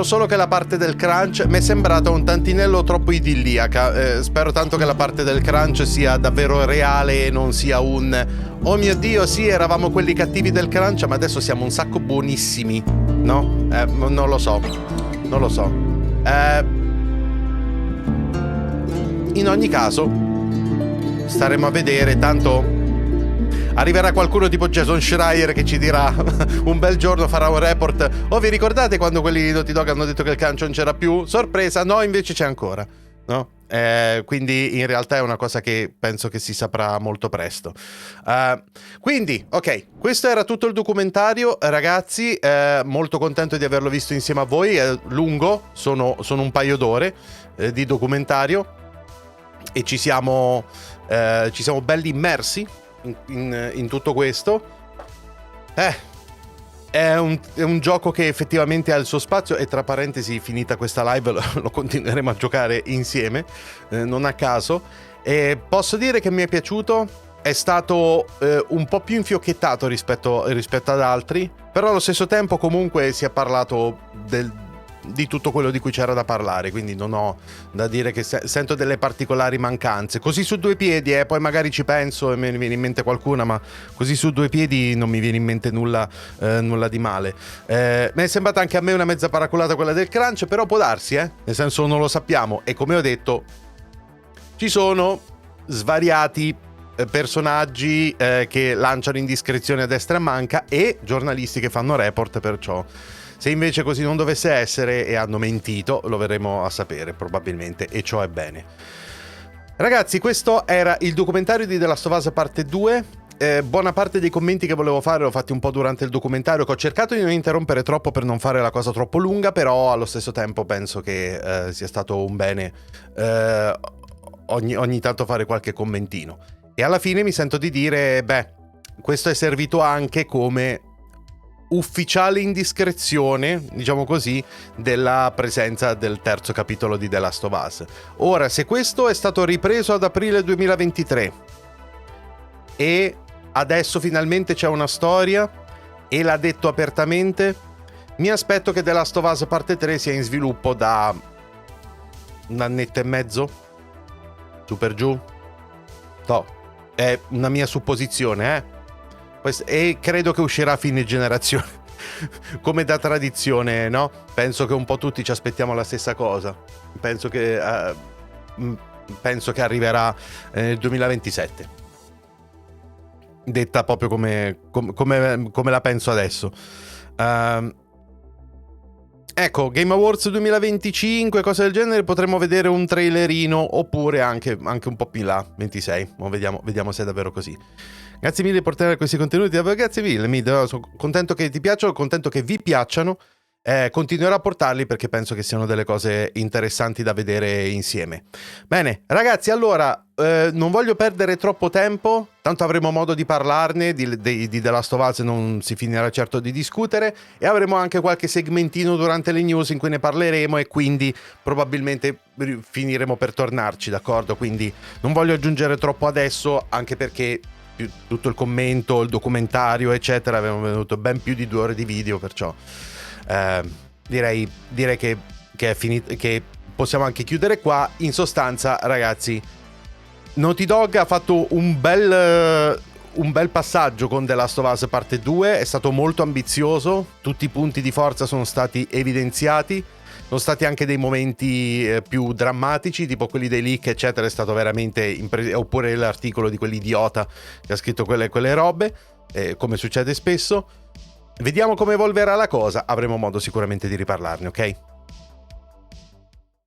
[SPEAKER 1] solo che la parte del crunch mi è sembrata un tantinello troppo idilliaca. Spero tanto che la parte del crunch sia davvero reale e non sia un oh mio Dio, sì, eravamo quelli cattivi del crunch, ma adesso siamo un sacco buonissimi, no? Non lo so. In ogni caso staremo a vedere, tanto arriverà qualcuno tipo Jason Schreier che ci dirà un bel giorno, farà un report. Oh, vi ricordate quando quelli di Naughty Dog hanno detto che il crunch non c'era più? Sorpresa, no, invece c'è ancora, no? Quindi in realtà è una cosa che penso che si saprà molto presto. Quindi, ok, questo era tutto il documentario, ragazzi. Molto contento di averlo visto insieme a voi. È lungo, sono un paio d'ore di documentario e ci siamo belli immersi in tutto questo. È un gioco che effettivamente ha il suo spazio e, tra parentesi, finita questa live lo continueremo a giocare insieme, non a caso, e posso dire che mi è piaciuto. È stato un po' più infiocchettato rispetto ad altri, però allo stesso tempo comunque si è parlato di tutto quello di cui c'era da parlare, quindi non ho da dire che sento delle particolari mancanze. Così su due piedi, poi magari ci penso e me ne viene in mente qualcuna, ma così su due piedi non mi viene in mente nulla di male. Mi è sembrata anche a me una mezza paraculata quella del crunch, però può darsi, nel senso non lo sappiamo, e come ho detto ci sono svariati personaggi che lanciano indiscrezioni a destra e a manca e giornalisti che fanno report, perciò se invece così non dovesse essere e hanno mentito, lo verremo a sapere probabilmente, e ciò è bene. Ragazzi, questo era il documentario di The Last of Us Parte 2. Buona parte dei commenti che volevo fare l'ho fatti un po' durante il documentario, che ho cercato di non interrompere troppo per non fare la cosa troppo lunga, però allo stesso tempo penso che sia stato un bene ogni tanto fare qualche commentino. E alla fine mi sento di dire, questo è servito anche come ufficiale indiscrezione, diciamo così, della presenza del terzo capitolo di The Last of Us. Ora, se questo è stato ripreso ad aprile 2023 e adesso finalmente c'è una storia e l'ha detto apertamente, mi aspetto che The Last of Us Parte 3 sia in sviluppo da un annetto e mezzo, su per giù. No, è una mia supposizione, e credo che uscirà a fine generazione come da tradizione, no? Penso che un po' tutti ci aspettiamo la stessa cosa. Penso che arriverà nel 2027, detta proprio come la penso adesso. Ecco, Game Awards 2025, cose del genere, potremmo vedere un trailerino, oppure anche un po' più in là, 26, vediamo se è davvero così. Grazie mille per portare questi contenuti, grazie mille, sono contento che ti piacciono, contento che vi piacciono, continuerò a portarli perché penso che siano delle cose interessanti da vedere insieme. Bene, ragazzi, allora, non voglio perdere troppo tempo, tanto avremo modo di parlarne, di The Last of Us non si finirà certo di discutere, e avremo anche qualche segmentino durante le news in cui ne parleremo, e quindi probabilmente finiremo per tornarci, d'accordo? Quindi non voglio aggiungere troppo adesso, anche perché tutto il commento, il documentario, eccetera, avevano venuto ben più di 2 ore di video, perciò direi che è finito, che possiamo anche chiudere qua. In sostanza, ragazzi, Naughty Dog ha fatto un bel passaggio con The Last of Us Parte 2, è stato molto ambizioso, tutti i punti di forza sono stati evidenziati, sono stati anche dei momenti più drammatici, tipo quelli dei leak, eccetera, è stato veramente oppure l'articolo di quell'idiota che ha scritto quelle robe, come succede spesso. Vediamo come evolverà la cosa, avremo modo sicuramente di riparlarne, ok?